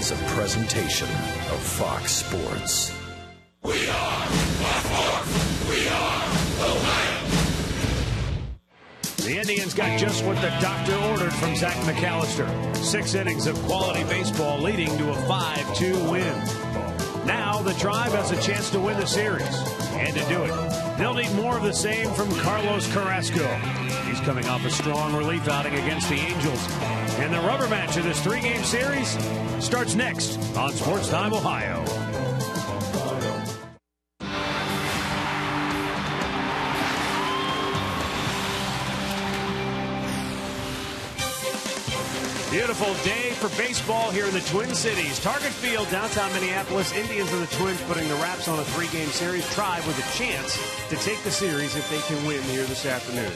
is a presentation of Fox Sports. We are Fox. We are Ohio. The Indians got just what the doctor ordered from Zach McAllister. 6 innings of quality baseball leading to a 5-2 win. Now the Tribe has a chance to win the series. And to do it, they'll need more of the same from Carlos Carrasco. He's coming off a strong relief outing against the Angels. And the rubber match of this 3-game series starts next on Sports Time Ohio. Beautiful day for baseball here in the Twin Cities. Target Field, downtown Minneapolis. Indians and the Twins putting the wraps on a 3-game series. Tribe with a chance to take the series if they can win here this afternoon.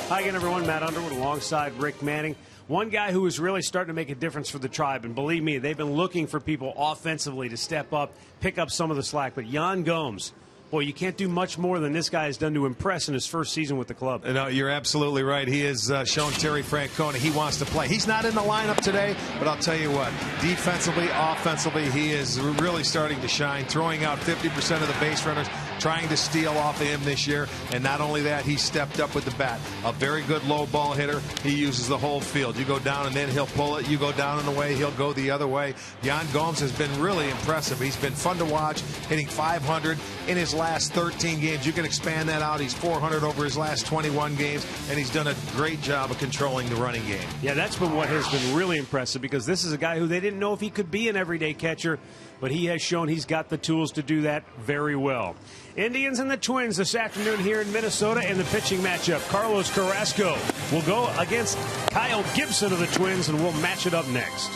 Hi again, everyone. Matt Underwood alongside Rick Manning. One guy who is really starting to make a difference for the Tribe, and believe me, they've been looking for people offensively to step up, pick up some of the slack. But Yan Gomes, boy, you can't do much more than this guy has done to impress in his first season with the club. No, you're absolutely right. He has shown Terry Francona he wants to play. He's not in the lineup today, but I'll tell you what, defensively, offensively, he is really starting to shine, throwing out 50% of the base runners, trying to steal off of him this year. And not only that, he stepped up with the bat. A very good low ball hitter. He uses the whole field. You go down and then he'll pull it. You go down and away, he'll go the other way. Yan Gomes has been really impressive. He's been fun to watch, hitting 500 in his last 13 games. You can expand that out. He's 400 over his last 21 games, and he's done a great job of controlling the running game. Yeah, that's been what has been really impressive, because this is a guy who they didn't know if he could be an everyday catcher, but he has shown he's got the tools to do that very well. Indians and the Twins this afternoon here in Minnesota in the pitching matchup. Carlos Carrasco will go against Kyle Gibson of the Twins, and we'll match it up next.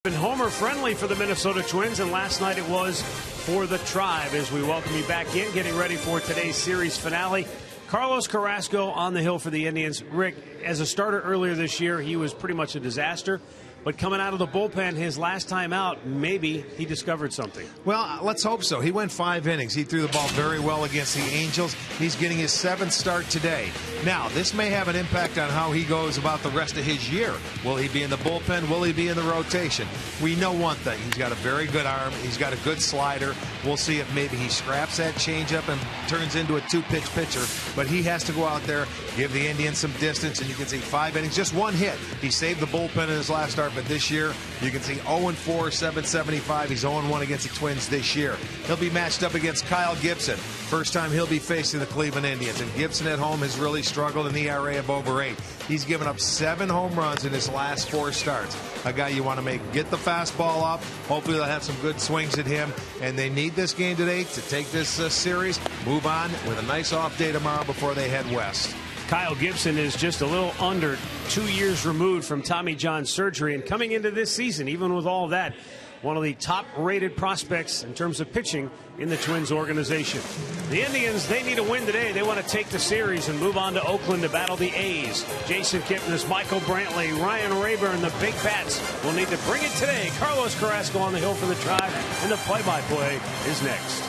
Been homer friendly for the Minnesota Twins, and last night it was for the Tribe as we welcome you back in, getting ready for today's series finale. Carlos Carrasco on the hill for the Indians. Rick, as a starter earlier this year, he was pretty much a disaster. But coming out of the bullpen his last time out, maybe he discovered something. Well, let's hope so. He went 5 innings. He threw the ball very well against the Angels. He's getting his 7th start today. Now, this may have an impact on how he goes about the rest of his year. Will he be in the bullpen? Will he be in the rotation? We know one thing. He's got a very good arm. He's got a good slider. We'll see if maybe he scraps that changeup and turns into a 2-pitch pitcher. But he has to go out there, give the Indians some distance, and you can see 5 innings, just 1 hit. He saved the bullpen in his last start, but this year you can see 0-4, 775. He's 0-1 against the Twins this year. He'll be matched up against Kyle Gibson. First time he'll be facing the Cleveland Indians. And Gibson at home has really struggled in the ERA of over 8. He's given up 7 home runs in his last 4 starts. A guy you want to get the fastball up. Hopefully they'll have some good swings at him. And they need this game today to take this series, move on with a nice off day tomorrow before they head west. Kyle Gibson is just a little under 2 years removed from Tommy John surgery, and coming into this season, even with all of that, one of the top-rated prospects in terms of pitching in the Twins organization. The Indians, they need a win today. They want to take the series and move on to Oakland to battle the A's. Jason Kipnis, Michael Brantley, Ryan Rayburn, the Big Bats will need to bring it today. Carlos Carrasco on the hill for the Tribe, and the play-by-play is next.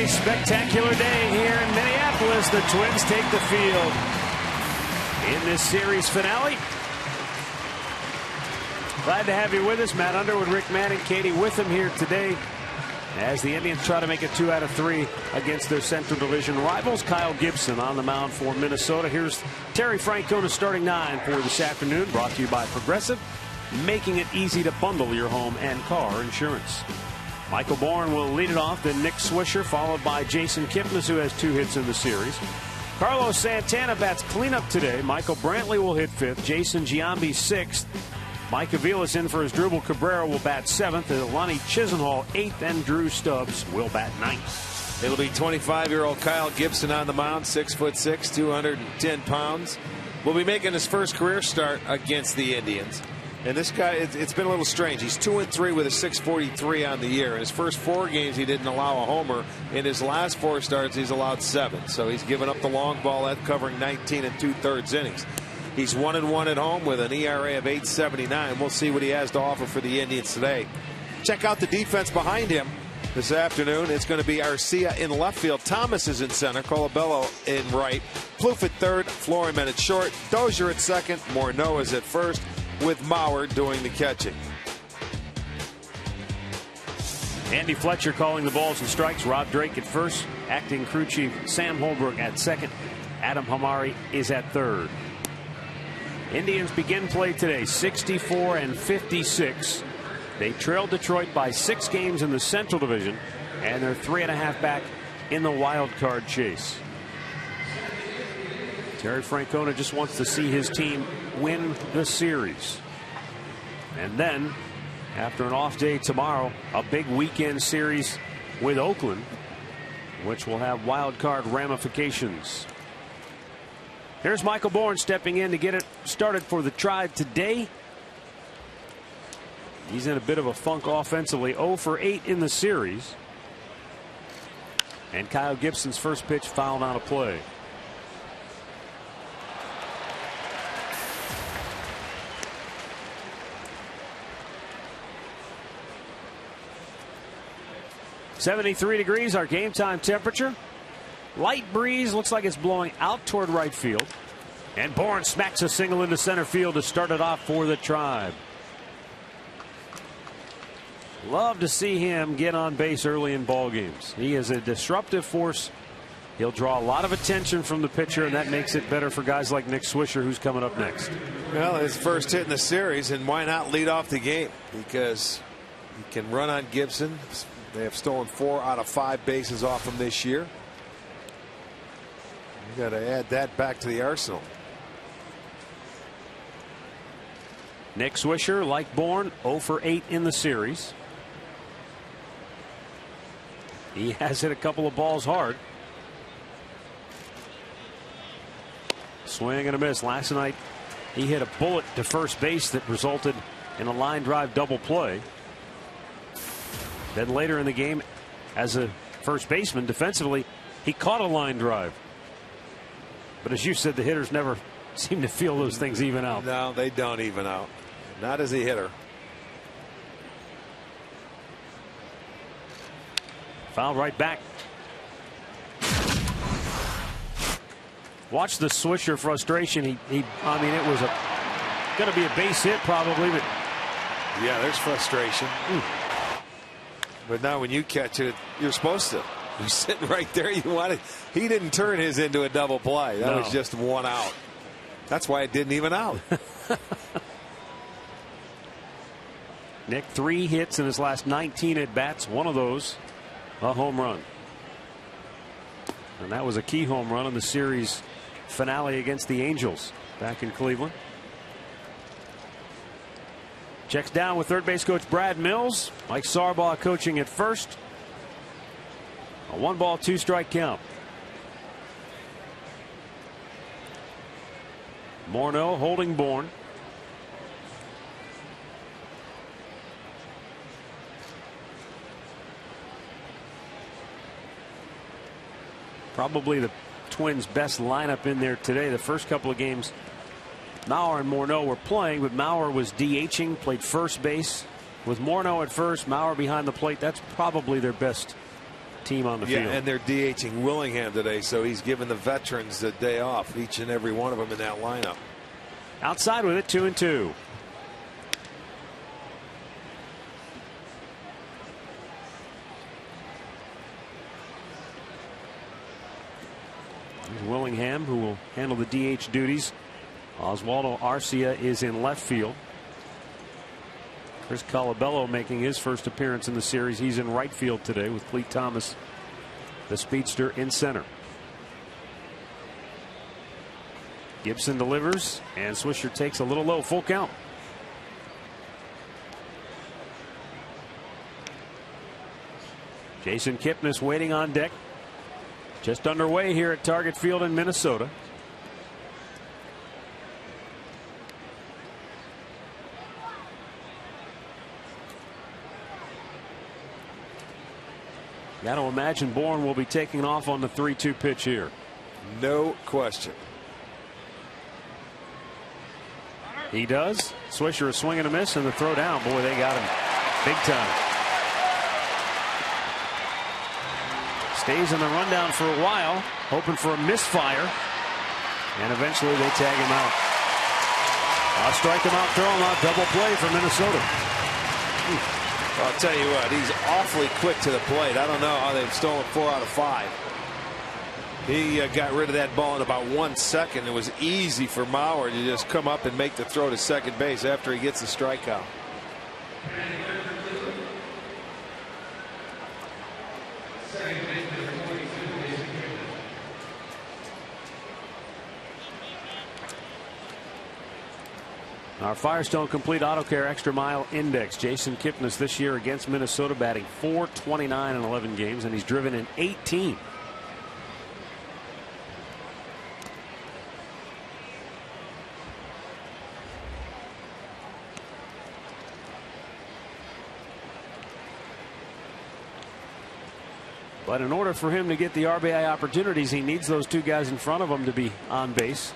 Spectacular day here in Minneapolis. The Twins take the field in this series finale. Glad to have you with us. Matt Underwood, Rick Manning, Katie with him here today as the Indians try to make it 2 out of 3 against their Central Division rivals. Kyle Gibson on the mound for Minnesota. Here's Terry Francona starting 9 for this afternoon, brought to you by Progressive, making it easy to bundle your home and car insurance. Michael Bourne will lead it off, then Nick Swisher, followed by Jason Kipnis, who has 2 hits in the series. Carlos Santana bats cleanup today. Michael Brantley will hit 5th. Jason Giambi 6th. Mike Aviles in for his dribble. Cabrera will bat 7th. And Lonnie Chisenhall 8th. And Drew Stubbs will bat 9th. It'll be 25-year-old Kyle Gibson on the mound, 6'6", 210 pounds. Will be making his first career start against the Indians. And this guy, it's been a little strange. He's 2-3 with a 6.43 on the year. In his first 4 games, he didn't allow a homer. In his last 4 starts, he's allowed 7. So he's given up the long ball at covering 19 2/3 innings. He's 1-1 at home with an ERA of 8.79. We'll see what he has to offer for the Indians today. Check out the defense behind him this afternoon. It's going to be Arcia in left field. Thomas is in center. Colabello in right. Plouffe at third. Floryman at short. Dozier at second. Morneau is at first, with Mauer doing the catching. Andy Fletcher calling the balls and strikes. Rob Drake at first. Acting crew chief Sam Holbrook at second. Adam Hamari is at third. Indians begin play today 64-56. They trailed Detroit by 6 games in the Central Division, and they're 3.5 back in the wild card chase. Terry Francona just wants to see his team win the series. And then, after an off day tomorrow, a big weekend series with Oakland, which will have wild card ramifications. Here's Michael Bourne stepping in to get it started for the Tribe today. He's in a bit of a funk offensively, 0 for 8 in the series. And Kyle Gibson's first pitch fouled out of play. .73 degrees, our game time temperature. Light breeze, looks like it's blowing out toward right field. And Bourne smacks a single into center field to start it off for the Tribe. Love to see him get on base early in ball games. He is a disruptive force. He'll draw a lot of attention from the pitcher, and that makes it better for guys like Nick Swisher, who's coming up next. Well, his first hit in the series, and why not lead off the game? Because he can run on Gibson. They have stolen 4 out of 5 bases off him this year. You got to add that back to the arsenal. Nick Swisher, like Bourne, 0 for 8 in the series. He has hit a couple of balls hard. Swing and a miss. Last night he hit a bullet to first base that resulted in a line drive double play. Then later in the game, as a first baseman defensively, he caught a line drive. But as you said, the hitters never seem to feel those things even out. No, they don't even out. Not as a hitter. Foul right back. Watch the Swisher frustration. I mean, it was going to be a base hit probably, but yeah, there's frustration. But now when you catch it, you're supposed to. You're sitting right there. You want it. He didn't turn his into a double play. That was just 1 out. That's why it didn't even out. Nick, 3 hits in his last 19 at bats. One of those a home run. And that was a key home run in the series finale against the Angels back in Cleveland. Checks down with third base coach Brad Mills. Mike Sarbaugh coaching at first. A 1-ball, 2-strike count. Morneau holding Bourne. Probably the Twins' best lineup in there today. The first couple of games, Mauer and Morneau were playing, but Mauer was DHing, played first base. With Morneau at first, Mauer behind the plate, that's probably their best team on the field. Yeah, and they're DHing Willingham today, so he's given the veterans the day off, each and every one of them in that lineup. Outside with it, 2-2. Willingham, who will handle the DH duties. Oswaldo Arcia is in left field. Chris Colabello making his first appearance in the series. He's in right field today with Clete Thomas, the speedster, in center. Gibson delivers, and Swisher takes a little low. Full count. Jason Kipnis waiting on deck. Just underway here at Target Field in Minnesota. Got to imagine Bourne will be taking off on the 3-2 pitch here. No question. He does. Swisher a swing and a miss, and the throw down. Boy, they got him big time. Stays in the rundown for a while, hoping for a misfire, and eventually they tag him out. I'll strike him out, throw him out, double play for Minnesota. I'll tell you what, he's awfully quick to the plate. I don't know how they've stolen 4 out of 5. He got rid of that ball in about 1 second. It was easy for Mauer to just come up and make the throw to second base after he gets the strikeout. Our Firestone Complete Auto Care Extra Mile Index. Jason Kipnis this year against Minnesota batting .429 in 11 games, and he's driven in 18. But in order for him to get the RBI opportunities, he needs those 2 guys in front of him to be on base.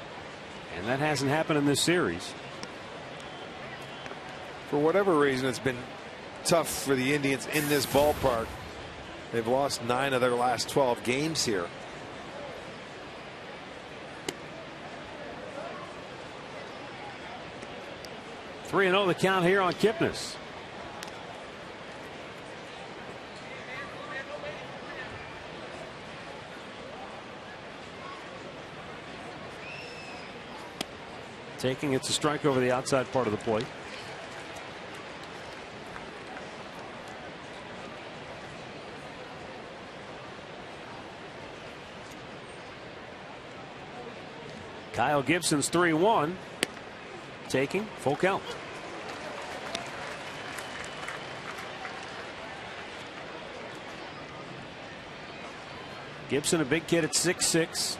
And that hasn't happened in this series. For whatever reason, it's been tough for the Indians in this ballpark. They've lost 9 of their last 12 games here. Three and 0 the count here on Kipnis. Taking it's a strike over the outside part of the plate. Kyle Gibson's 3-1. Taking full count. Gibson a big kid at 6'6".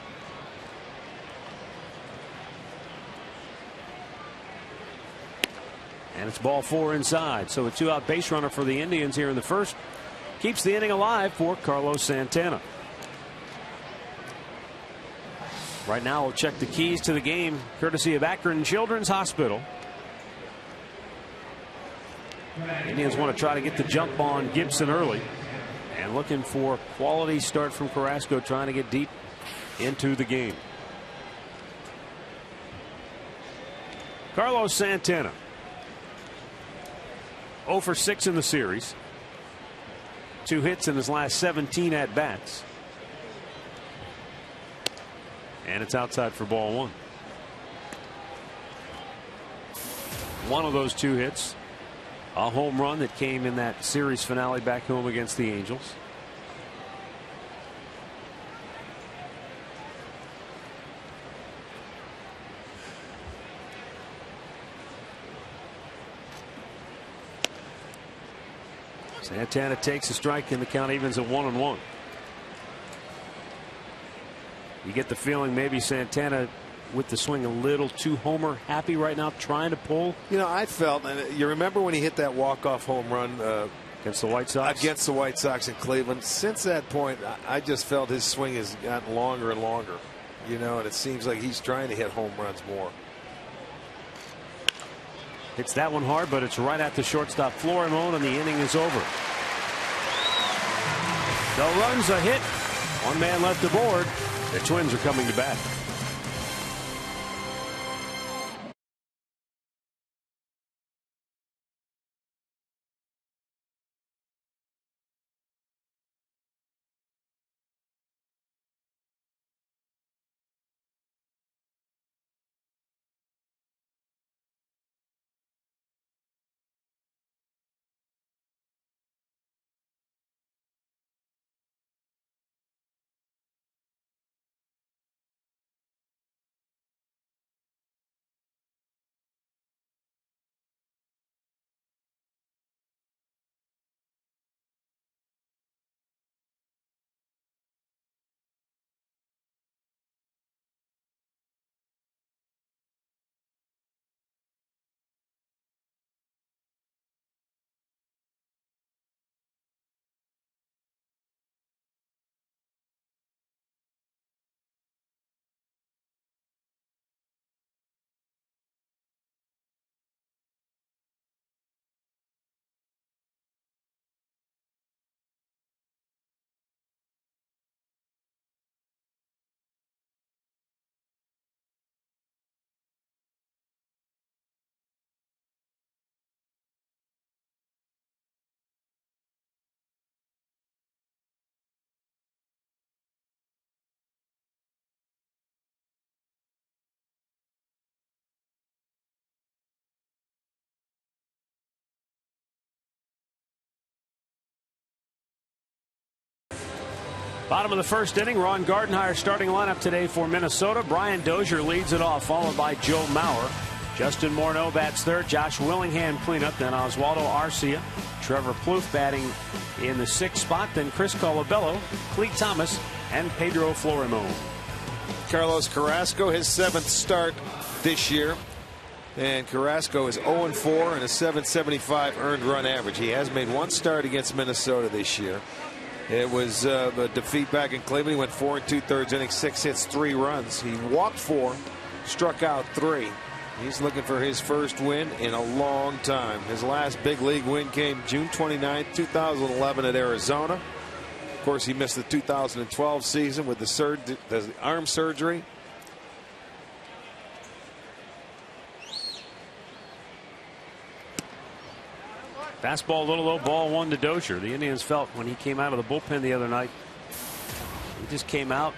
And it's ball 4 inside. So a 2-out base runner for the Indians here in the first keeps the inning alive for Carlos Santana. Right now we'll check the keys to the game courtesy of Akron Children's Hospital. Indians want to try to get the jump on Gibson early and looking for quality start from Carrasco, trying to get deep into the game. Carlos Santana 0 for 6 in the series. 2 hits in his last 17 at bats. And it's outside for ball 1. One of those 2 hits, a home run that came in that series finale back home against the Angels. Santana takes a strike and the count evens at 1-1. You get the feeling maybe Santana with the swing a little too homer happy right now, trying to pull. You know, I felt, and you remember when he hit that walk-off home run against the White Sox? Against the White Sox in Cleveland. Since that point, I just felt his swing has gotten longer and longer. You know, and it seems like he's trying to hit home runs more. Hits that one hard, but it's right at the shortstop Florimon, and the inning is over. No runs, a hit. 1 man left aboard. The Twins are coming to bat. Bottom of the first inning, Ron Gardenhire starting lineup today for Minnesota. Brian Dozier leads it off, followed by Joe Mauer. Justin Morneau bats third. Josh Willingham cleanup. Then Oswaldo Arcia. Trevor Plouffe batting in the sixth spot. Then Chris Colabello, Clete Thomas, and Pedro Florimon. Carlos Carrasco, his 7th start this year. And Carrasco is 0-4 and a 775 earned run average. He has made 1 start against Minnesota this year. It was a defeat back in Cleveland. He went 4 2/3 innings, 6 hits, 3 runs. He walked 4, struck out 3. He's looking for his first win in a long time. His last big league win came June 29, 2011 at Arizona. Of course, he missed the 2012 season with the arm surgery. Fastball a little low, ball 1 to Dozier. The Indians felt when he came out of the bullpen the other night, he just came out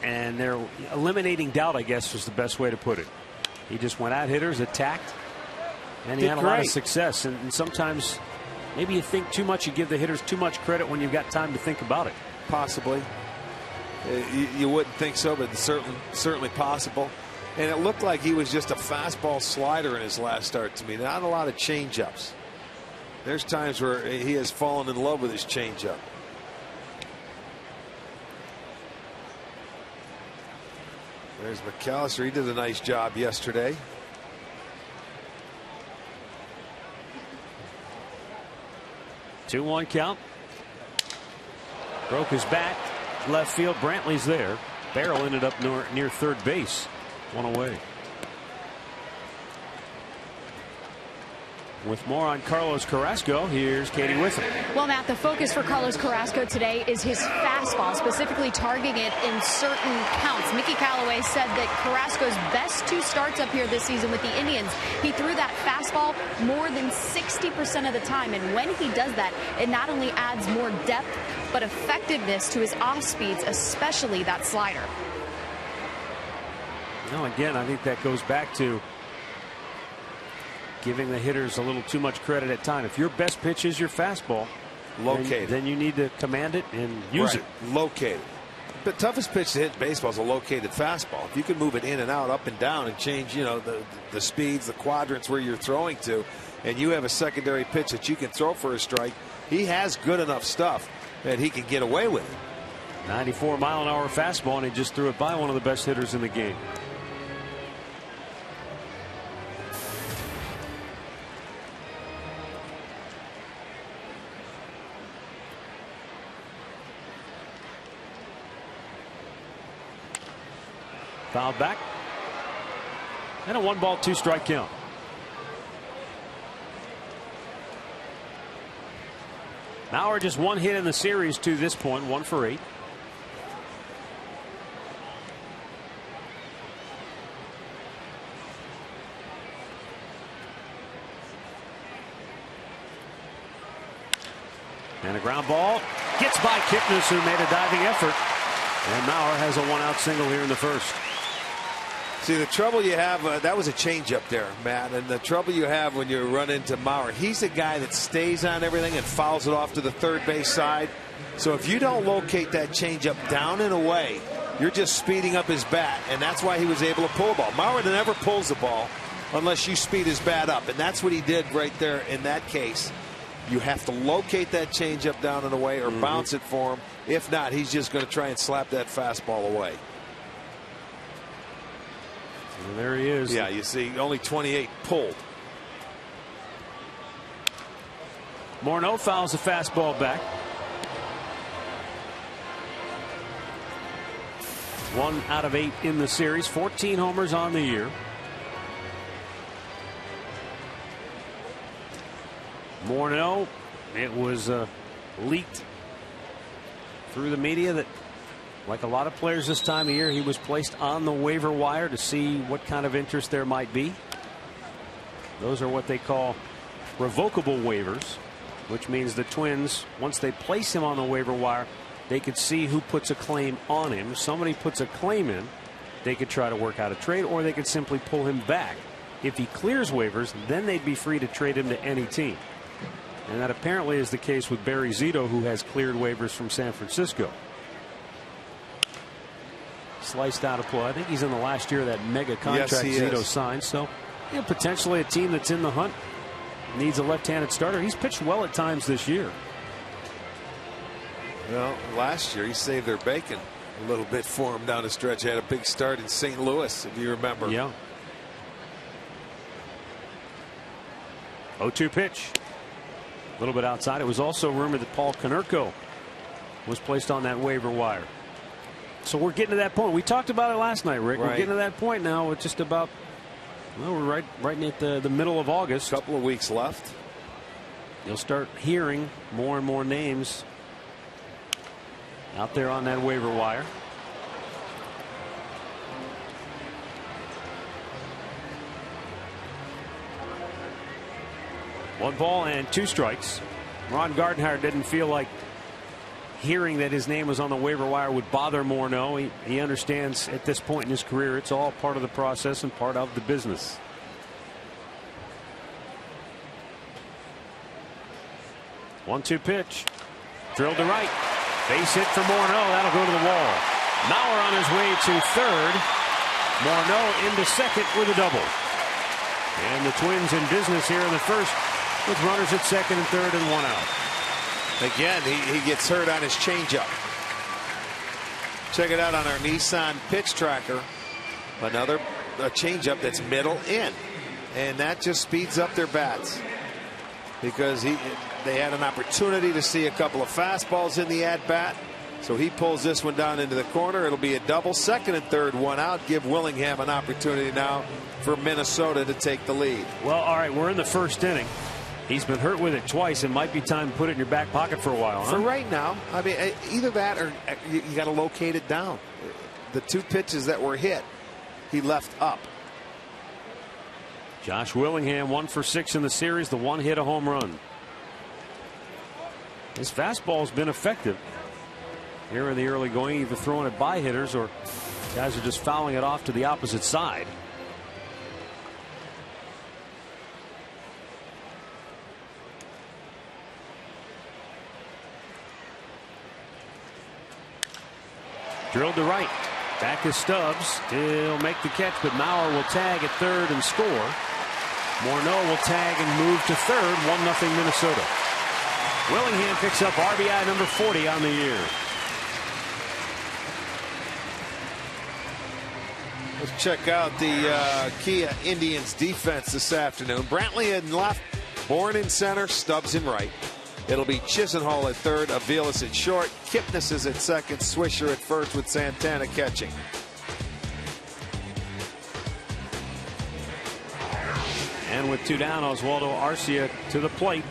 and they're eliminating doubt, I guess was the best way to put it. He just went at hitters, attacked, and he had a lot of success. And sometimes maybe you think too much, you give the hitters too much credit when you've got time to think about it. Possibly. You wouldn't think so, but it's certainly possible. And it looked like he was just a fastball slider in his last start to me. Not a lot of changeups. There's times where he has fallen in love with his changeup. There's McAllister. He did a nice job yesterday. Two 2-1 count. Broke his bat. Left field. Brantley's there. Barrel ended up near third base. 1 away. With more on Carlos Carrasco, here's Katie Witham. Well, Matt, the focus for Carlos Carrasco today is his fastball, specifically targeting it in certain counts. Mickey Callaway said that Carrasco's best 2 starts up here this season with the Indians, he threw that fastball more than 60% of the time. And when he does that, it not only adds more depth, but effectiveness to his off speeds, especially that slider. Now, again, I think that goes back to giving the hitters a little too much credit at time. If your best pitch is your fastball, then you need to command it and use it. Locate it. The toughest pitch to hit in baseball is a located fastball. If you can move it in and out, up and down, and change, the speeds, the quadrants where you're throwing to, and you have a secondary pitch that you can throw for a strike, he has good enough stuff that he can get away with it. 94-mile-an-hour fastball, and he just threw it by one of the best hitters in the game. Fouled back. And a 1-ball, 2-strike count. Mauer just 1 hit in the series to this point, 1 for 8. And a ground ball gets by Kipnis, who made a diving effort. And Mauer has a 1-out single here in the first. See, the trouble you have, that was a changeup there, Matt, and the trouble you have when you run into Mauer, he's a guy that stays on everything and fouls it off to the third base side. So if you don't locate that changeup down and away, you're just speeding up his bat, and that's why he was able to pull the ball. Mauer never pulls the ball unless you speed his bat up, and that's what he did right there in that case. You have to locate that changeup down and away or bounce it for him. If not, he's just going to try and slap that fastball away. And there he is. Yeah, you see, only 28 pulled. Morneau fouls the fastball back. 1 out of 8 in the series. 14 homers on the year. Morneau, it was leaked through the media that, like a lot of players this time of year, he was placed on the waiver wire to see what kind of interest there might be. Those are what they call revocable waivers, which means the Twins, once they place him on the waiver wire, they could see who puts a claim on him. If somebody puts a claim in, they could try to work out a trade, or they could simply pull him back. If he clears waivers, then they'd be free to trade him to any team. And that apparently is the case with Barry Zito, who has cleared waivers from San Francisco. Sliced out of play. I think he's in the last year of that mega contract Zito signed. So, potentially a team that's in the hunt needs a left-handed starter. He's pitched well at times this year. Well, last year he saved their bacon a little bit for him down the stretch. Had a big start in St. Louis, if you remember. Yeah. 0-2 pitch. A little bit outside. It was also rumored that Paul Konerko was placed on that waiver wire. So we're getting to that point. We talked about it last night, Rick. Right. We're getting to that point now. It's just about, well, we're right at the middle of August. A couple of weeks left. You'll start hearing more and more names out there on that waiver wire. One ball and 2 strikes. Ron Gardenhire didn't feel like hearing that his name was on the waiver wire would bother Morneau. He understands at this point in his career it's all part of the process and part of the business. One-two pitch. Drilled to right. Base hit for Morneau. That'll go to the wall. Mauer on his way to third. Morneau into second with a double. And the Twins in business here in the first with runners at second and third and 1 out. Again, he gets hurt on his changeup. Check it out on our Nissan pitch tracker. Another changeup that's middle in. And that just speeds up their bats. Because they had an opportunity to see a couple of fastballs in the at-bat. So he pulls this one down into the corner. It'll be a double, second and third, 1 out. Give Willingham an opportunity now for Minnesota to take the lead. Well, all right, we're in the first inning. He's been hurt with it twice. It might be time to put it in your back pocket for a while. Huh? For right now. I mean, either that or you got to locate it down. The 2 pitches that were hit, he left up. Josh Willingham 1 for 6 in the series. The 1 hit, a home run. His fastball's been effective here in the early going, either throwing it by hitters or guys are just fouling it off to the opposite side. Drilled to right. Back is Stubbs. He'll make the catch, but Mauer will tag at third and score. Morneau will tag and move to third. 1-0 Minnesota. Willingham picks up RBI number 40 on the year. Let's check out the Kia Indians defense this afternoon. Brantley in left, Bourne in center, Stubbs in right. It'll be Chisenhall at third, Aviles at short, Kipnis is at second, Swisher at first with Santana catching. And with 2 down, Oswaldo Arcia to the plate.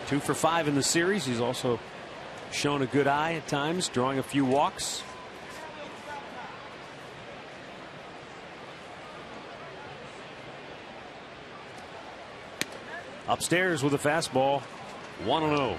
2 for 5 in the series. He's also shown a good eye at times, drawing a few walks. Upstairs with a fastball. 1-0.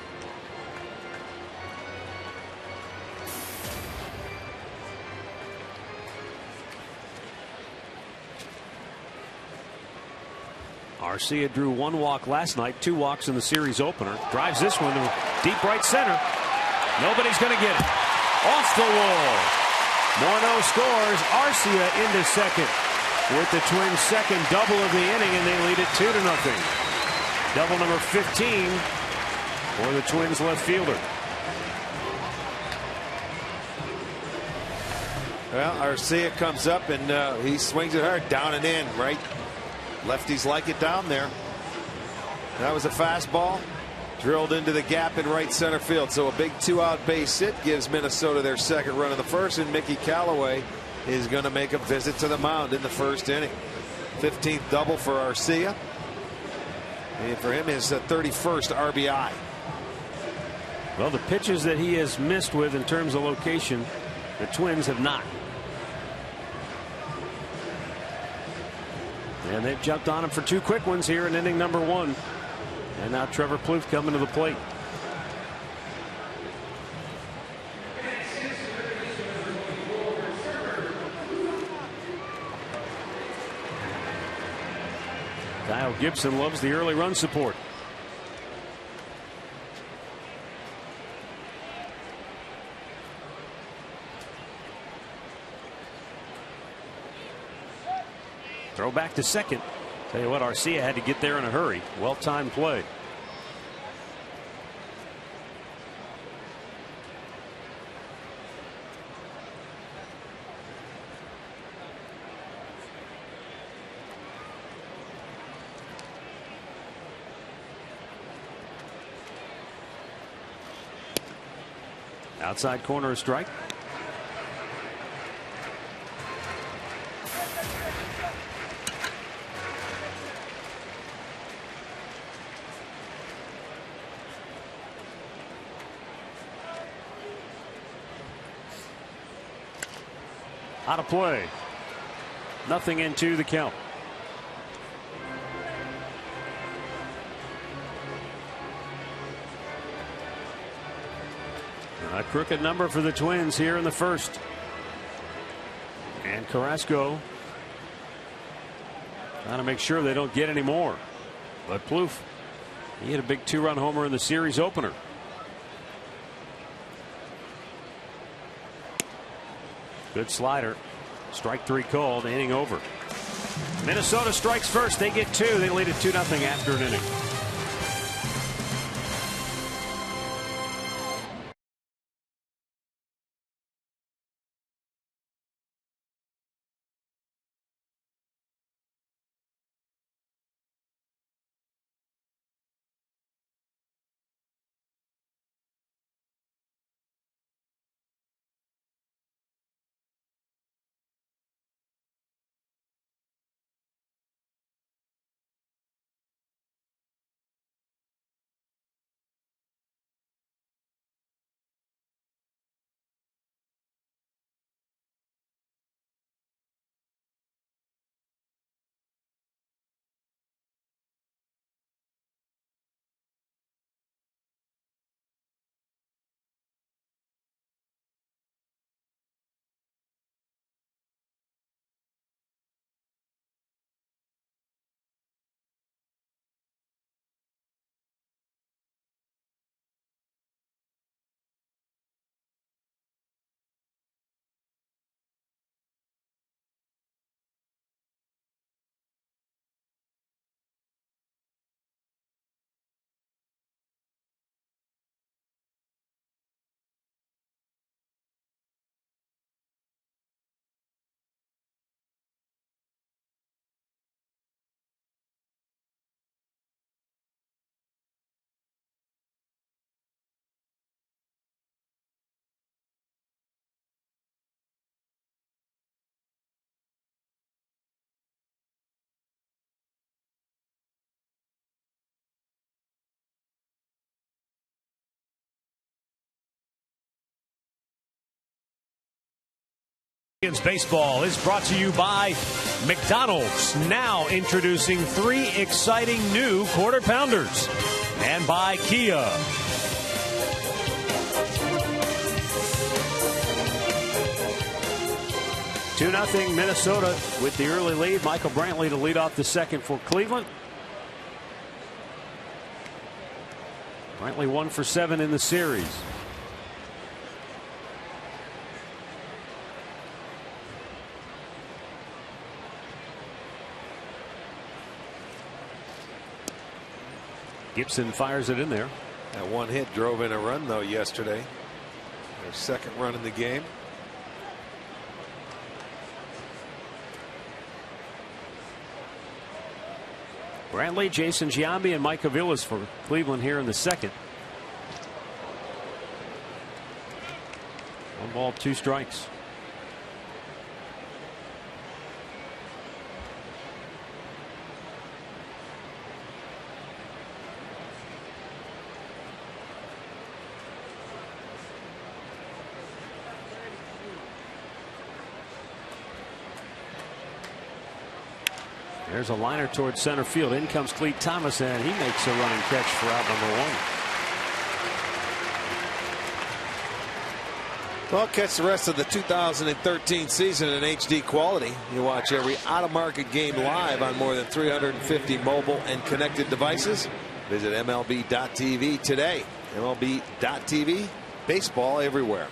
Arcia drew 1 walk last night, 2 walks in the series opener. Drives this one to deep right center. Nobody's going to get it. Off the wall. Morneau scores. Arcia into second with the Twins' second double of the inning, and they lead it 2-0. Double number 15 for the Twins left fielder. Well, Arcia comes up and he swings it hard, down and in, right? Lefties like it down there. That was a fastball drilled into the gap in right center field. So a big 2-out base hit gives Minnesota their second run of the first, and Mickey Callaway is going to make a visit to the mound in the first inning. 15th double for Arcia. And for him, his 31st RBI. Well, the pitches that he has missed with in terms of location, the Twins have not. And they've jumped on him for 2 quick ones here in inning number 1. And now Trevor Plouffe coming to the plate. Kyle Gibson loves the early run support. Throw back to second. Tell you what, Arcia had to get there in a hurry. Well-timed play. Outside corner, a strike. Out of play. Nothing into the count. A crooked number for the Twins here in the first. And Carrasco trying to make sure they don't get any more. But Plouffe, he hit a big 2-run homer in the series opener. Good slider. Strike 3 called. Inning over. Minnesota strikes first. They get 2. They lead it 2-0 after an inning. Baseball is brought to you by McDonald's, now introducing 3 exciting new quarter pounders, and by Kia. Two 2-0 Minnesota with the early lead. Michael Brantley to lead off the second for Cleveland. Brantley 1 for 7 in the series. Gibson fires it in there. That one hit drove in a run, though, yesterday. Their second run in the game. Brantley, Jason Giambi, and Mike Aviles for Cleveland here in the second. 1 ball, 2 strikes. There's a liner towards center field. In comes Clete Thomas, and he makes a running catch for out number 1. Well, catch the rest of the 2013 season in HD quality. You watch every out-of-market game live on more than 350 mobile and connected devices. Visit MLB.tv today. MLB.tv, baseball everywhere.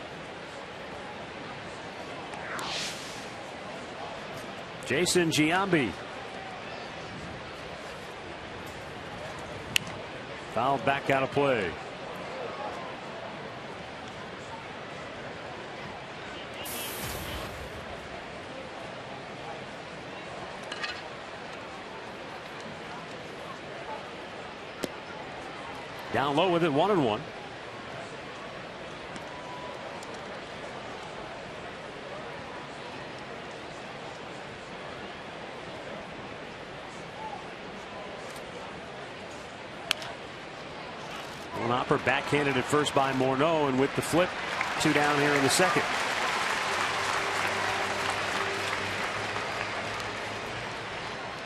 Jason Giambi. Fouled back out of play. Down low with it, 1-1. Hopper backhanded at first by Morneau, and with the flip, 2 down here in the second.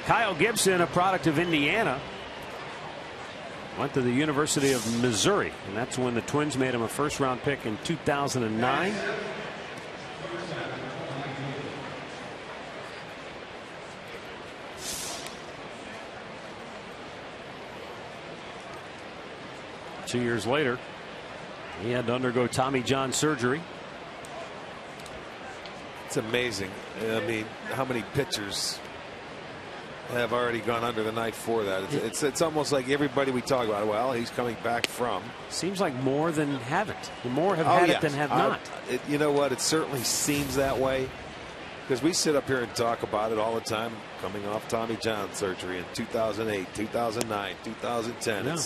Kyle Gibson, a product of Indiana, went to the University of Missouri, and that's when the Twins made him a first-round pick in 2009. Two years later, he had to undergo Tommy John surgery. It's amazing. I mean, how many pitchers have already gone under the knife for that? It's almost like everybody we talk about, well, he's coming back from. Seems like more than haven't. More have had it than have not. You know what? It certainly seems that way, because we sit up here and talk about it all the time, coming off Tommy John surgery in 2008, 2009, 2010. Yeah.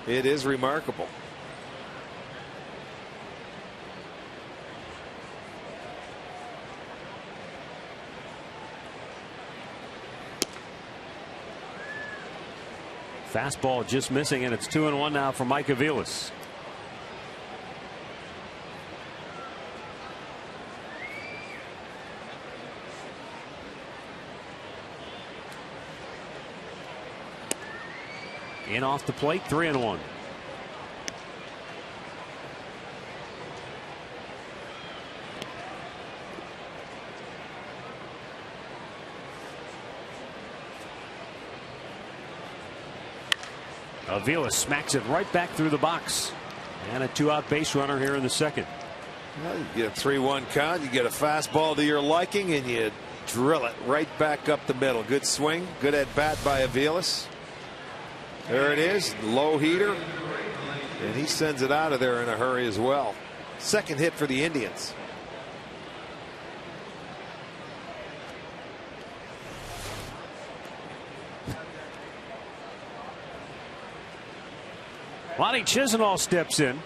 It is remarkable. Fastball just missing, and it's 2-1 now for Mike Aviles. In off the plate, 3-1. Avila smacks it right back through the box, and a 2-out base runner here in the second. Well, you get a 3-1 count, you get a fastball to your liking, and you drill it right back up the middle. Good swing, good at bat by Aviles. There it is, low heater, and he sends it out of there in a hurry as well. Second hit for the Indians. Lonnie Chisenhall steps in.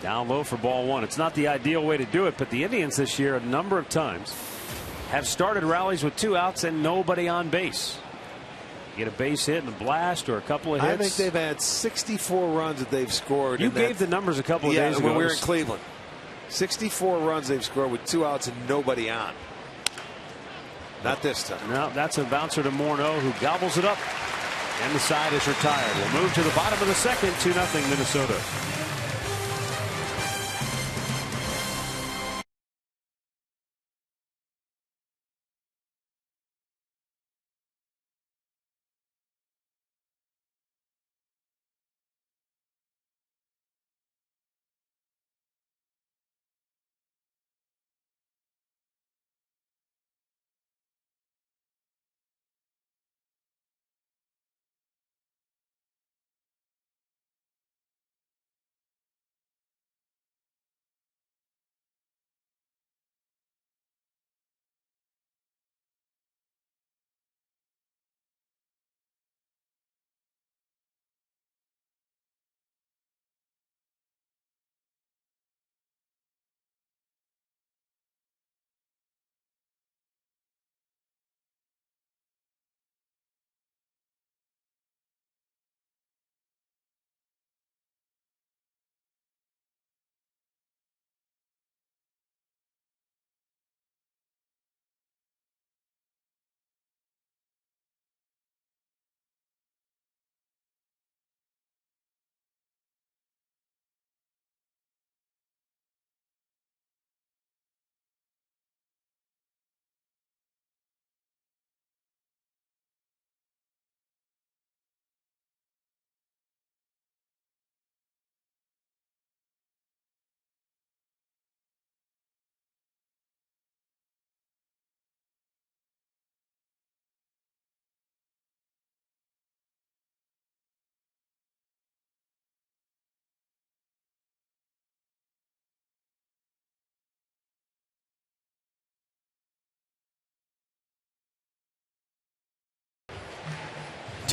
Down low for ball 1. It's not the ideal way to do it, but the Indians this year a number of times have started rallies with 2 outs and nobody on base. Get a base hit and a blast or a couple of hits. I think they've had 64 runs that they've scored. You gave the numbers a couple of days ago. When we were in Cleveland. 64 runs they've scored with 2 outs and nobody on. Not this time. No, that's a bouncer to Morneau, who gobbles it up, and the side is retired. We'll move to the bottom of the second, 2-0 Minnesota.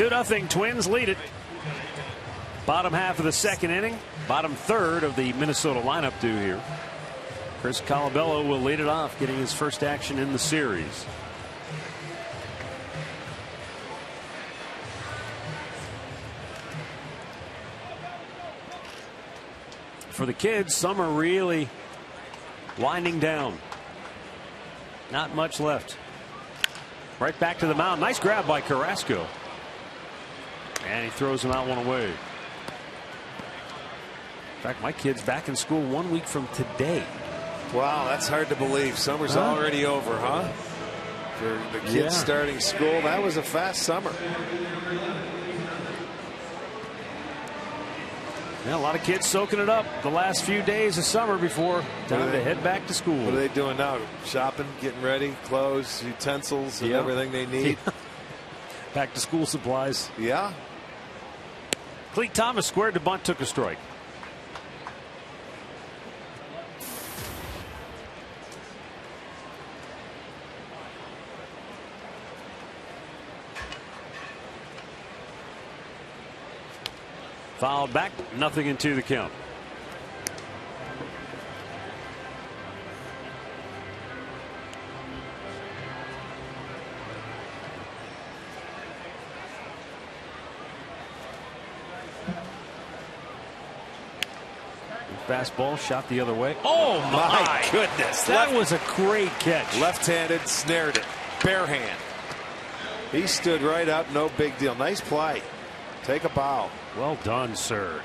2-0 Twins lead it. Bottom half of the second inning. Bottom third of the Minnesota lineup due here. Chris Colabello will lead it off, getting his first action in the series. For the kids, summer really winding down. Not much left. Right back to the mound. Nice grab by Carrasco. And he throws him out one away. In fact, my kid's back in school 1 week from today. Wow, that's hard to believe. Summer's already over, huh? For the kids starting school, that was a fast summer. Yeah, a lot of kids soaking it up the last few days of summer before time to head back to school. What are they doing now? Shopping, getting ready, clothes, utensils, and everything they need. Back to school supplies. Yeah. Cleat Thomas squared to bunt, took a strike. Fouled back, 0-2 the count. Fastball shot the other way. Oh my goodness. That was a great catch. Left-handed, snared it. Bare hand. He stood right up, no big deal. Nice play. Take a bow. Well done, sir.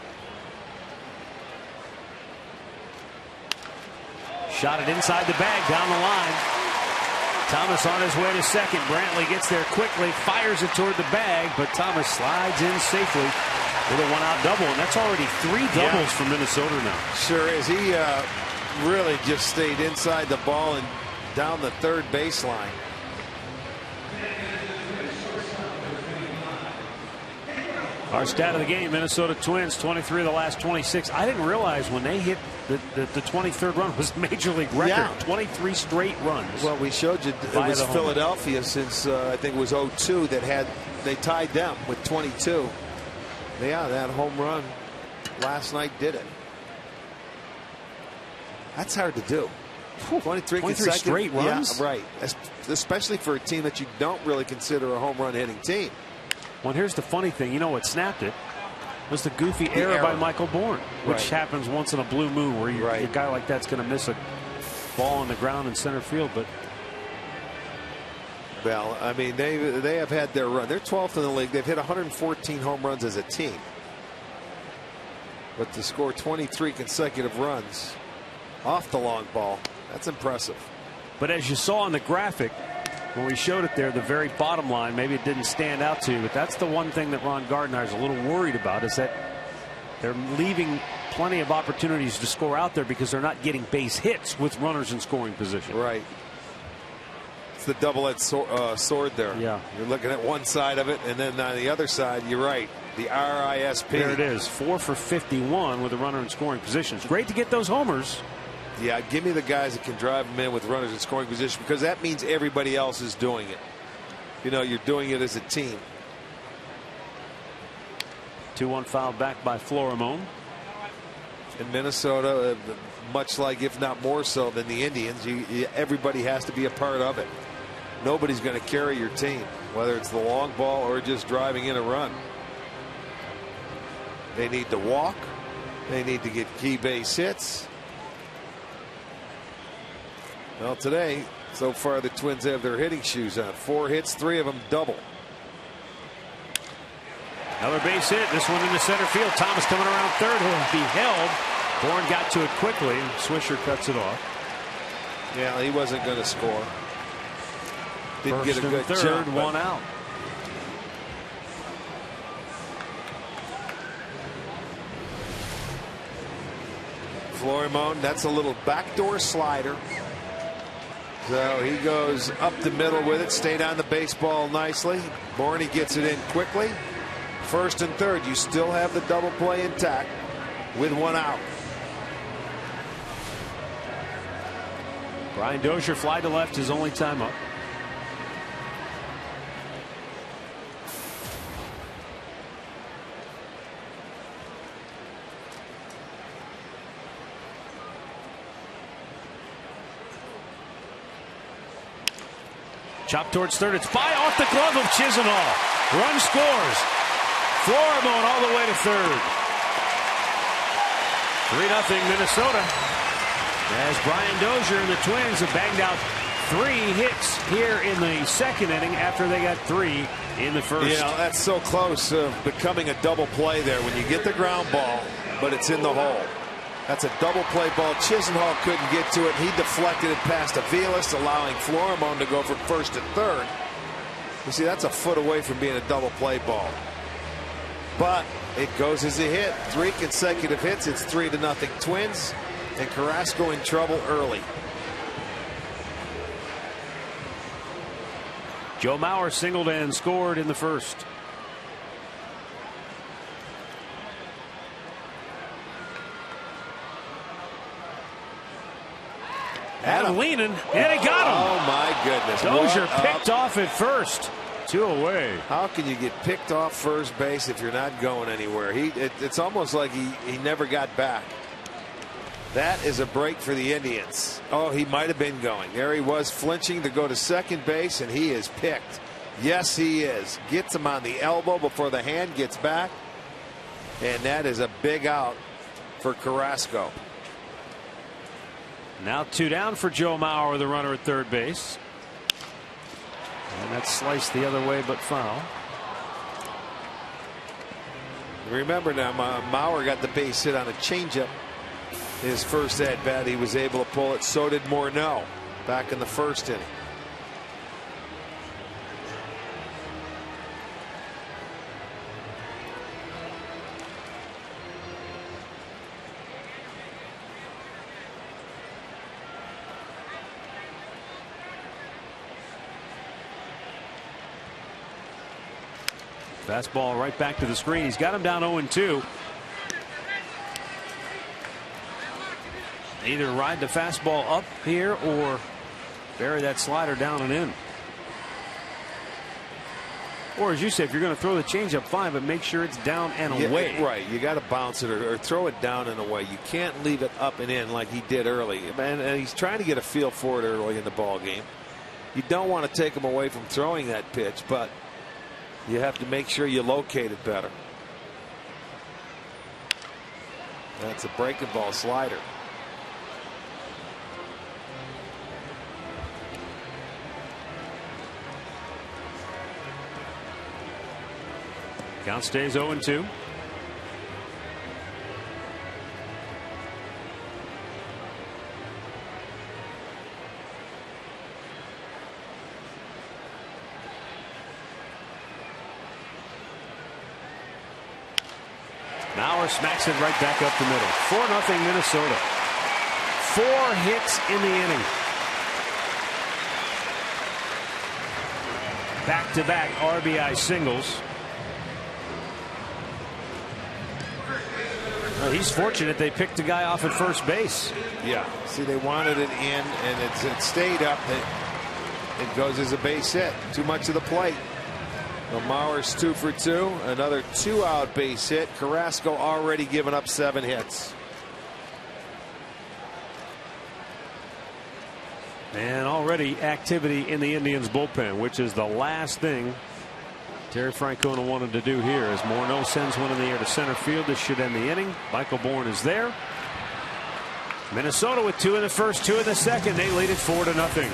Shot it inside the bag, down the line. Thomas on his way to second. Brantley gets there quickly, fires it toward the bag, but Thomas slides in safely with a one-out double, and that's already 3 doubles for Minnesota now. Sure is. He really just stayed inside the ball and down the third baseline. Our stat of the game, Minnesota Twins, 23 of the last 26. I didn't realize when they hit the 23rd run was Major League record. Yeah. 23 straight runs. Well, we showed you it was Philadelphia since I think it was 02 that they tied them with 22. Yeah, that home run last night did it. That's hard to do. 23 straight runs? Yeah, right. Especially for a team that you don't really consider a home run hitting team. Well, here's the funny thing. You know what snapped it was the goofy error by Michael Bourne, which happens once in a blue moon where a guy like that's going to miss a ball on the ground in center field. But well, I mean, they have had their run. They're 12th in the league. They've hit 114 home runs as a team. But to score 23 consecutive runs off the long ball, that's impressive. But as you saw on the graphic, when we showed it there, the very bottom line, maybe it didn't stand out to you, but that's the one thing that Ron Gardner is a little worried about, is that they're leaving plenty of opportunities to score out there because they're not getting base hits with runners in scoring position. Right. It's the double-edged sword there. Yeah. You're looking at one side of it, and then on the other side, you're right, the RISP. There it is, 4 for 51 with a runner in scoring position. It's great to get those homers. Yeah, give me the guys that can drive them in with runners in scoring position, because that means everybody else is doing it. You know, you're doing it as a team. 2-1 foul back by Florimon. In Minnesota, much like, if not more so than the Indians, everybody has to be a part of it. Nobody's going to carry your team, whether it's the long ball or just driving in a run. They need to walk. They need to get key base hits. Well, today, so far, the Twins have their hitting shoes on. 4 hits, 3 of them double. Another base hit. This one into center field. Thomas coming around third. He'll be held. Bourne got to it quickly, and Swisher cuts it off. Yeah, he wasn't going to score. Didn't First get a good and third, jump, one out. Florimon, that's a little backdoor slider. So he goes up the middle with it, stayed on the baseball nicely. Bourne gets it in quickly. First and third, you still have the double play intact with 1 out. Brian Dozier fly to left, his only time up. Chop towards third. It's by off the glove of Chisenhall. Run scores. Florimone all the way to third. 3-0 Minnesota. As Brian Dozier and the Twins have banged out 3 hits here in the second inning after they got 3 in the first. You know, that's so close to becoming a double play there when you get the ground ball, but it's in the hole. That's a double play ball. Chisenhall couldn't get to it. He deflected it past Aviles, allowing Florimone to go from first to third. You see, that's a foot away from being a double play ball. But it goes as a hit. 3 consecutive hits. It's 3-0 Twins. And Carrasco in trouble early. Joe Mauer singled and scored in the first. Adam leaning, and he got him. Oh my goodness! Dozier picked off at first. 2 away. How can you get picked off first base if you're not going anywhere? It's almost like he never got back. That is a break for the Indians. Oh, he might have been going. There he was flinching to go to second base, and he is picked. Yes, he is. Gets him on the elbow before the hand gets back. And that is a big out for Carrasco. Now 2 down for Joe Mauer with a runner at third base. And that's sliced the other way, but foul. Remember now, Mauer got the base hit on a changeup. His first at bat, he was able to pull it. So did Morneau back in the first inning. Fastball right back to the screen. He's got him down 0-2. Either ride the fastball up here or bury that slider down and in. Or as you say, if you're going to throw the changeup, fine, but make sure it's down and away. Right. You got to bounce it or throw it down and away. You can't leave it up and in like he did early. And he's trying to get a feel for it early in the ball game. You don't want to take him away from throwing that pitch, but you have to make sure you locate it better. That's a breaking ball slider. Count stays 0-2. Mauer smacks it right back up the middle. 4-0 Minnesota. 4 hits in the inning. Back-to-back RBI singles. Well, he's fortunate they picked a guy off at first base. Yeah. See, they wanted it in, and it stayed up. It goes as a base hit. Too much of the plate. Well, Mauer's 2 for 2. Another 2-out base hit. Carrasco already given up 7 hits. And already activity in the Indians bullpen, which is the last thing Terry Francona wanted to do here, as Morneau sends one in the air to center field. This should end the inning. Michael Bourne is there. Minnesota with 2 in the first, 2 in the second. They lead it 4-0.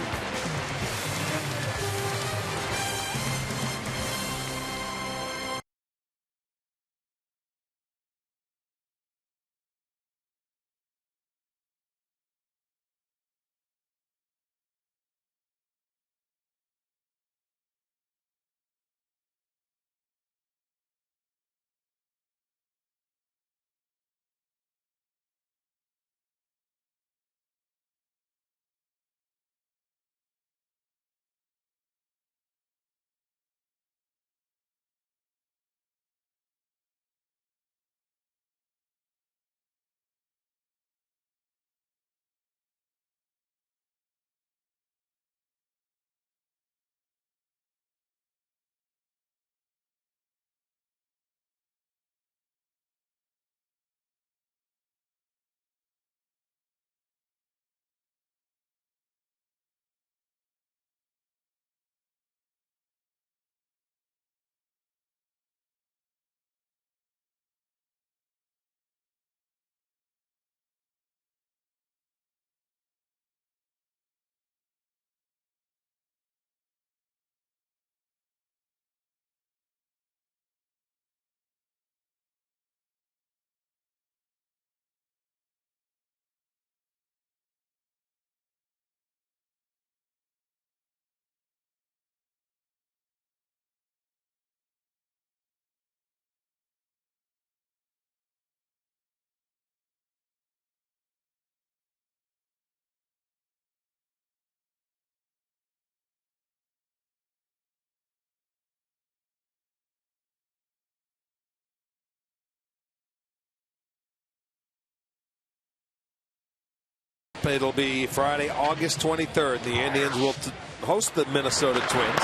It'll be Friday, August 23rd. The Indians will host the Minnesota Twins.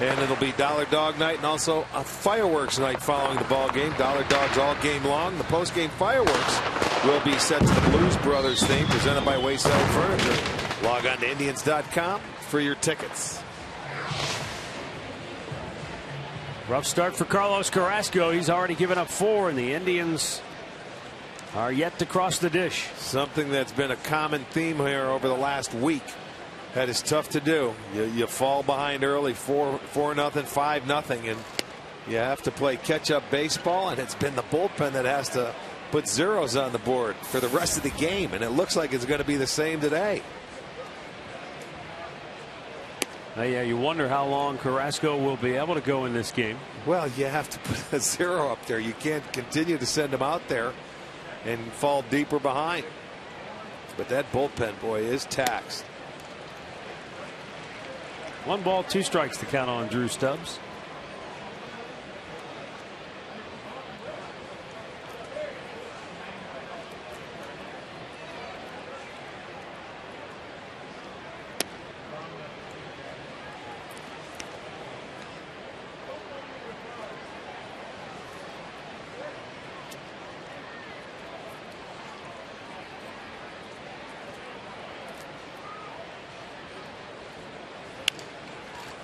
And it'll be Dollar Dog night and also a fireworks night following the ball game. Dollar Dogs all game long. The post-game fireworks will be set to the Blues Brothers theme presented by Wayside Furniture. Log on to Indians.com for your tickets. Rough start for Carlos Carrasco. He's already given up 4, and the Indians are yet to cross the dish. Something that's been a common theme here over the last week. That is tough to do. You fall behind early, 4-0, 5-0, and you have to play catch-up baseball, and it's been the bullpen that has to put zeros on the board for the rest of the game, and it looks like it's going to be the same today. Yeah, you wonder how long Carrasco will be able to go in this game. Well, you have to put a 0 up there. You can't continue to send him out there and fall deeper behind. But that bullpen, boy, is taxed. 1 ball, 2 strikes to count on Drew Stubbs.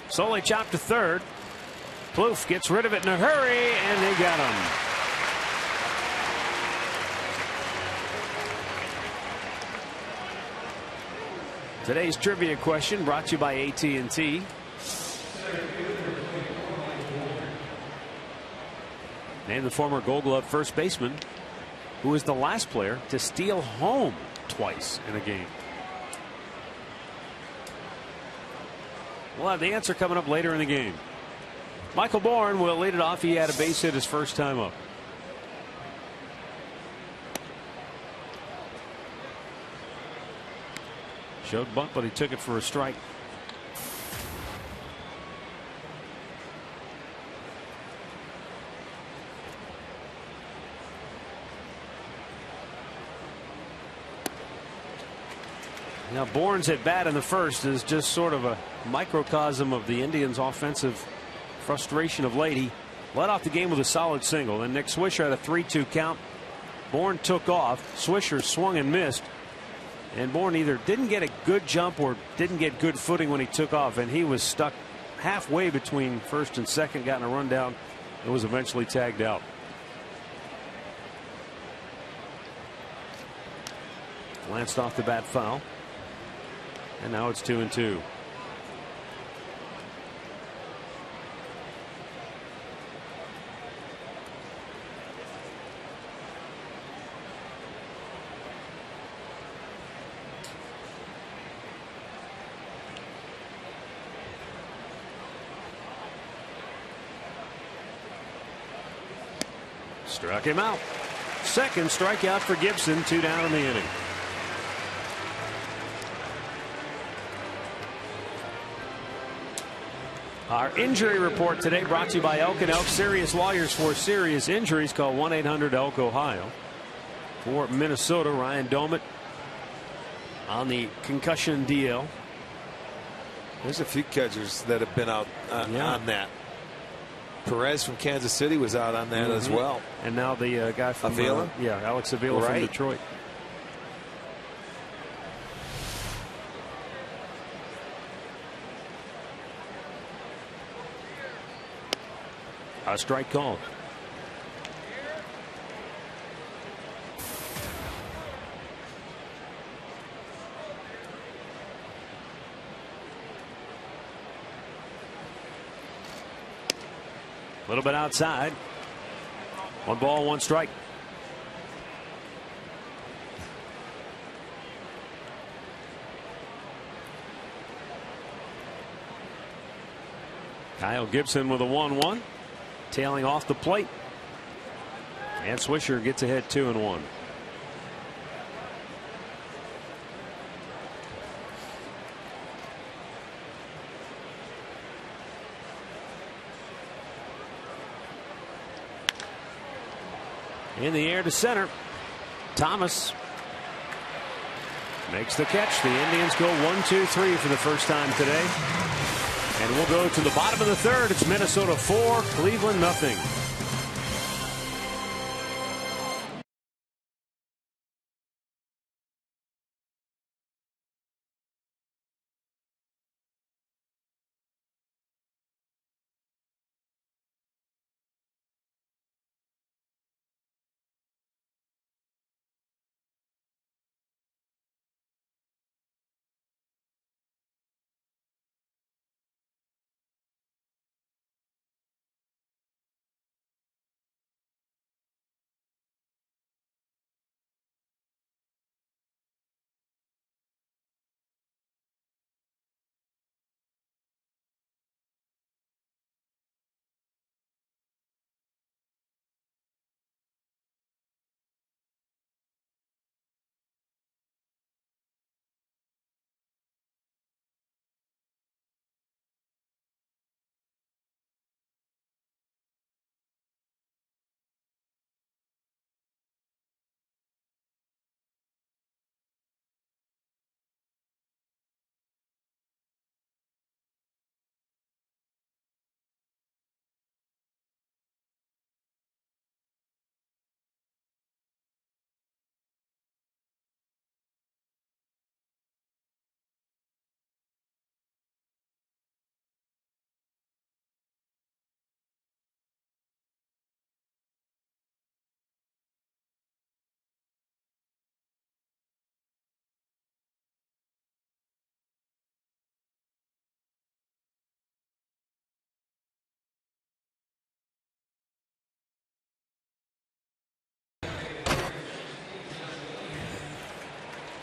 Solely chopped to third. Plouffe gets rid of it in a hurry, and they got him. Today's trivia question brought to you by AT&T. Name the former Gold Glove first baseman who was the last player to steal home twice in a game. We'll have the answer coming up later in the game. Michael Bourne will lead it off. He had a base hit his first time up. Showed bunt, but he took it for a strike. Now Bourne's at bat in the first is just sort of a microcosm of the Indians' offensive frustration of late. He led off the game with a solid single. Then Nick Swisher had a 3-2 count. Bourne took off. Swisher swung and missed. And Bourne either didn't get a good jump or didn't get good footing when he took off. And he was stuck halfway between first and second, got in a rundown, and was eventually tagged out. Glanced off the bat foul. And now it's 2-2. Struck him out. Second strikeout for Gibson. 2 down in the inning. Our injury report today brought to you by Elk & Elk. Serious lawyers for serious injuries. Call 1-800-ELK-OHIO. For Minnesota, Ryan Doumit on the concussion DL. There's a few catchers that have been out on that. Perez from Kansas City was out on that as well. And now the guy from Avila? Alex Avila from Detroit. A strike called. A little bit outside. 1 ball, 1 strike. Kyle Gibson with a 1-1. Tailing off the plate. And Swisher gets ahead 2-1. In the air to center. Thomas Makes the catch. The Indians go 1-2-3 for the first time today. And we'll go to the bottom of the third. It's Minnesota 4, Cleveland nothing.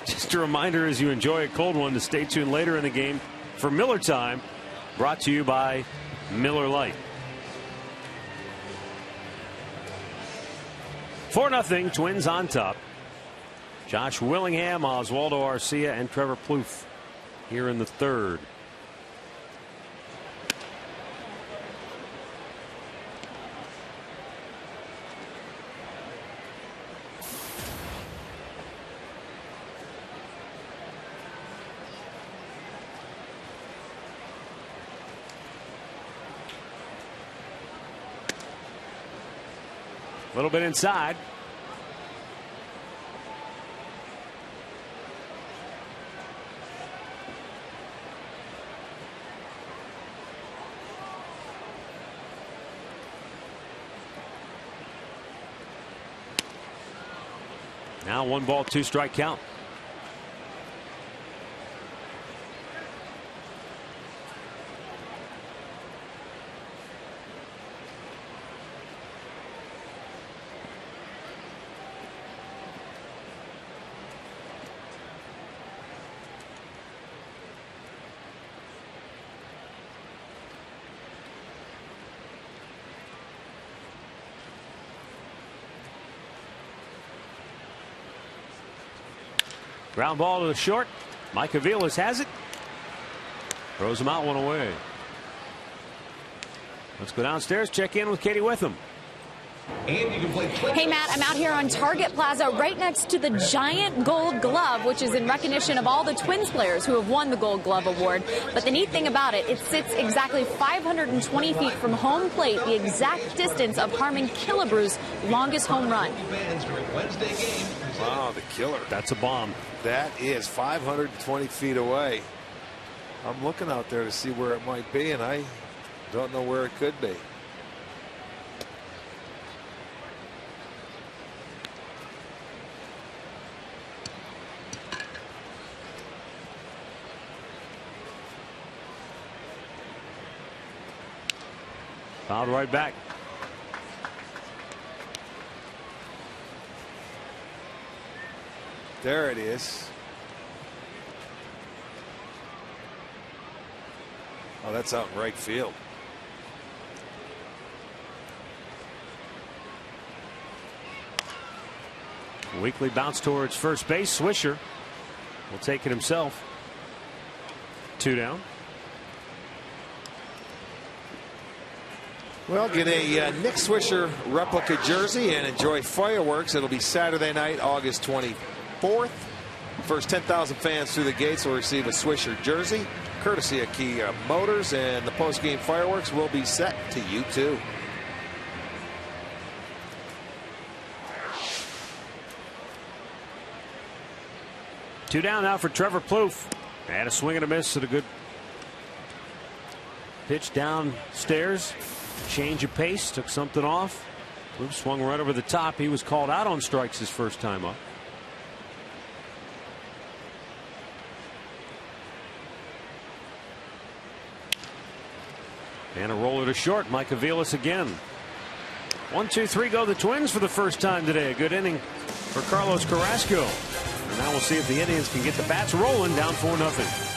Just a reminder as you enjoy a cold one to stay tuned later in the game for Miller Time, brought to you by Miller Lite. 4-0, Twins on top. Josh Willingham, Oswaldo Arcia, and Trevor Plouffe here in the third. A little bit inside. Now 1-ball, 2-strike count. Ground ball to the short. Mike Aviles has it. Throws him out, one away. Let's go downstairs, check in with Katie Witham. Hey, Matt, I'm out here on Target Plaza right next to the giant gold glove, which is in recognition of all the Twins players who have won the Gold Glove Award. But the neat thing about it, it sits exactly 520 feet from home plate, the exact distance of Harmon Killebrew's longest home run. Wow, the killer. That's a bomb. That is 520 feet away. I'm looking out there to see where it might be, and I don't know where it could be. Fouled right back. There it is. Oh, that's out in right field. Weekly bounce towards first base. Swisher will take it himself. 2 down. Well, get a Nick Swisher replica jersey and enjoy fireworks. It'll be Saturday night, August 24th First 10,000 fans through the gates will receive a Swisher jersey, courtesy of Kia Motors, and the post-game fireworks will be set to you too. Two down now for Trevor Plouffe. Had a swing and a miss at a good pitch downstairs. Change of pace, took something off. Plouffe swung right over the top. He was called out on strikes his first time up. And a roller to short. Mike Aviles again. 1, 2, 3 go the Twins for the first time today. A good inning for Carlos Carrasco. And now we'll see if the Indians can get the bats rolling, down 4-0.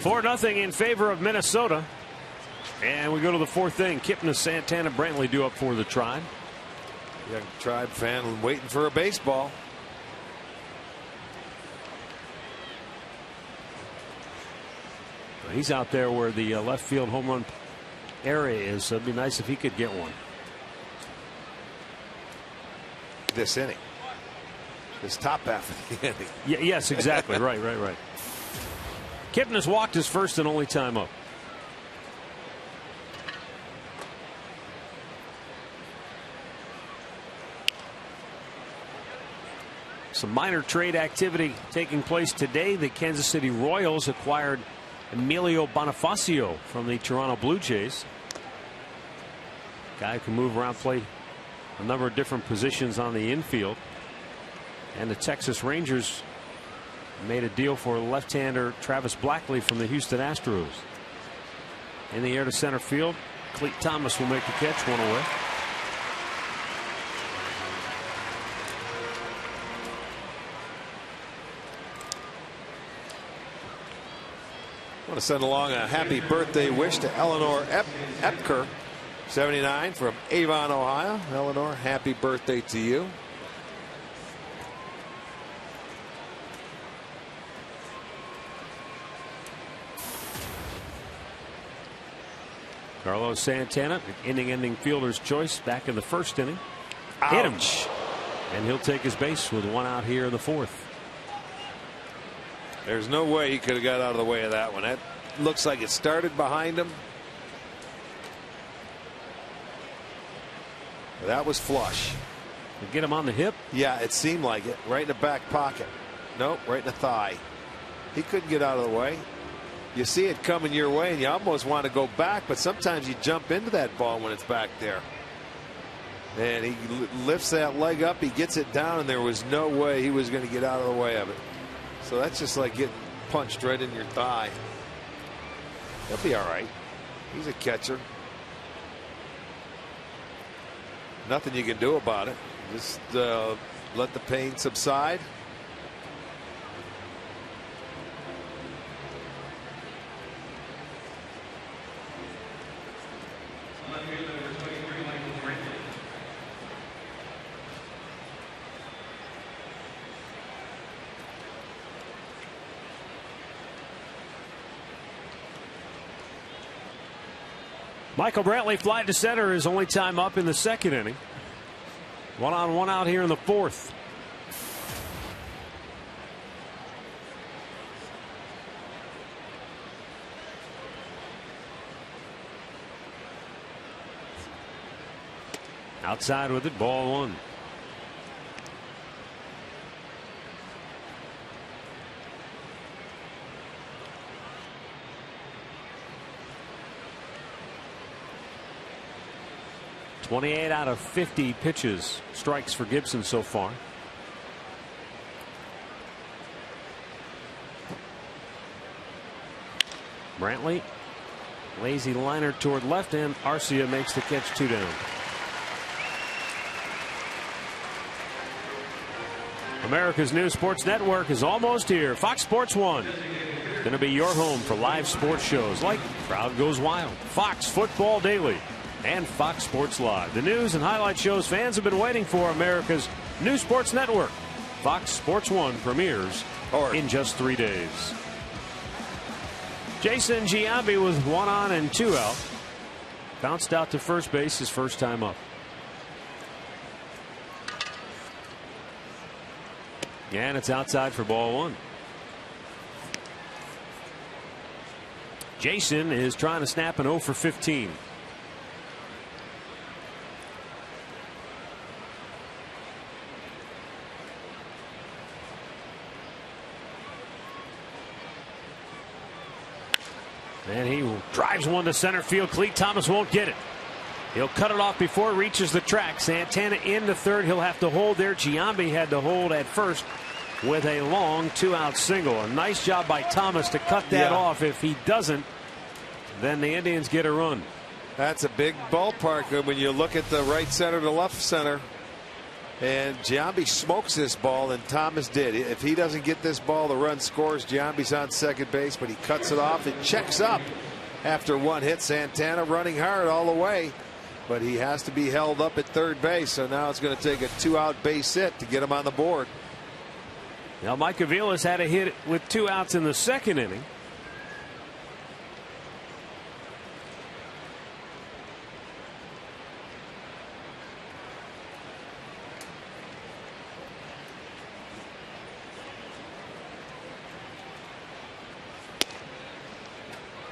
Four nothing in favor of Minnesota. And we go to the fourth inning. Kipnis, Santana, Brantley due up for the Tribe. Young Tribe fan waiting for a baseball. He's out there where the left field home run area is, so it'd be nice if he could get one. This inning. This top half of the inning. Yes, exactly. right. Kipnis walked his first and only time up. Some minor trade activity taking place today. The Kansas City Royals acquired Emilio Bonifacio from the Toronto Blue Jays. Guy who can move around, play a number of different positions on the infield. And the Texas Rangers made a deal for left-hander Travis Blackley from the Houston Astros. In the air to center field, Cleet Thomas will make the catch, one away. I want to send along a happy birthday wish to Eleanor Epker, 79, from Avon, Ohio. Eleanor, happy birthday to you. Carlos Santana, inning-ending fielder's choice back in the first inning. Ouch. Hit him. And he'll take his base with one out here in the fourth. There's no way he could have got out of the way of that one. That looks like it started behind him. That was flush. Get him on the hip? Yeah, it seemed like it. Right in the back pocket. Nope, right in the thigh. He couldn't get out of the way. You see it coming your way and you almost want to go back, but sometimes you jump into that ball when it's back there. And he lifts that leg up, he gets it down, and there was no way he was going to get out of the way of it. So that's just like getting punched right in your thigh. He'll be all right. He's a catcher. Nothing you can do about it. Just let the pain subside. Michael Brantley fly to center, his only time up in the second inning. 1 on 1 out here in the fourth. Outside with it, ball 1. .28 out of 50 pitches, strikes for Gibson so far. Brantley, lazy liner toward left, and Arcia makes the catch, 2 down. America's new sports network is almost here. Fox Sports 1. Going to be your home for live sports shows like Crowd Goes Wild, Fox Football Daily, and Fox Sports Live. The news and highlight shows fans have been waiting for. America's new sports network. Fox Sports 1 premieres in just 3 days. Jason Giambi with 1 on and 2 out. Bounced out to first base his first time up. And it's outside for ball 1. Jason is trying to snap an 0 for 15. And he drives one to center field. Cleat Thomas won't get it. He'll cut it off before it reaches the track. Santana in the third. He'll have to hold there. Giambi had to hold at first with a long 2-out single. A nice job by Thomas to cut that off. If he doesn't, then the Indians get a run. That's a big ballpark when you look at the right center to left center. And Giambi smokes this ball, and Thomas did. If he doesn't get this ball, the run scores. Giambi's on second base, but he cuts it off. It checks up after 1 hit. Santana running hard all the way, but he has to be held up at third base. So now it's going to take a 2-out base hit to get him on the board. Now Mike Aviles had a hit with 2 outs in the second inning.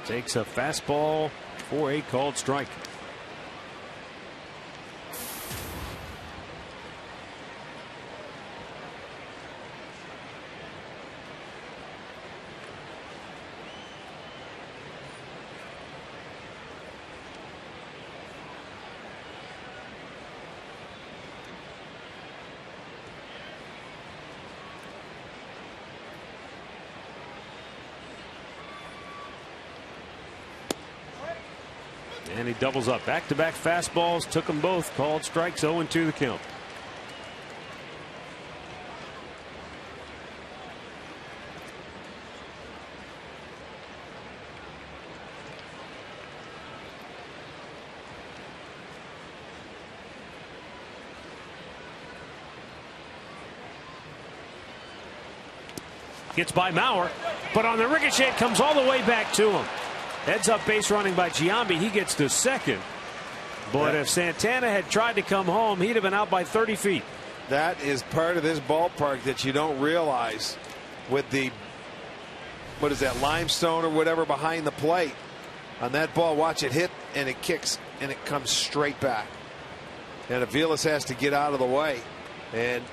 Takes a fastball for a called strike. And he doubles up. Back-to-back fastballs. Took them both. Called strikes. 0-2 the count. Gets by Mauer, but on the ricochet it comes all the way back to him. Heads up base running by Giambi. He gets to second. But if Santana had tried to come home, he'd have been out by 30 feet. That is part of this ballpark that you don't realize with the, what is that, limestone or whatever behind the plate. On that ball, watch it hit, and it kicks, and it comes straight back. And Aviles has to get out of the way. And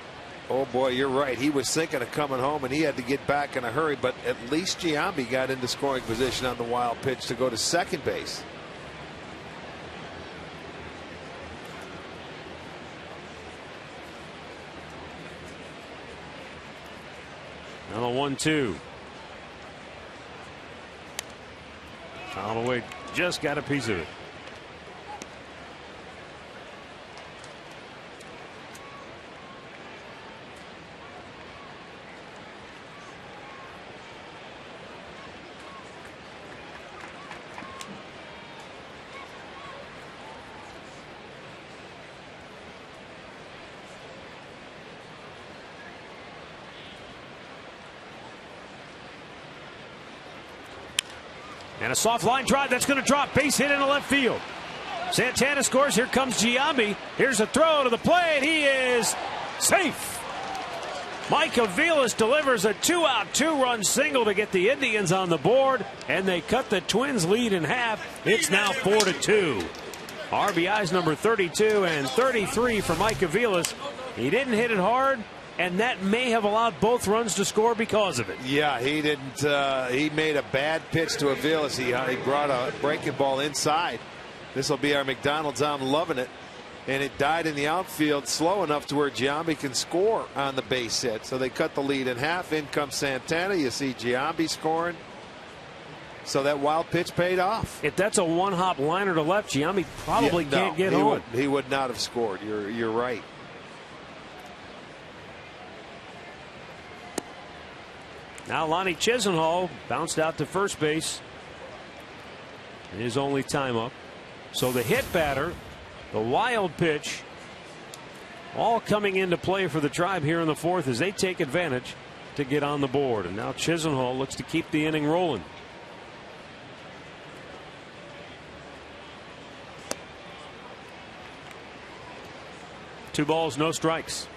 oh boy, you're right. He was thinking of coming home, and he had to get back in a hurry. But at least Giambi got into scoring position on the wild pitch to go to second base. Now the 1-2. Holloway just got a piece of it. And a soft line drive that's going to drop. Base hit into left field. Santana scores. Here comes Giambi. Here's a throw to the plate. He is safe. Mike Aviles delivers a 2-out, 2-run single to get the Indians on the board, and they cut the Twins' lead in half. It's now 4-2. RBIs number 32 and 33 for Mike Aviles. He didn't hit it hard, and that may have allowed both runs to score because of it. Yeah, he didn't. He made a bad pitch to Aviles. He brought a breaking ball inside. This will be our McDonald's. I'm loving it. And it died in the outfield slow enough to where Giambi can score on the base hit. So they cut the lead in half. In comes Santana. You see Giambi scoring. So that wild pitch paid off. If that's a one-hop liner to left, Giambi probably can't get home. He would not have scored. You're right. Now Lonnie Chisenhall bounced out to first base. His only time up. So the hit batter, the wild pitch, all coming into play for the Tribe here in the fourth as they take advantage to get on the board. And now Chisenhall looks to keep the inning rolling. Two balls, no strikes.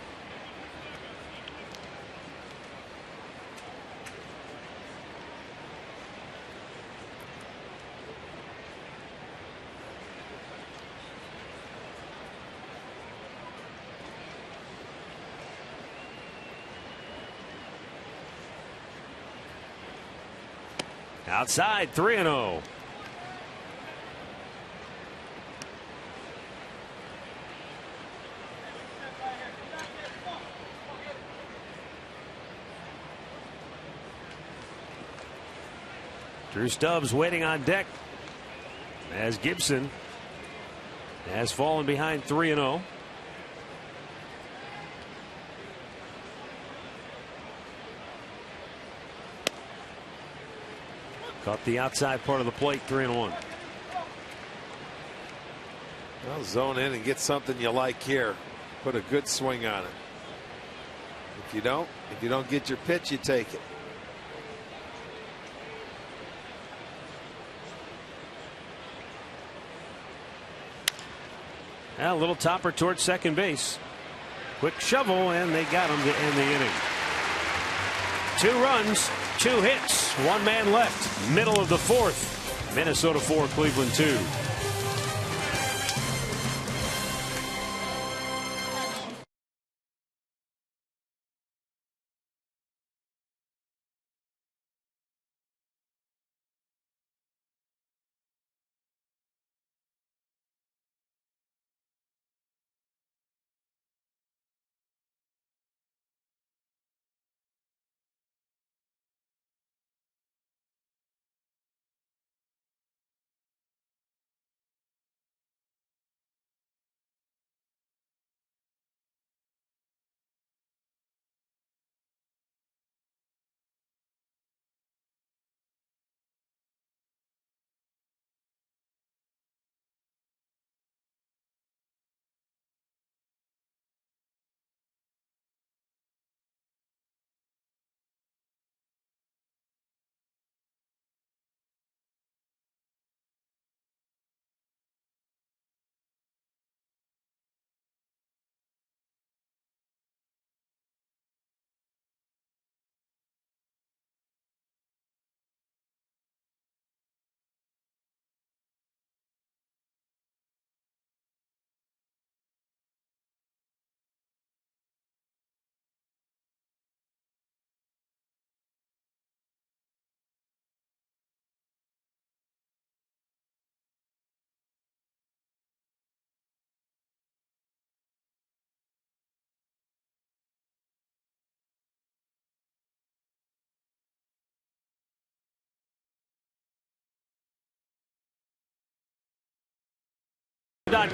Outside, 3-0. Drew Stubbs waiting on deck as Gibson has fallen behind 3-0. Caught the outside part of the plate, 3-1. Well, zone in and get something you like here. Put a good swing on it. If you don't get your pitch, you take it. A little topper towards second base. Quick shovel, and they got him to end the inning. 2 runs, 2 hits, 1 man left. Middle of the fourth. Minnesota 4, Cleveland 2.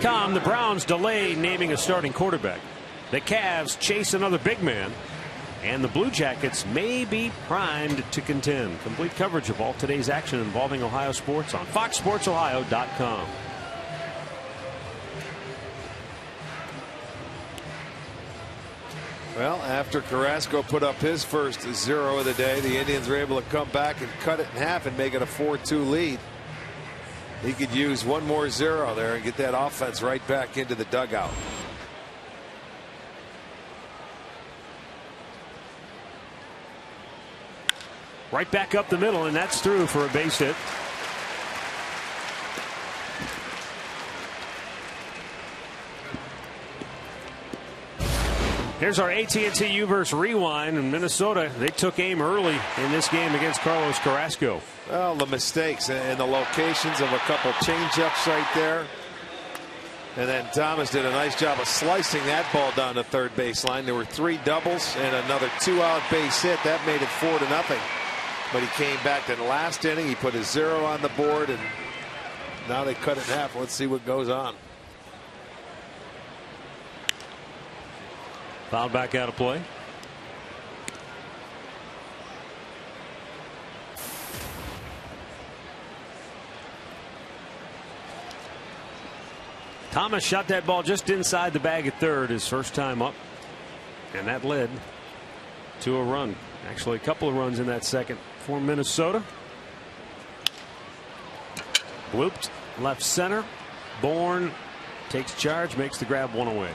.com, the Browns delay naming a starting quarterback. The Cavs chase another big man. And the Blue Jackets may be primed to contend. Complete coverage of all today's action involving Ohio sports on FoxSportsOhio.com. Well, after Carrasco put up his first 0 of the day, the Indians were able to come back and cut it in half and make it a 4-2 lead. He could use one more 0 there and get that offense right back into the dugout. Right back up the middle, and that's through for a base hit. Here's our AT&T U-verse rewind. In Minnesota, they took aim early in this game against Carlos Carrasco. Well, the mistakes and the locations of a couple changeups right there. And then Thomas did a nice job of slicing that ball down the third baseline. There were 3 doubles and another 2-out base hit. That made it 4-0. But he came back in the last inning. He put a 0 on the board, and now they cut it in half. Let's see what goes on. Foul back out of play. Thomas shot that ball just inside the bag at third his first time up, and that led to a run. Actually, a couple of runs in that second for Minnesota. Blooped left center. Bourne takes charge, makes the grab, one away.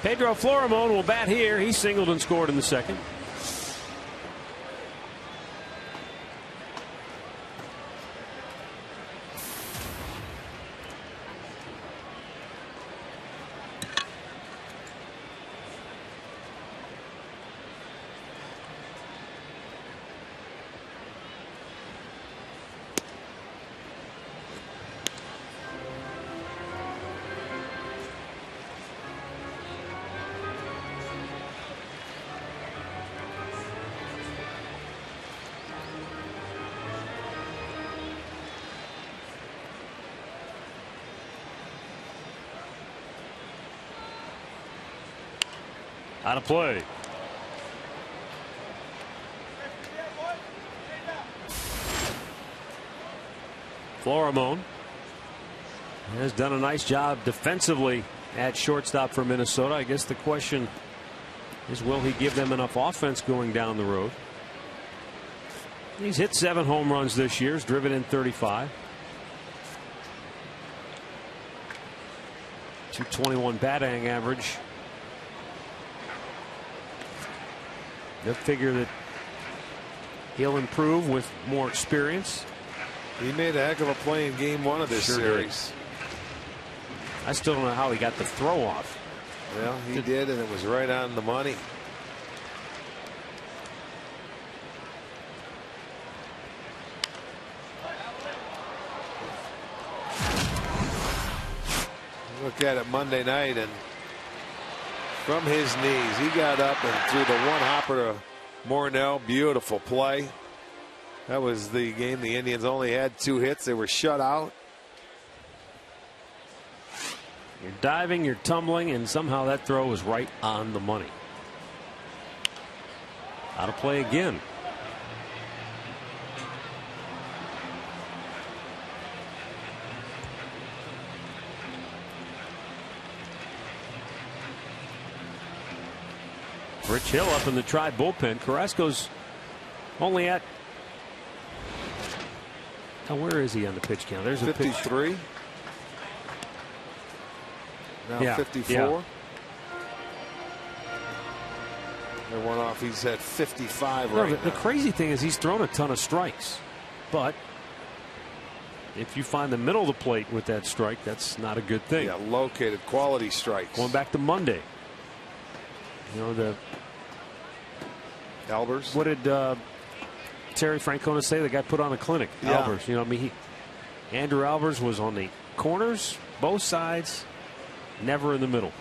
Pedro Florimon will bat here. He singled and scored in the second. Out of play. Florimon has done a nice job defensively at shortstop for Minnesota. I guess the question is, will he give them enough offense going down the road? He's hit 7 home runs this year. He's driven in 35. .221 batting average. They'll figure that he'll improve with more experience. He made a heck of a play in game 1 of this series. I still don't know how he got the throw off. Well, he did, and it was right on the money. Look at it Monday night, and from his knees, he got up and threw the one hopper to Morneau. Beautiful play. That was the game. The Indians only had 2 hits. They were shut out. You're diving, you're tumbling, and somehow that throw was right on the money. Out of play again. Rich Hill up in the Tribe bullpen. Carrasco's only at, oh, where is he on the pitch count? There's a 53. Pitch. Now 54. Yeah. They're one off. He's at 55 No, right now. The crazy thing is he's thrown a ton of strikes, but if you find the middle of the plate with that strike, that's not a good thing. Yeah, located quality strikes. Going back to Monday. You know, the Albers. What did Terry Francona say? The guy put on a clinic. Yeah. Albers. You know, I mean, Andrew Albers was on the corners, both sides, never in the middle.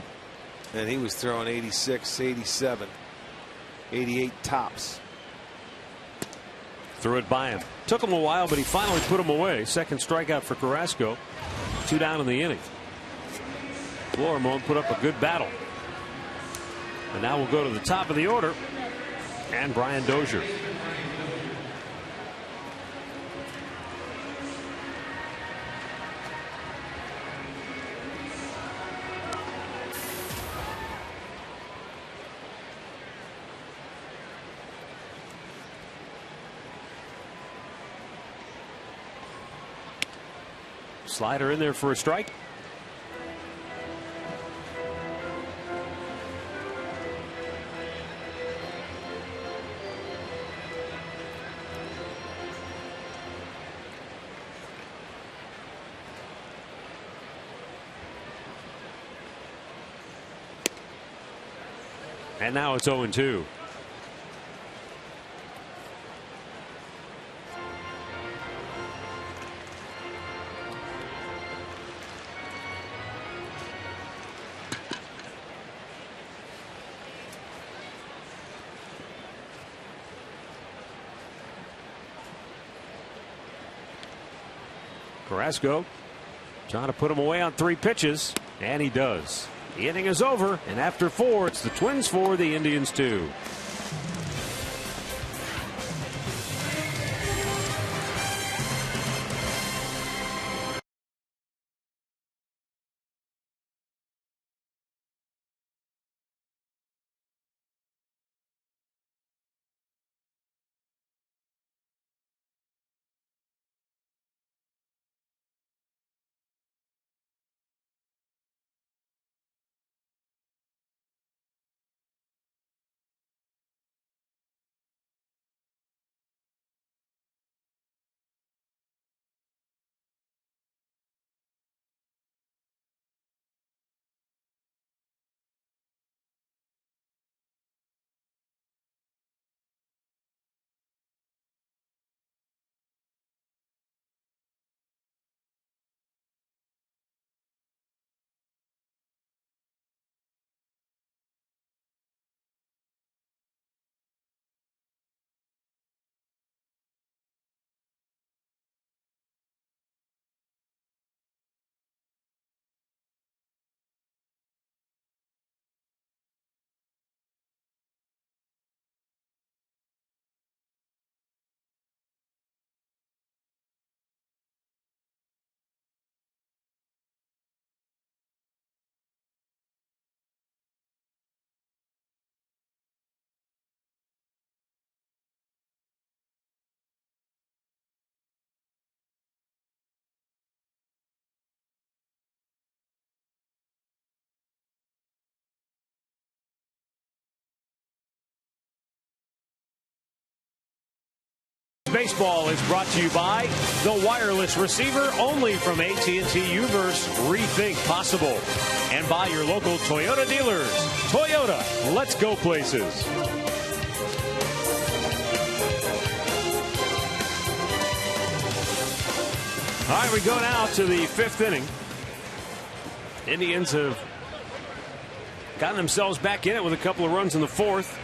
And he was throwing 86, 87, 88 tops. Threw it by him. Took him a while, but he finally put him away. Second strikeout for Carrasco. 2 down in the inning. Florimon put up a good battle. And now we'll go to the top of the order. And Brian Dozier. Slider in there for a strike. And now it's 0-2. Carrasco trying to put him away on 3 pitches, and he does. The inning is over, and after 4, it's the Twins 4, the Indians 2. Baseball is brought to you by the wireless receiver only from AT&T Uverse. Rethink possible. And by your local Toyota dealers. Toyota, let's go places. All right, we go now to the 5th inning. Indians have gotten themselves back in it with a couple of runs in the 4th.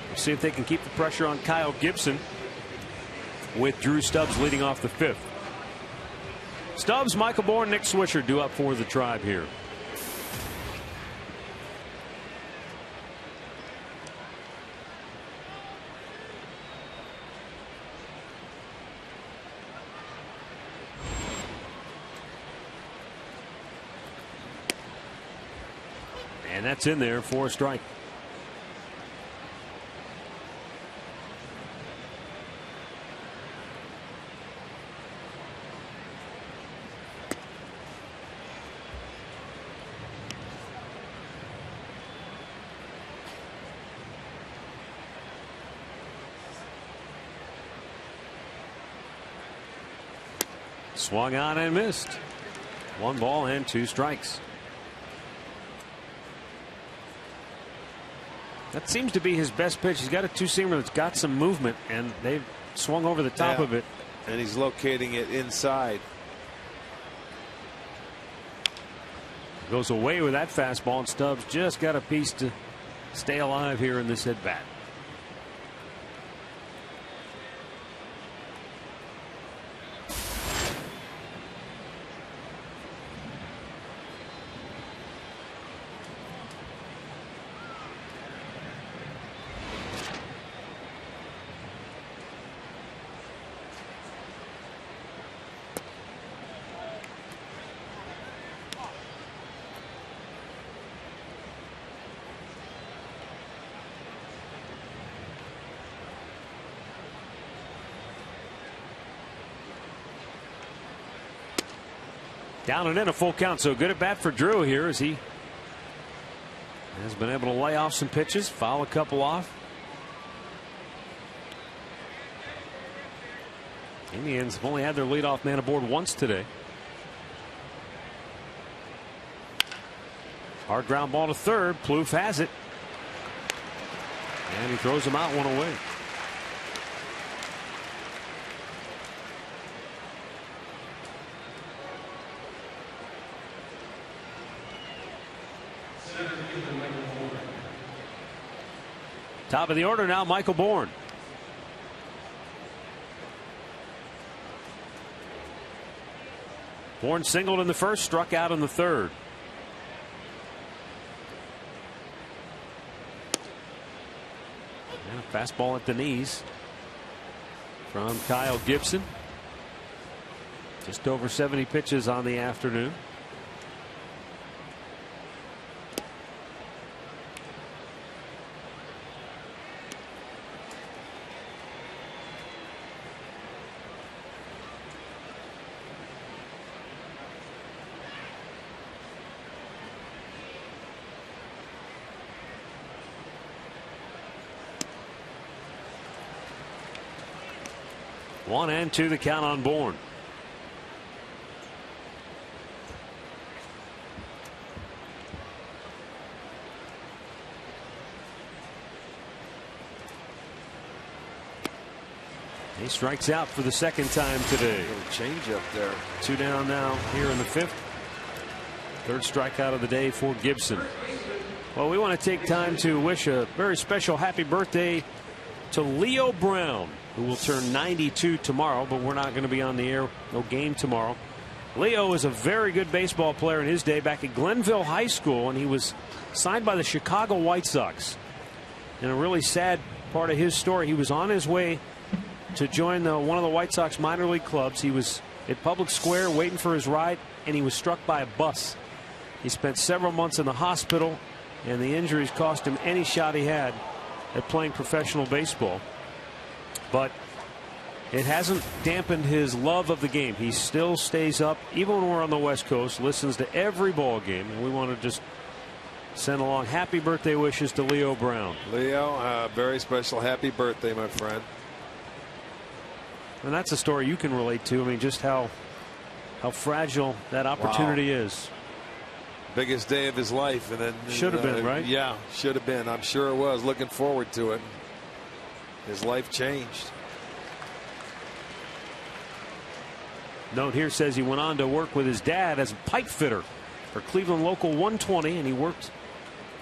We'll see if they can keep the pressure on Kyle Gibson, with Drew Stubbs leading off the 5th. Stubbs, Michael Bourne, Nick Swisher due up for the Tribe here. And that's in there for a strike. Swung on and missed. 1 ball and 2 strikes. That seems to be his best pitch. He's got a 2-seamer that's got some movement, and they've swung over the top of it. And he's locating it inside. Goes away with that fastball, and Stubbs just got a piece to stay alive here in this at bat. Down and in, a full count. So good at bat for Drew here as he has been able to lay off some pitches, foul a couple off. Indians have only had their leadoff man aboard once today. Hard ground ball to third. Plouffe has it. And he throws him out, one away. Top of the order now, Michael Bourne. Bourne singled in the first, struck out in the third. And a fastball at the knees from Kyle Gibson. Just over 70 pitches on the afternoon. One and two, the count on Bourne. He strikes out for the second time today. Change up there. Two down now here in the fifth. Third strikeout of the day for Gibson. Well, we want to take time to wish a very special happy birthday to Leo Brown, who will turn 92 tomorrow, but we're not going to be on the air. No game tomorrow. Leo is a very good baseball player in his day back at Glenville High School, and he was signed by the Chicago White Sox. And a really sad part of his story, he was on his way to join one of the White Sox minor league clubs. He was at Public Square waiting for his ride, and he was struck by a bus. He spent several months in the hospital, and the injuries cost him any shot he had at playing professional baseball. But it hasn't dampened his love of the game. He still stays up, even when we're on the West Coast, listens to every ball game, and we want to just send along happy birthday wishes to Leo Brown. Leo, very special happy birthday, my friend. And that's a story you can relate to. I mean, just how fragile that opportunity is. Biggest day of his life, and then should have been, right? Yeah, should have been. I'm sure it was. Looking forward to it. His life changed. Note here says he went on to work with his dad as a pipe fitter for Cleveland Local 120, and he worked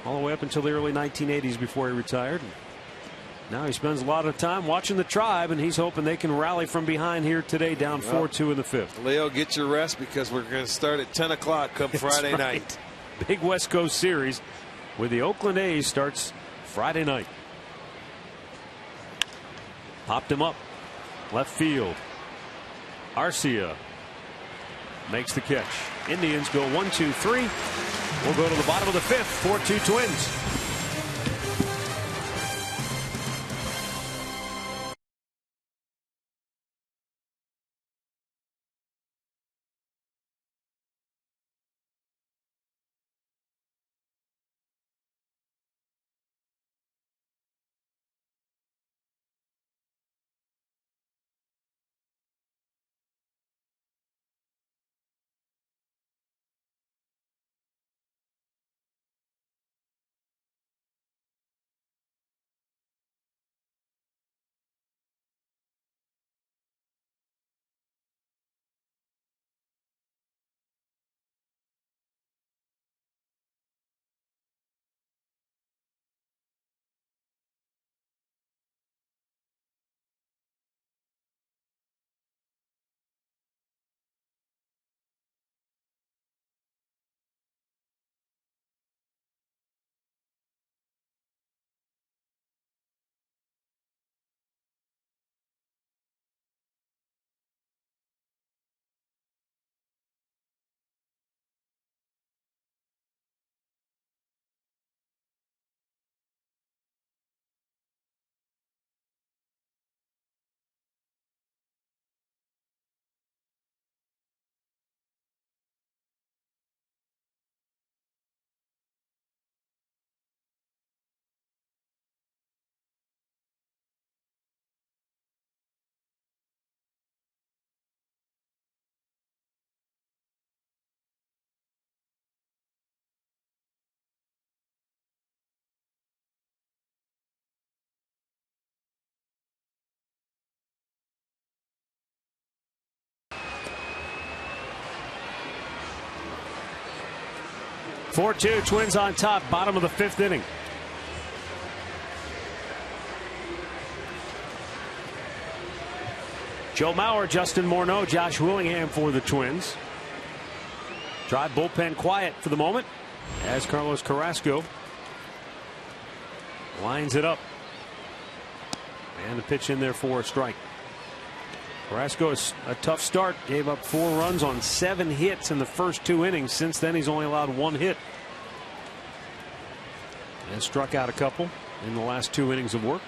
all the way up until the early 1980s before he retired. Now he spends a lot of time watching the Tribe, and he's hoping they can rally from behind here today, down 4-2 in the fifth. Leo, get your rest because we're going to start at 10 o'clock come Friday right. night. Big West Coast series with the Oakland A's starts Friday night. Popped him up left field. Arcia makes the catch. Indians go 1-2-3. We'll go to the bottom of the fifth. 4-2 Twins. 4-2, Twins on top, bottom of the 5th inning. Joe Mauer, Justin Morneau, Josh Willingham for the Twins. Drive bullpen quiet for the moment as Carlos Carrasco lines it up. And the pitch in there for a strike. Carrasco is a tough start. Gave up 4 runs on 7 hits in the first 2 innings. Since then, he's only allowed 1 hit. And struck out a couple in the last 2 innings of work.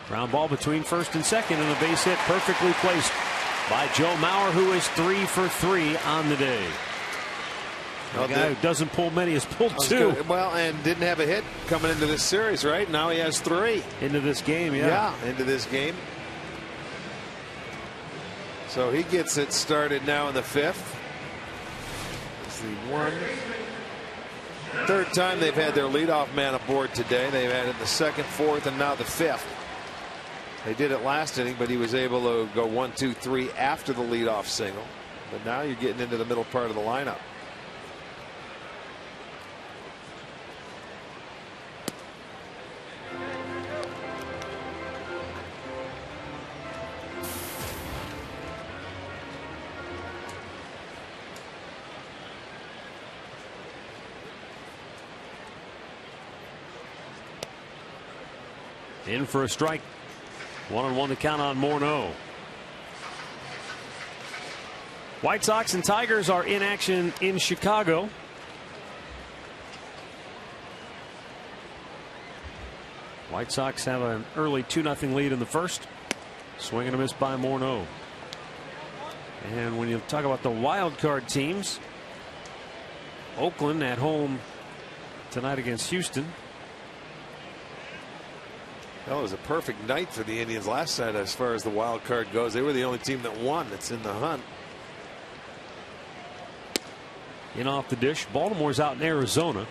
Ground ball between first and second, and the base hit perfectly placed by Joe Mauer, who is 3 for 3 on the day. The guy who doesn't pull many has pulled 2. Well, and didn't have a hit coming into this series, right? Now he has 3. Into this game, yeah. Into this game. So he gets it started now in the 5th. It's the 3rd time they've had their leadoff man aboard today. They've had it the 2nd, 4th, and now the 5th. They did it last inning, but he was able to go 1, 2, 3 after the leadoff single. But now you're getting into the middle part of the lineup. In for a strike. 1-1 to count on Morneau. White Sox and Tigers are in action in Chicago. White Sox have an early 2-0 lead in the first. Swing and a miss by Morneau. And when you talk about the wild card teams, Oakland at home tonight against Houston. That was a perfect night for the Indians last night as far as the wild card goes. They were the only team that won that's in the hunt. In off the dish. Baltimore's out in Arizona.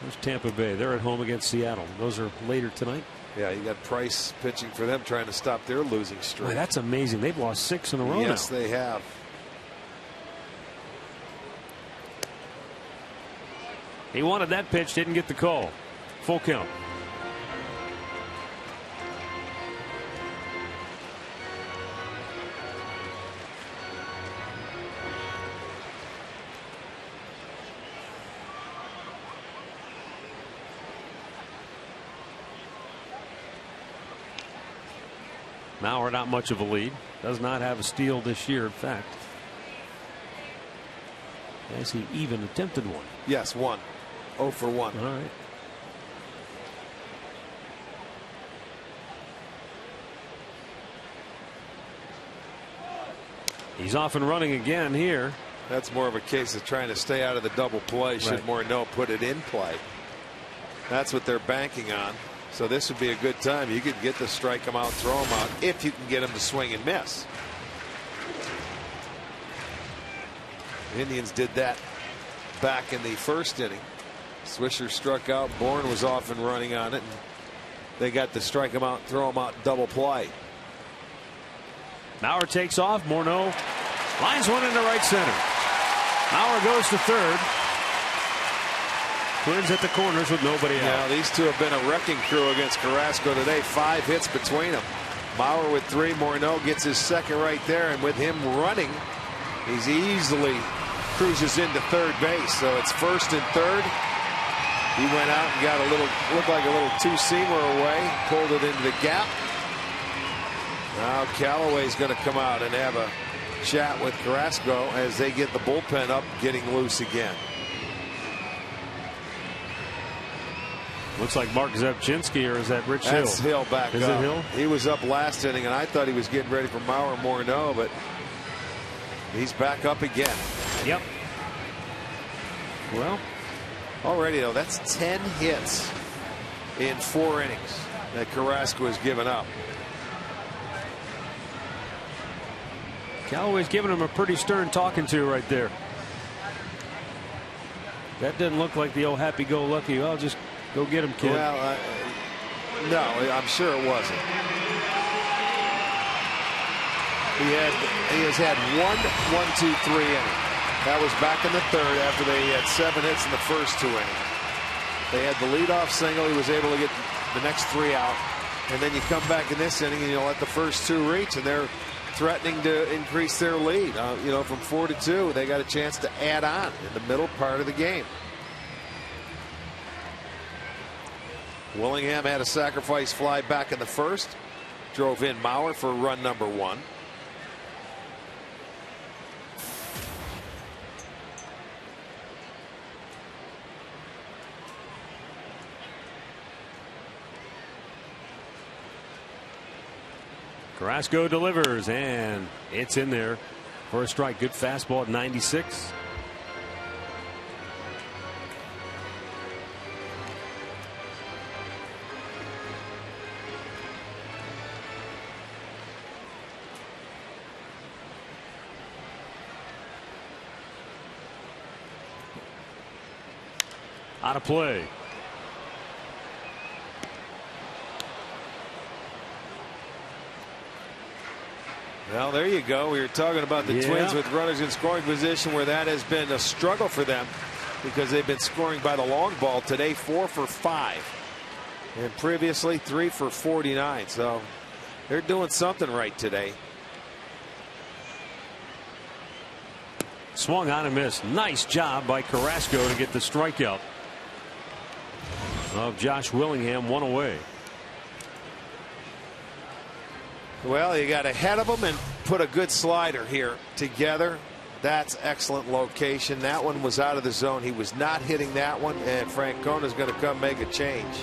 There's Tampa Bay. They're at home against Seattle. Those are later tonight. Yeah, you got Price pitching for them, trying to stop their losing streak. Boy, that's amazing. They've lost 6 in a row now. Yes, they have. He wanted that pitch, didn't get the call. Full count. Mauer not much of a lead. Does not have a steal this year, in fact. Has he even attempted one? Yes, 1. 0 for 1. All right. He's off and running again here. That's more of a case of trying to stay out of the double play. Should Morneau put it in play. That's what they're banking on. So this would be a good time. You could get to strike him out, throw him out, if you can get him to swing and miss. The Indians did that back in the first inning. Swisher struck out. Bourne was off and running on it. And they got to strike him out, throw him out, double play. Mauer takes off. Morneau lines one into right center. Mauer goes to third. Twins at the corners with nobody out. Now these two have been a wrecking crew against Carrasco today. 5 hits between them. Mauer with 3. Morneau gets his second right there, and with him running, he's easily cruises into third base. So it's first and third. He went out and got a little, looked like a little 2-seamer away, pulled it into the gap. Now Callaway's going to come out and have a chat with Carrasco as they get the bullpen up, getting loose again. Looks like Mark Zebchinski, or is that Rich Hill? That's Hill back up. Is it Hill? He was up last inning, and I thought he was getting ready for Mauer Morneau, but he's back up again. Yep. Well, already though, that's 10 hits in 4 innings that Carrasco has given up. Callaway's giving him a pretty stern talking to right there. That didn't look like the old happy-go-lucky, "I'll just go get him, kid." Well, no, I'm sure it wasn't. He has had 1-1-2-3 inning. That was back in the third after they had 7 hits in the first 2 innings. They had the leadoff single. He was able to get the next 3 out. And then you come back in this inning and you let the first 2 reach, and they're threatening to increase their lead. From 4-2, they got a chance to add on in the middle part of the game. Willingham had a sacrifice fly back in the first. Drove in Mauer for run number 1. Carrasco delivers, and it's in there for a strike. Good fastball at 96. Out of play. Well, there you go. We were talking about the Twins with runners in scoring position, where that has been a struggle for them because they've been scoring by the long ball. Today, 4 for 5, and previously 3 for 49. So they're doing something right today. Swung on and missed. Nice job by Carrasco to get the strikeout of Josh Willingham. 1 away. Well, you got ahead of him and put a good slider here together. That's excellent location. That one was out of the zone. He was not hitting that one, and Francona's going to come make a change.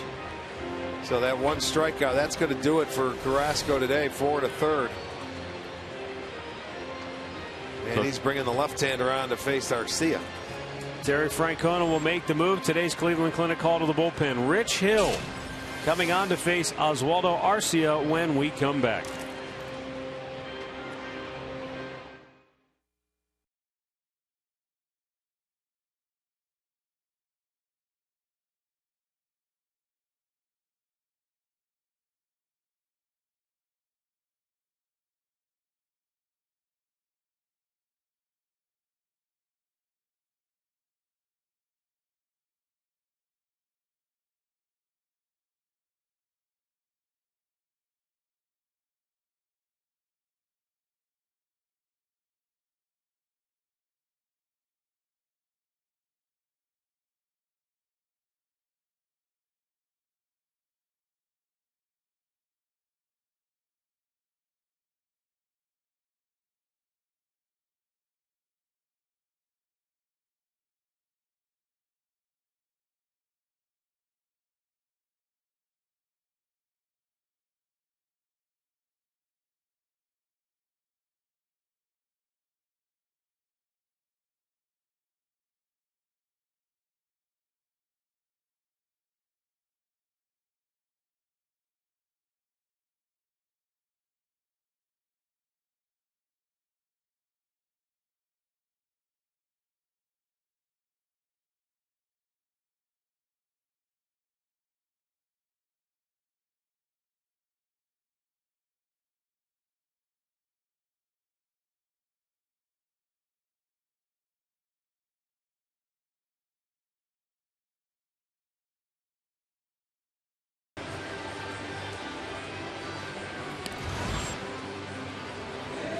So that 1 strikeout, that's going to do it for Carrasco today. 4 1/3. And he's bringing the left-hander on to face Arcia. Terry Francona will make the move. Today's Cleveland Clinic call to the bullpen. Rich Hill coming on to face Oswaldo Arcia when we come back.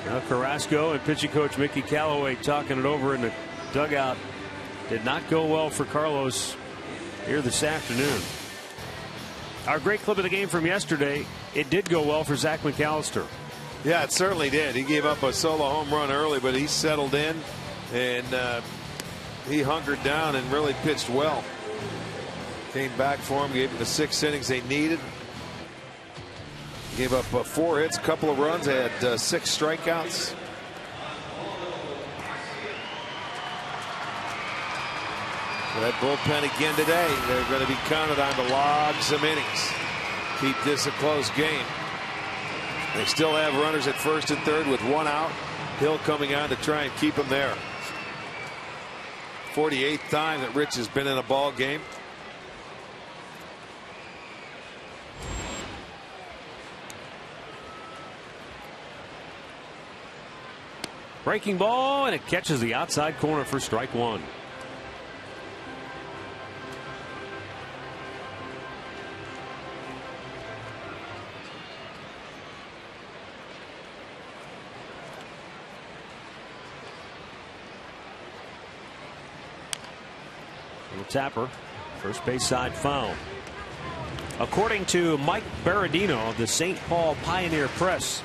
Now Carrasco and pitching coach Mickey Callaway talking it over in the dugout. Did not go well for Carlos here this afternoon. Our great clip of the game from yesterday, it did go well for Zach McAllister. Yeah, it certainly did. He gave up a solo home run early, but he settled in and he hunkered down and really pitched well. Came back for him, gave him the 6 innings they needed. Gave up 4 hits, couple of runs, had 6 strikeouts. So that bullpen again today, they're going to be counted on to log some innings. Keep this a close game. They still have runners at first and third with 1 out. Hill coming on to try and keep them there. 48th time that Rich has been in a ball game. Breaking ball, and it catches the outside corner for strike one. Little tapper, first base side foul. According to Mike Berardino of the St. Paul Pioneer Press,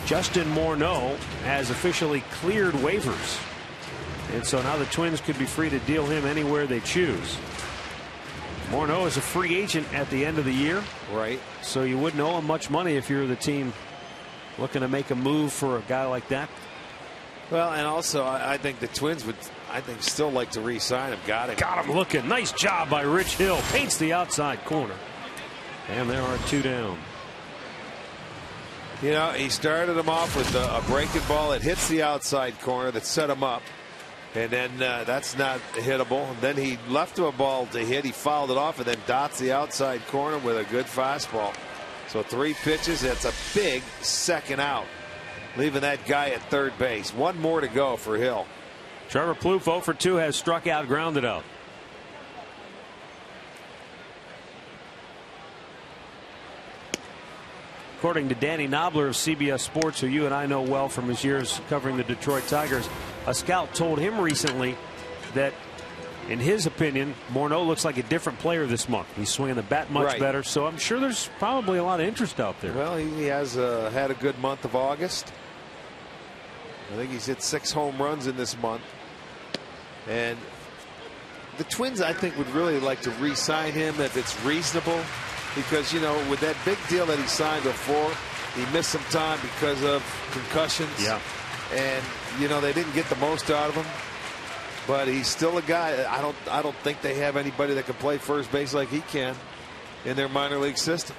Justin Morneau has officially cleared waivers. And so now the Twins could be free to deal him anywhere they choose. Morneau is a free agent at the end of the year. Right. So you wouldn't owe him much money if you're the team looking to make a move for a guy like that. Well, and also I think the Twins would, still like to re-sign him. Got him looking. Nice job by Rich Hill. Paints the outside corner. And there are two down. You know, he started him off with a breaking ball that hits the outside corner that set him up. And then that's not hittable. And then he left him a ball to hit. He fouled it off and then dots the outside corner with a good fastball. So 3 pitches. That's a big second out, leaving that guy at third base. One more to go for Hill. Trevor Plouffe 0 for 2 has struck out, grounded out. According to Danny Knobler of CBS Sports, who you and I know well from his years covering the Detroit Tigers, a scout told him recently that, in his opinion, Morneau looks like a different player this month. He's swinging the bat much better, so I'm sure there's probably a lot of interest out there. Well, he has had a good month of August. I think he's hit 6 home runs in this month. And the Twins, I think, would really like to re-sign him if it's reasonable. Because, you know, with that big deal that he signed before, he missed some time because of concussions. Yeah. And, you know, they didn't get the most out of him. But he's still a guy. I don't think they have anybody that can play first base like he can in their minor league system.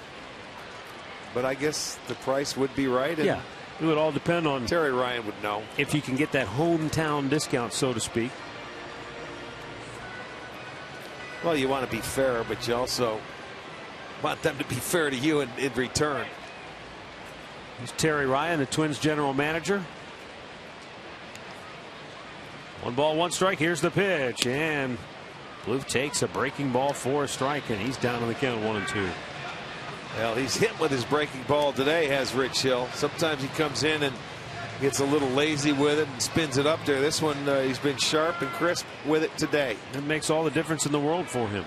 But I guess the price would be right. And yeah. It would all depend on Terry Ryan would know if you can get that hometown discount, so to speak. Well, you want to be fair, but you also want them to be fair to you in return. Here's Terry Ryan, the Twins general manager. 1 ball, 1 strike. Here's the pitch, and Plouffe takes a breaking ball for a strike, and he's down on the count 1-2. Well, he's hit with his breaking ball today, has Rich Hill. Sometimes he comes in and gets a little lazy with it and spins it up there. This one, he's been sharp and crisp with it today. It makes all the difference in the world for him.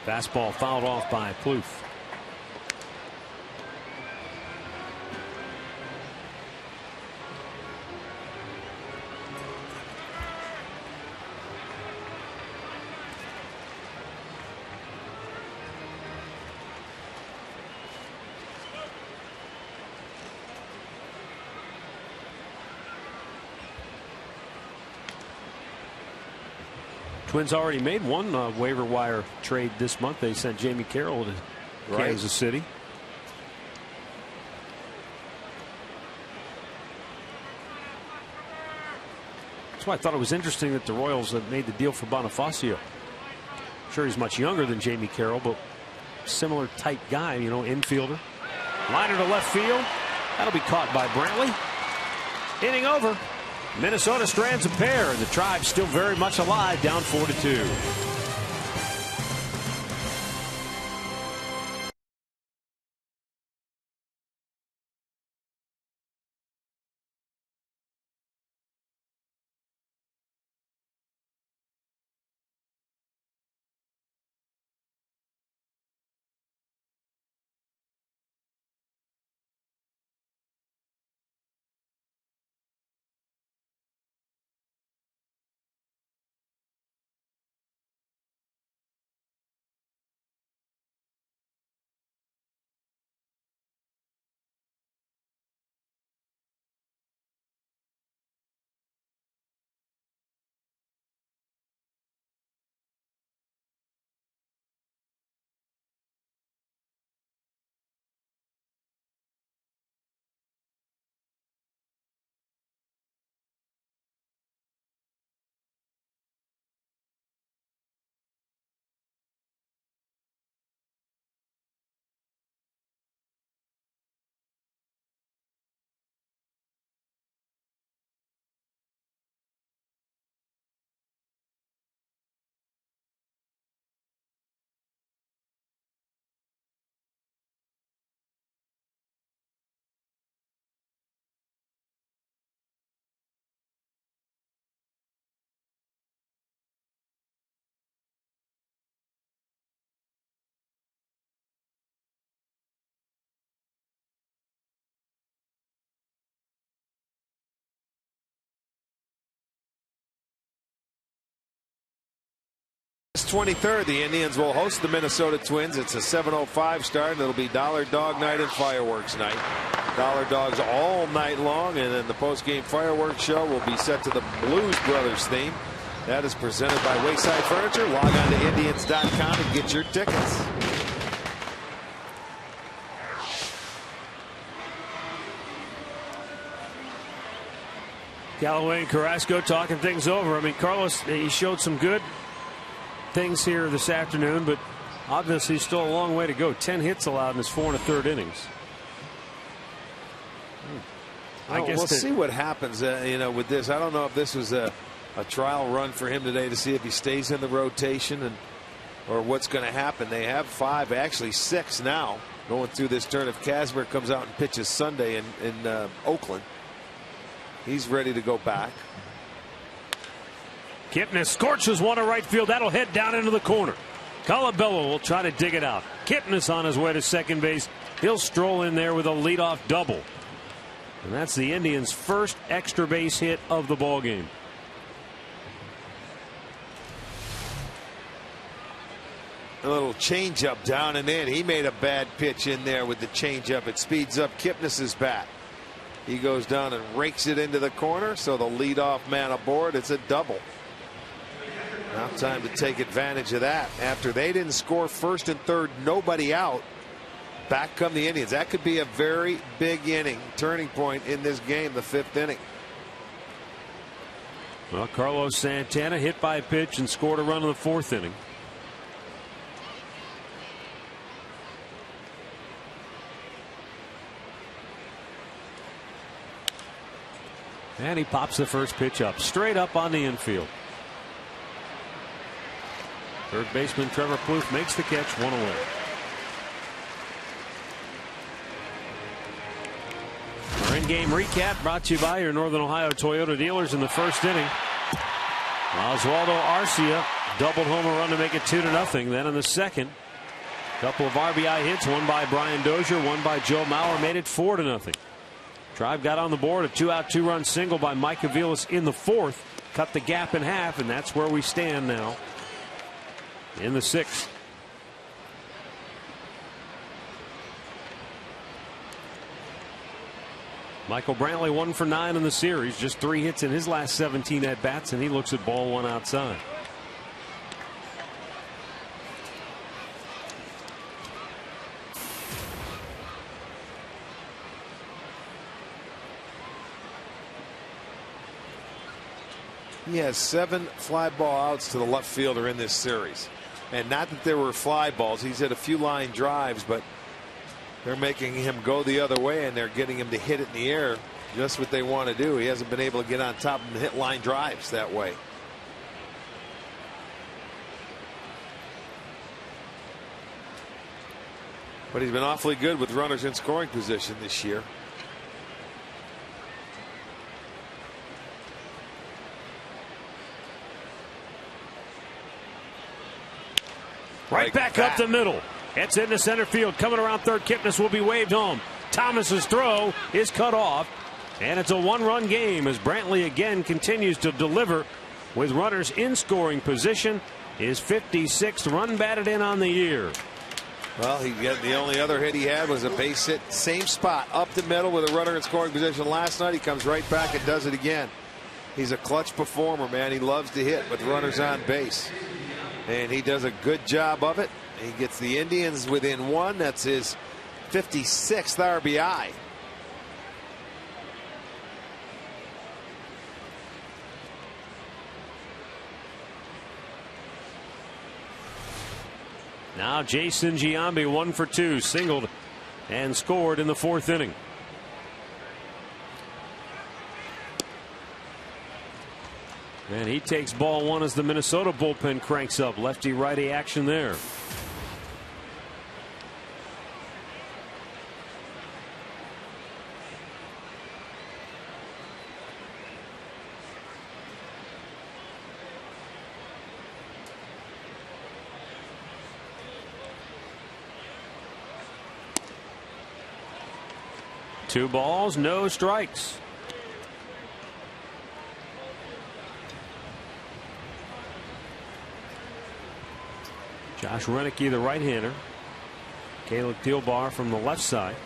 Fastball fouled off by Plouffe. Twins already made one waiver wire trade this month. They sent Jamie Carroll to Kansas City. That's why I thought it was interesting that the Royals had made the deal for Bonifacio. Sure, he's much younger than Jamie Carroll, but similar type guy, you know, infielder. Liner to left field. That'll be caught by Brantley. Inning over. Minnesota strands a pair, and the Tribe's still very much alive, down 4-2. 23rd, the Indians will host the Minnesota Twins. It's a 7:05 start, and it'll be Dollar Dog Night and Fireworks Night. Dollar Dogs all night long, and then the post-game fireworks show will be set to the Blues Brothers theme. That is presented by Wayside Furniture. Log on to Indians.com and get your tickets. Callaway and Carrasco talking things over. I mean, Carlos, he showed some good things here this afternoon, but obviously still a long way to go. 10 hits allowed in his 4 1/3 innings. I guess we'll see what happens, with this. I don't know if this was a trial run for him today to see if he stays in the rotation or what's going to happen. They have 5, actually 6 now going through this turn. If Kazmir comes out and pitches Sunday in Oakland, he's ready to go back. Kipnis scorches one to right field. That'll head down into the corner. Colabello will try to dig it out. Kipnis on his way to second base. He'll stroll in there with a leadoff double. And that's the Indians' first extra base hit of the ballgame. A little changeup down and in. He made a bad pitch in there with the changeup. It speeds up Kipnis's bat. He goes down and rakes it into the corner, so the leadoff man aboard. It's a double. Now time to take advantage of that. After they didn't score first and third, nobody out, back come the Indians. That could be a very big inning, turning point in this game, the 5th inning. Well, Carlos Santana hit by a pitch and scored a run in the 4th inning. And he pops the first pitch up, straight up on the infield. Third baseman Trevor Plouffe makes the catch, 1 away. Our in-game recap brought to you by your Northern Ohio Toyota dealers in the 1st inning. Oswaldo Arcia doubled home a run to make it 2-0. Then in the 2nd, a couple of RBI hits, one by Brian Dozier, one by Joe Mauer, made it 4-0. Tribe got on the board, a 2-out 2-run single by Mike Aviles in the 4th, cut the gap in half, and that's where we stand now in the 6th. Michael Brantley 1 for 9 in the series, just 3 hits in his last 17 at bats, and he looks at ball 1 outside. He has 7 fly ball outs to the left fielder in this series. And not that there were fly balls. He's hit a few line drives, but they're making him go the other way, and they're getting him to hit it in the air. Just what they want to do. He hasn't been able to get on top and hit line drives that way. But he's been awfully good with runners in scoring position this year. Right back up the middle. It's into center field. Coming around third. Kipnis will be waved home. Thomas's throw is cut off. And it's a 1-run game as Brantley again continues to deliver with runners in scoring position. His 56th run batted in on the year. Well, the only other hit he had was a base hit, same spot, up the middle with a runner in scoring position last night. He comes right back and does it again. He's a clutch performer, man. He loves to hit with runners on base. And he does a good job of it. He gets the Indians within 1. That's his 56th RBI. Now Jason Giambi 1 for 2, singled and scored in the 4th inning. And he takes ball 1 as the Minnesota bullpen cranks up. Lefty righty action there. Two balls, no strikes. Josh Renicky, the right-hander. Caleb Thielbar from the left side.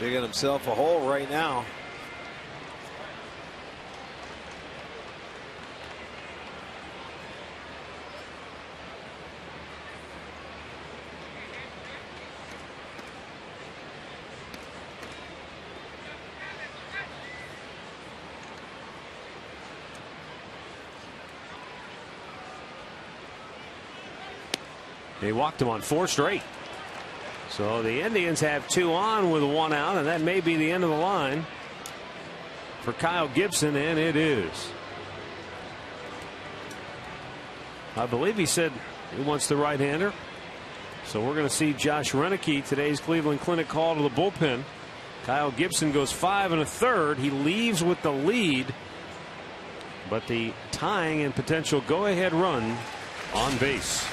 Digging himself a hole right now. They walked him on 4 straight. So the Indians have 2 on with 1 out, and that may be the end of the line for Kyle Gibson, and it is. I believe he said he wants the right-hander. So we're going to see Josh Renicky, today's Cleveland Clinic, call to the bullpen. Kyle Gibson goes 5 1/3. He leaves with the lead, but the tying and potential go-ahead run on base.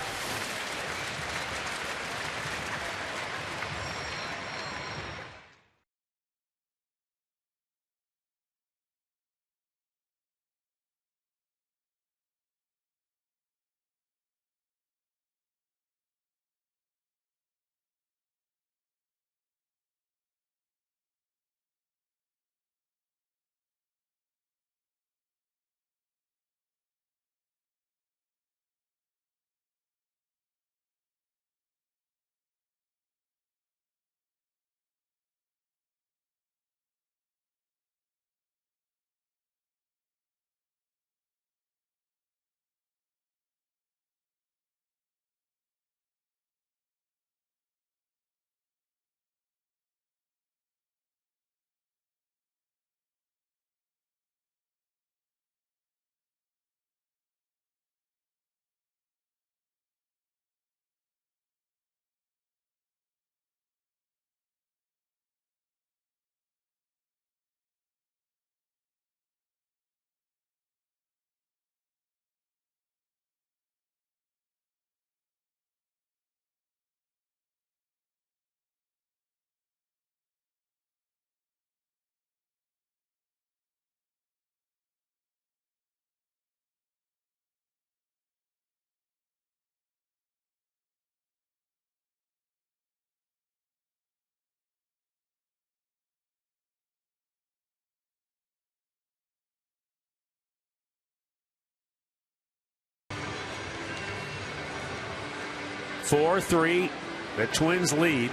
Four-3, the Twins lead.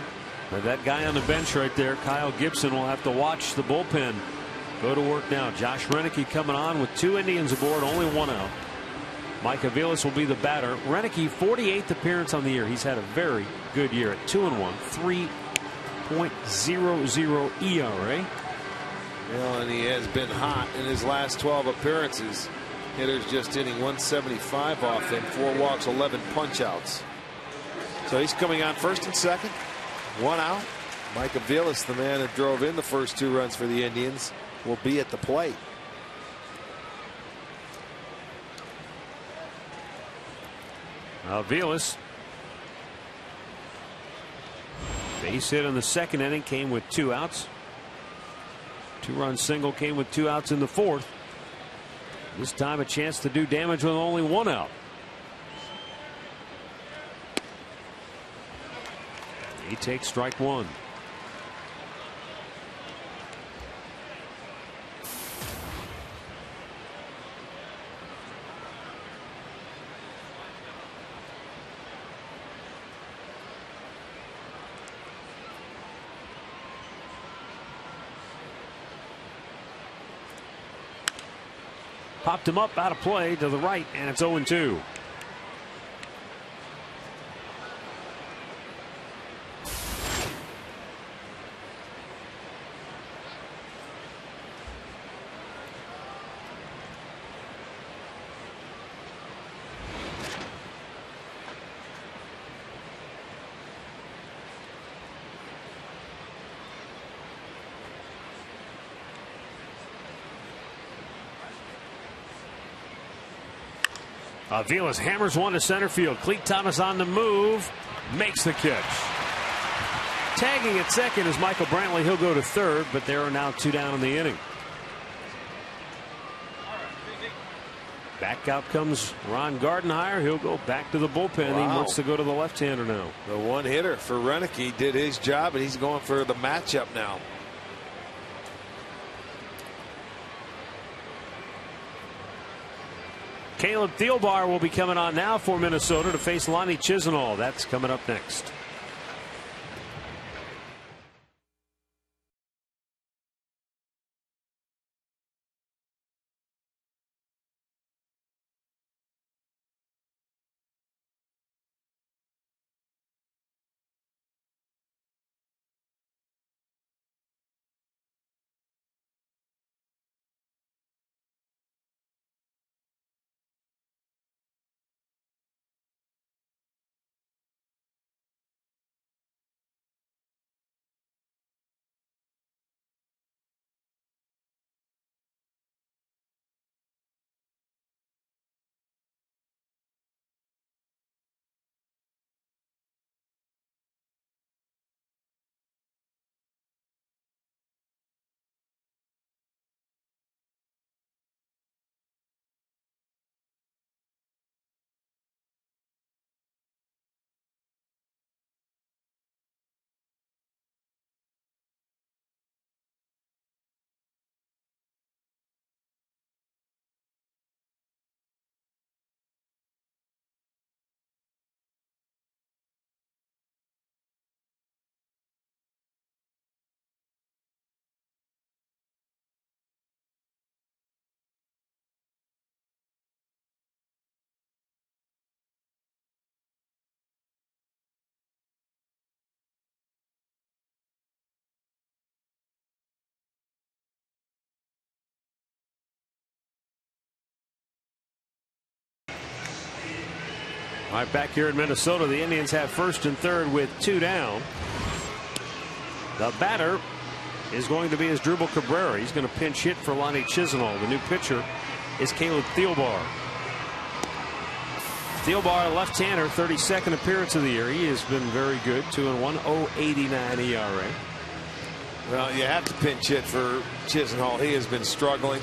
But that guy on the bench right there, Kyle Gibson, will have to watch the bullpen go to work now. Josh Renicky coming on with 2 Indians aboard, only 1 out. Mike Aviles will be the batter. Renicky, 48th appearance on the year. He's had a very good year at 2-1, 3.00 ERA. Well, and he has been hot in his last 12 appearances. Hitters just hitting 175 off him, 4 walks, 11 punch outs. So he's coming on first and second, 1 out. Mike Aviles, the man that drove in the first 2 runs for the Indians, will be at the plate. Aviles, base hit in the second inning, came with 2 outs. 2-run single came with 2 outs in the 4th. This time a chance to do damage with only 1 out. He takes strike 1. Popped him up out of play to the right, and it's 0-2. Aviles hammers one to center field. Cleat Thomas on the move. Makes the catch. Tagging at second is Michael Brantley. He'll go to third, but there are now 2 down in the inning. Back out comes Ron Gardenhire. He'll go back to the bullpen. Wow. He wants to go to the left-hander now. The one hitter for Renicky did his job, and he's going for the matchup now. Caleb Thielbar will be coming on now for Minnesota to face Lonnie Chisenhall. That's coming up next. All right, back here in Minnesota, the Indians have first and third with 2 down. The batter is going to be Asdrubal Cabrera. He's going to pinch hit for Lonnie Chisenhall. The new pitcher is Caleb Thielbar. Thielbar, left-hander, 32nd appearance of the year. He has been very good, 2-1, 0.89 ERA. Well, you have to pinch hit for Chisenhall. He has been struggling.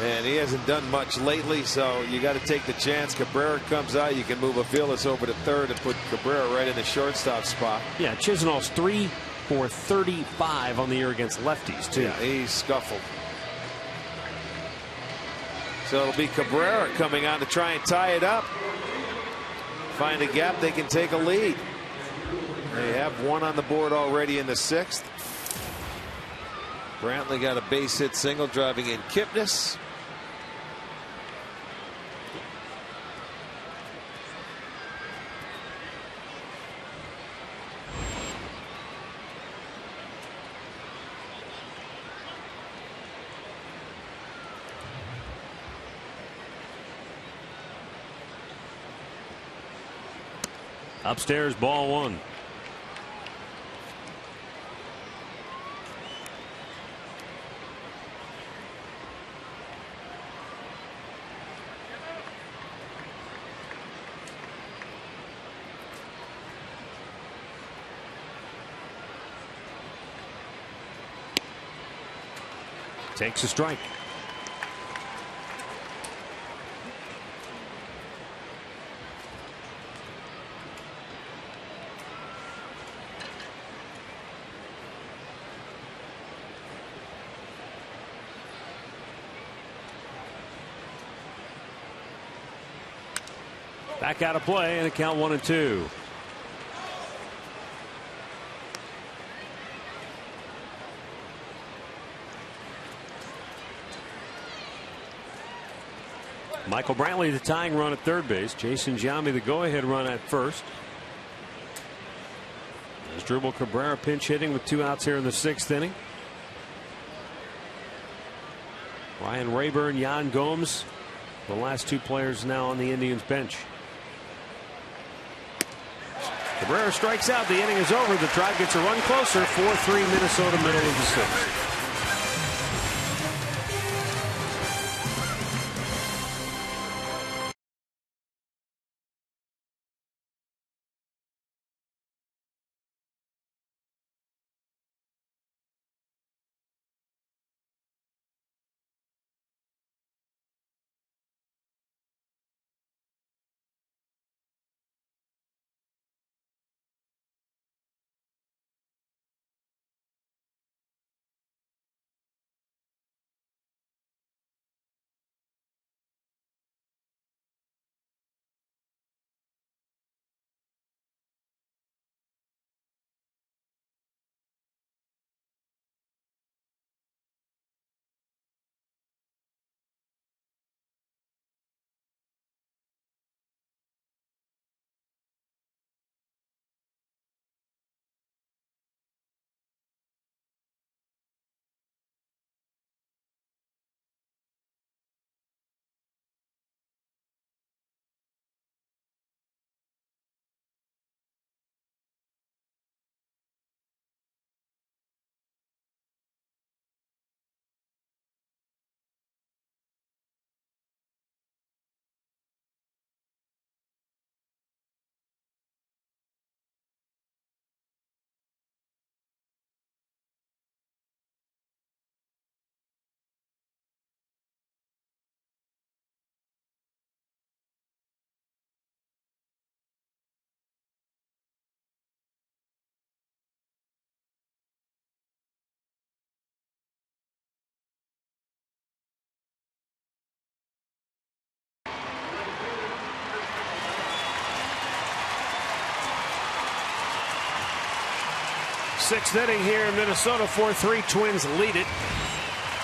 And he hasn't done much lately, so you got to take the chance. Cabrera comes out. You can move Aviles over to third and put Cabrera right in the shortstop spot. Yeah, Chisenhall's 3 for 35 on the year against lefties, too. Yeah, he's scuffled. So it'll be Cabrera coming on to try and tie it up. Find a gap, they can take a lead. They have one on the board already in the 6th. Brantley got a base hit single, driving in Kipnis. Upstairs, ball 1. Takes a strike. Back out of play and a count 1-2. Michael Brantley the tying run at third base. Jason Giambi the go-ahead run at first. Asdrubal Cabrera pinch hitting with 2 outs here in the 6th inning. Ryan Rayburn, Yan Gomes, the last 2 players now on the Indians bench. Cabrera strikes out. The inning is over. The Tribe gets a run closer. 4-3 Minnesota, middle of the 6th. Sixth inning here in Minnesota. 4-3. Twins lead it.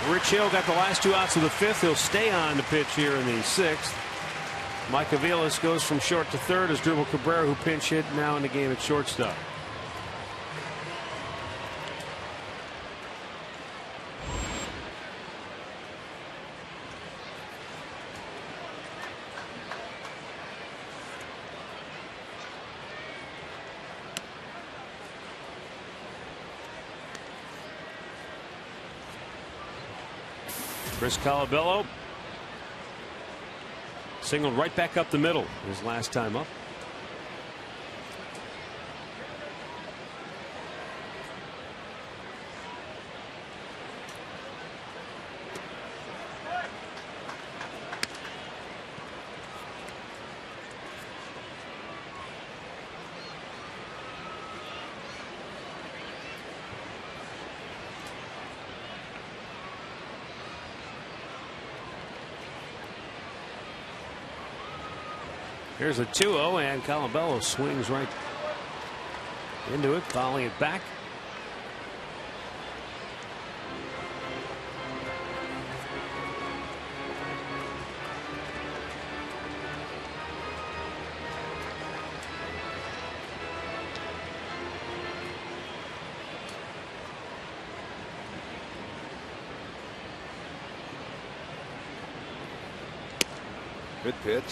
Rich Hill got the last 2 outs of the 5th. He'll stay on to pitch here in the 6th. Mike Aviles goes from short to third as Dribble Cabrera, who pinch hit, now in the game at shortstop. Chris Colabello singled right back up the middle his last time up. Here's a 2-0, and Colabello swings right into it, fouling it back. Good pitch.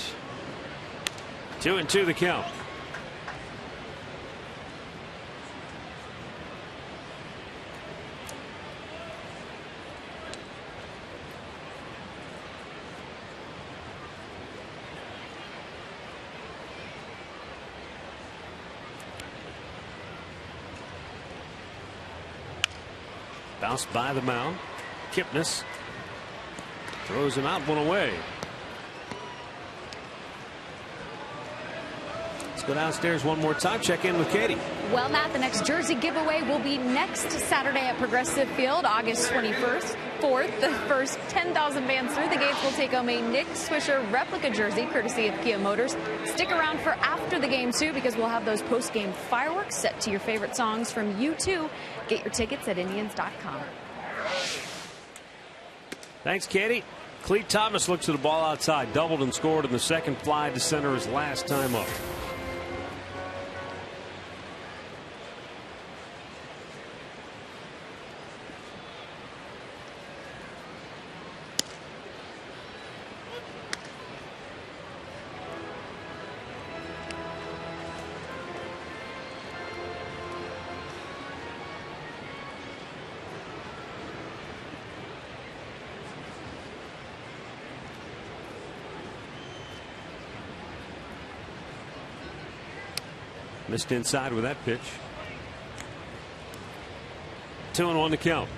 2-2 the count. Bounced by the mound. Kipnis throws him out, 1 away. Go downstairs one more time. Check in with Katie. Well, Matt, the next jersey giveaway will be next Saturday at Progressive Field, August 21st. 4th, the first 10,000 fans through the gates will take home a Nick Swisher replica jersey, courtesy of Kia Motors. Stick around for after the game, too, because we'll have those post-game fireworks set to your favorite songs from U2. Get your tickets at Indians.com. Thanks, Katie. Cleat Thomas looks at the ball outside, doubled and scored in the second fly to center his last time up. Missed inside with that pitch. 2-1 to count.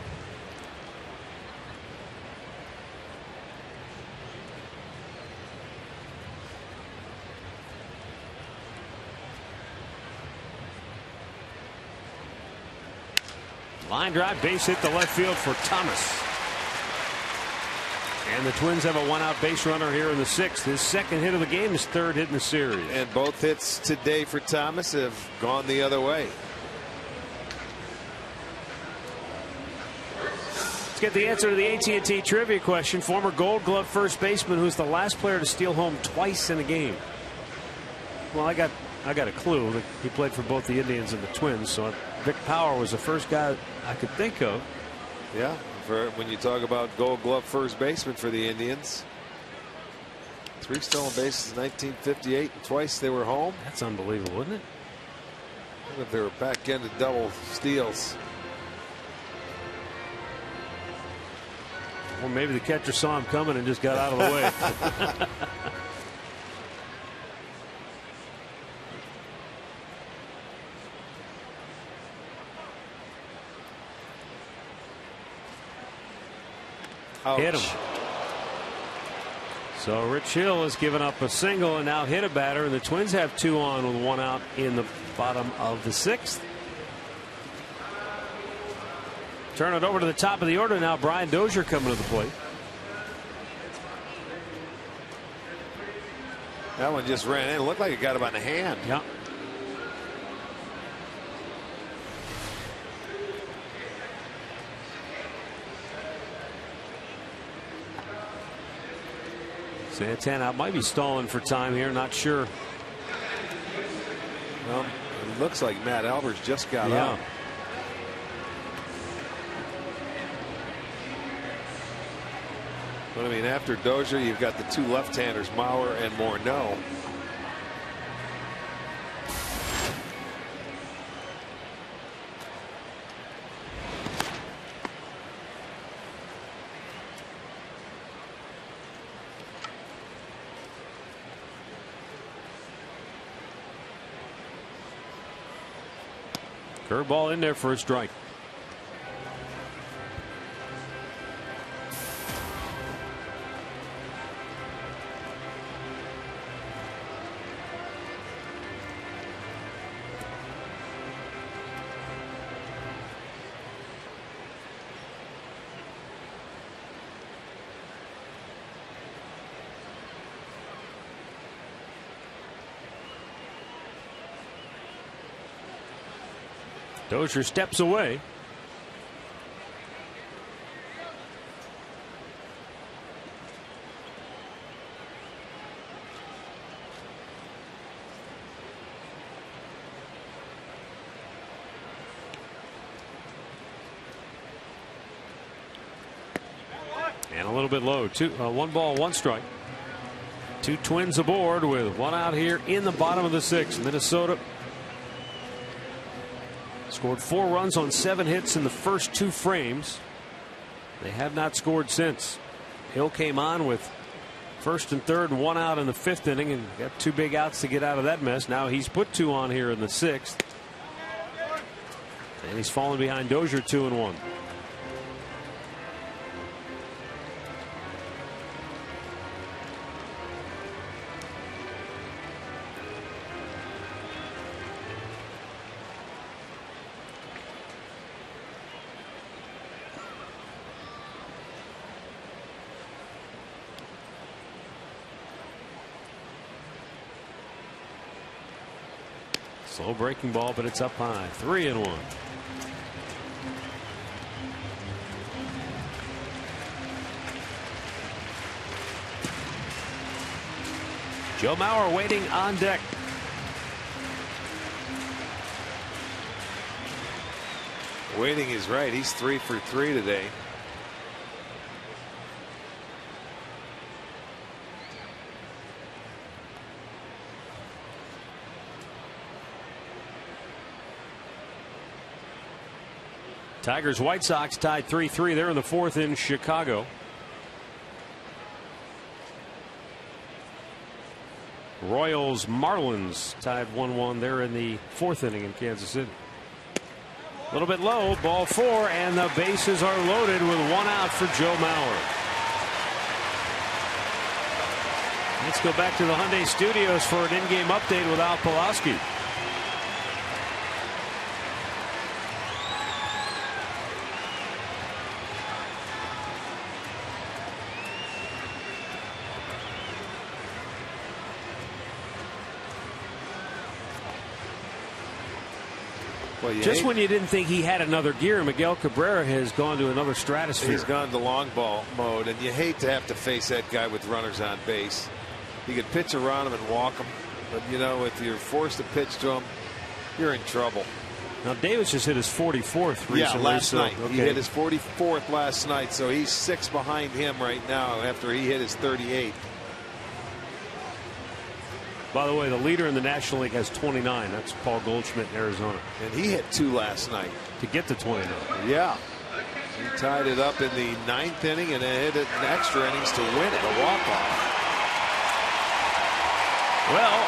Line drive, base hit to left field for Thomas. And the Twins have a 1-out base runner here in the 6th. His second hit of the game, his 3rd hit in the series. And both hits today for Thomas have gone the other way. Let's get the answer to the AT&T trivia question. Former Gold Glove first baseman who's the last player to steal home twice in a game. Well, I got a clue. He played for both the Indians and the Twins, so Vic Power was the first guy I could think of. Yeah. When you talk about Gold Glove first baseman for the Indians, 3 stolen bases in 1958, and twice they were home. That's unbelievable, isn't it? What if they were back-ended double steals? Or maybe the catcher saw him coming and just got out of the way. Ouch. Hit him. So Rich Hill has given up a single and now hit a batter, and the Twins have 2 on with 1 out in the bottom of the 6th. Turn it over to the top of the order now. Brian Dozier coming to the plate. That one just ran in. It looked like it got him on the hand. Yeah. Santana might be stalling for time here. Not sure. Well, it looks like Matt Albers just got out. But I mean, after Dozier, you've got the two left-handers, Mauer and Morneau. Curveball in there for a strike. Dozier steps away. And a little bit low. One ball, one strike. Two Twins aboard with one out here in the bottom of the sixth. Minnesota scored 4 runs on 7 hits in the first 2 frames. They have not scored since. Hill came on with first and third and 1 out in the 5th inning and got 2 big outs to get out of that mess. Now he's put 2 on here in the 6th. And he's fallen behind Dozier 2-1. Slow breaking ball, but it's up high. 3-1. Joe Mauer waiting on deck. Waiting is right. He's 3 for 3 today. Tigers White Sox tied 3-3. They're in the 4th in Chicago. Royals Marlins tied 1-1. They're in the 4th inning in Kansas City. A little bit low, ball 4, and the bases are loaded with 1 out for Joe Mauer. Let's go back to the Hyundai Studios for an in-game update with Al Pulaski. Well, just when you didn't think he had another gear, Miguel Cabrera has gone to another stratosphere. He's gone to long ball mode, and you hate to have to face that guy with runners on base. You could pitch around him and walk him, but you know, if you're forced to pitch to him, you're in trouble. Now Davis just hit his 44th recently. Yeah, last night. Okay. He hit his 44th last night, so he's 6 behind him right now after he hit his 38th. By the way, the leader in the National League has 29. That's Paul Goldschmidt in Arizona. And he hit 2 last night to get to 29. Yeah. He tied it up in the 9th inning and then hit it in extra innings to win it, a walk-off. Well,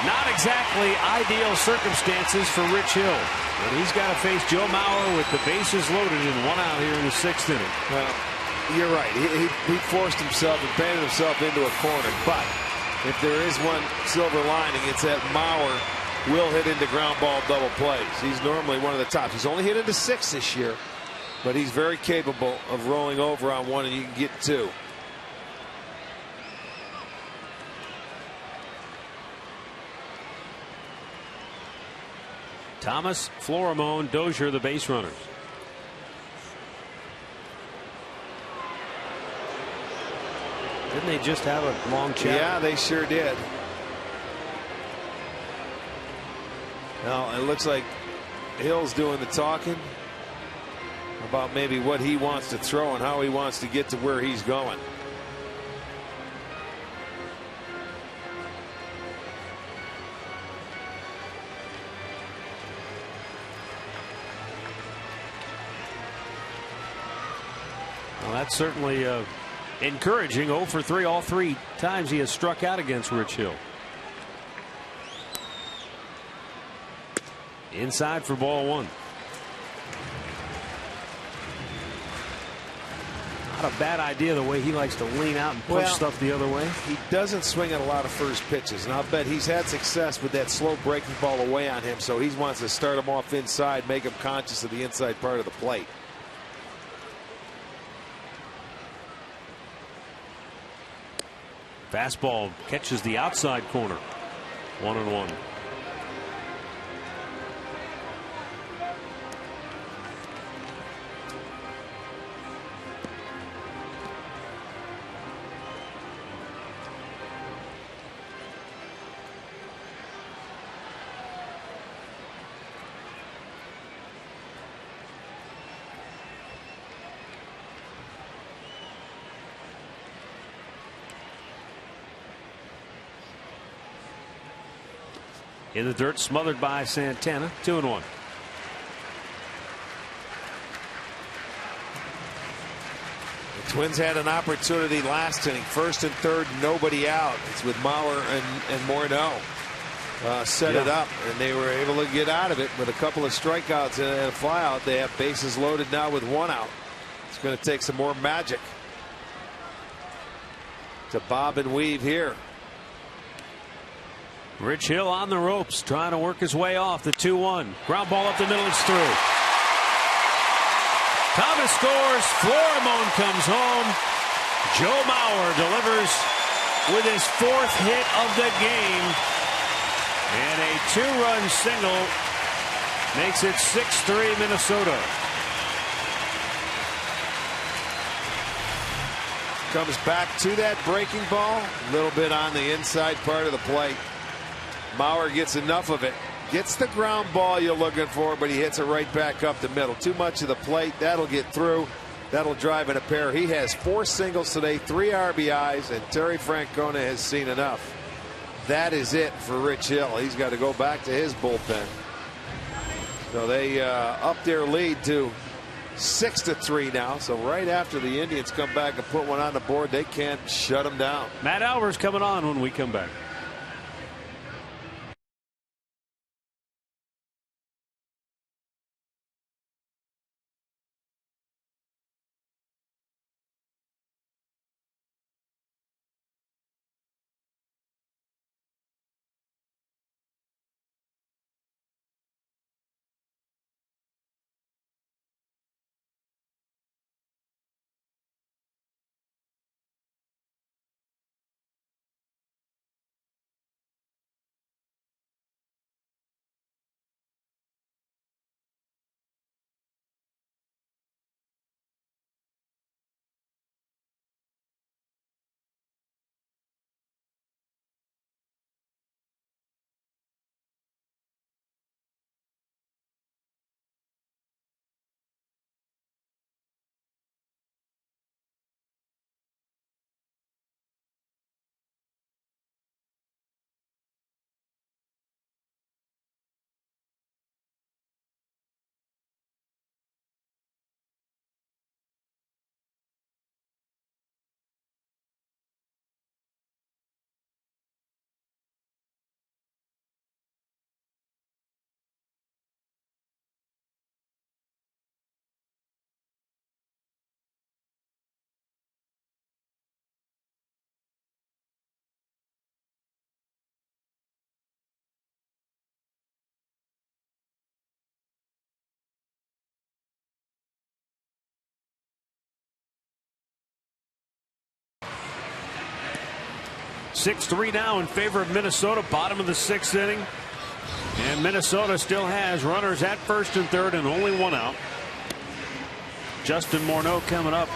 not exactly ideal circumstances for Rich Hill. But he's got to face Joe Mauer with the bases loaded and 1 out here in the 6th inning. Well, you're right. He forced himself and painted himself into a corner. But if there is one silver lining, it's that Mauer will hit into ground ball double plays. He's normally one of the tops. He's only hit into 6 this year, but he's very capable of rolling over on one and you can get 2. Thomas, Florimone, Dozier, the base runners. Didn't they just have a long chat? Yeah, they sure did. Now it looks like Hill's doing the talking about maybe what he wants to throw and how he wants to get to where he's going. Well, that's certainly encouraging. 0 for 3 all 3 times he has struck out against Rich Hill. Inside for ball 1. Not a bad idea the way he likes to lean out and push stuff the other way. He doesn't swing at a lot of first pitches, and I'll bet he's had success with that slow breaking ball away on him, so he wants to start him off inside, make him conscious of the inside part of the plate. Fastball catches the outside corner. 1-1. In the dirt, smothered by Santana. 2-1. The Twins had an opportunity last inning. First and third, nobody out. It's with Mauer and Morneau. Set it up, and they were able to get out of it with a couple of strikeouts and a flyout. They have bases loaded now with 1 out. It's going to take some more magic to bob and weave here. Rich Hill on the ropes, trying to work his way off the 2-1. Ground ball up the middle. It's through. Thomas scores. Florimon comes home. Joe Mauer delivers with his 4th hit of the game. And a 2-run single makes it 6-3 Minnesota. Comes back to that breaking ball. A little bit on the inside part of the plate. Mauer gets enough of it. Gets the ground ball you're looking for, but he hits it right back up the middle. Too much of the plate. That'll get through. That'll drive in a pair. He has 4 singles today, 3 RBIs, and Terry Francona has seen enough. That is it for Rich Hill. He's got to go back to his bullpen. So they up their lead to 6-3 now. So right after the Indians come back and put one on the board, they can't shut them down. Matt Albers coming on when we come back. Six-3 now in favor of Minnesota, bottom of the 6th inning. And Minnesota still has runners at first and third and only 1 out. Justin Morneau coming up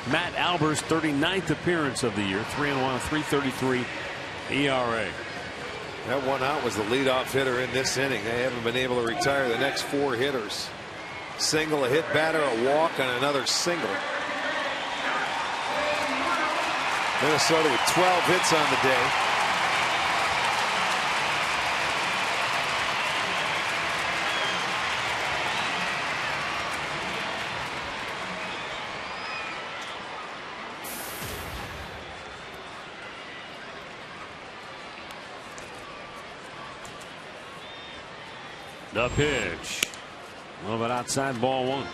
Matt Alber's 39th appearance of the year. 3-1, 3.33 ERA. That one out was the leadoff hitter in this inning. They haven't been able to retire the next 4 hitters. Single, a hit batter, a walk, and another single. Minnesota with 12 hits on the day. The pitch. A little bit outside, ball 1.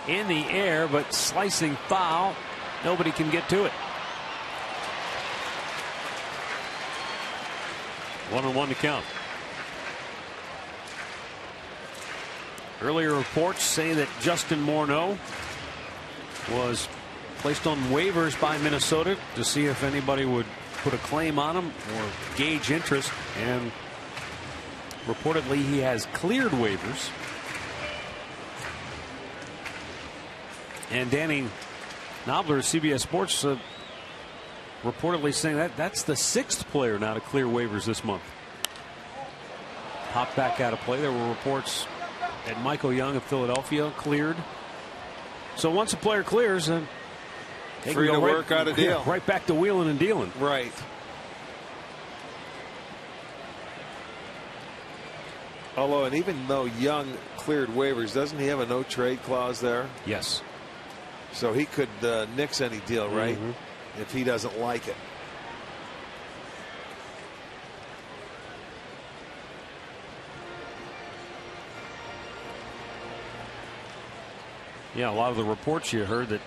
In the air, but slicing foul. Nobody can get to it. 1-1 to count. Earlier reports say that Justin Morneau was placed on waivers by Minnesota to see if anybody would put a claim on him or gauge interest, and reportedly he has cleared waivers. And Danny Knobler, CBS Sports, reportedly saying that that's the 6th player now to clear waivers this month. Popped back out of play. There were reports that Michael Young of Philadelphia cleared. So once a player clears, they free can go to work out a deal. Right back to wheeling and dealing. Right. Although, and even though Young cleared waivers, doesn't he have a no trade clause there? Yes. So he could nix any deal, right? If he doesn't like it. Yeah, a lot of the reports you heard that,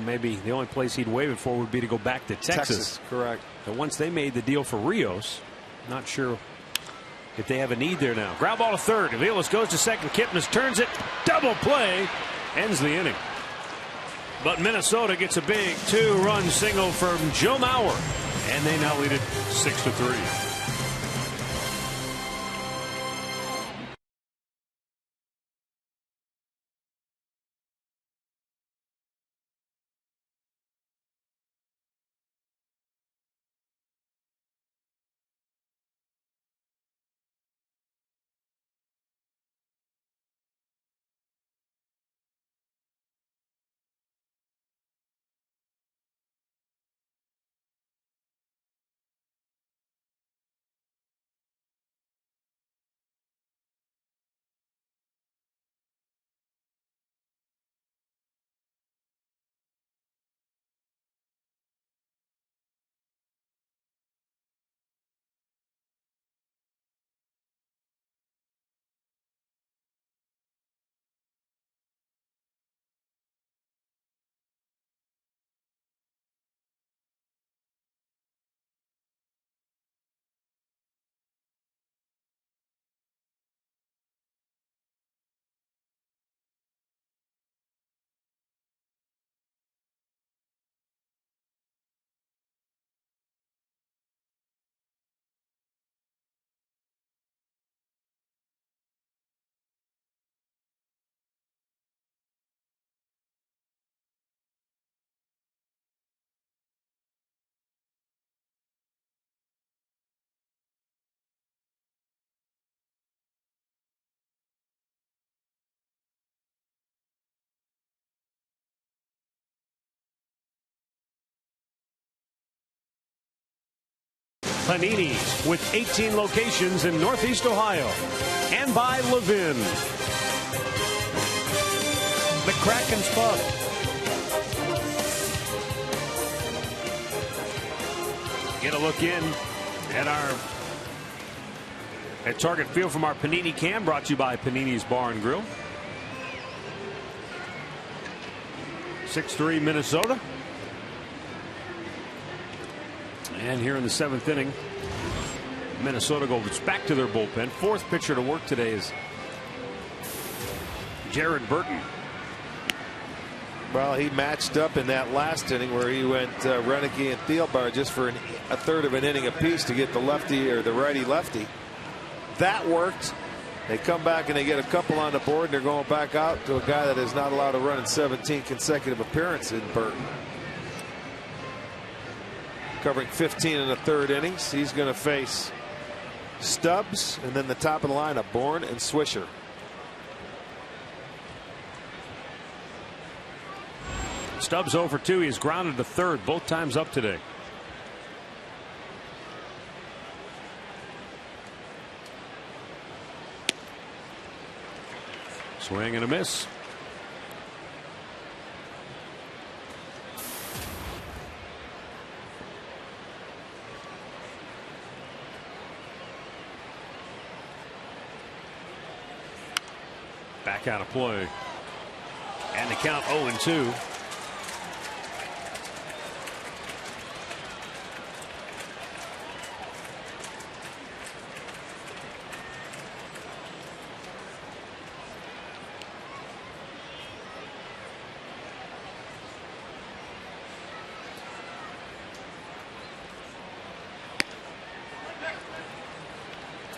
maybe the only place he'd waive it for would be to go back to Texas. Correct. But once they made the deal for Rios, not sure if they have a need there now. Ground ball to third. Aviles goes to second. Kipnis turns it. Double play. Ends the inning. But Minnesota gets a big 2-run single from Joe Mauer, and they now lead it 6-3. Panini's with 18 locations in Northeast Ohio, and by Levin. McCracken's Pub. Get a look in at Target Field from our Panini cam, brought to you by Panini's Bar and Grill. 6-3 Minnesota. And here in the 7th inning, Minnesota goes back to their bullpen. 4th pitcher to work today is Jared Burton. Well, he matched up in that last inning where he went Renicky and Thielbar just for a third of an inning apiece to get the lefty or the righty-lefty. That worked. They come back and they get a couple on the board, and they're going back out to a guy that is not allowed to run in 17 consecutive appearances in Burton. Covering 15 in the third innings. He's going to face Stubbs, and then the top of the lineup, Bourne and Swisher. Stubbs 0 for 2. He's grounded to third both times up today. Swing and a miss. Back out of play. And the count 0-2.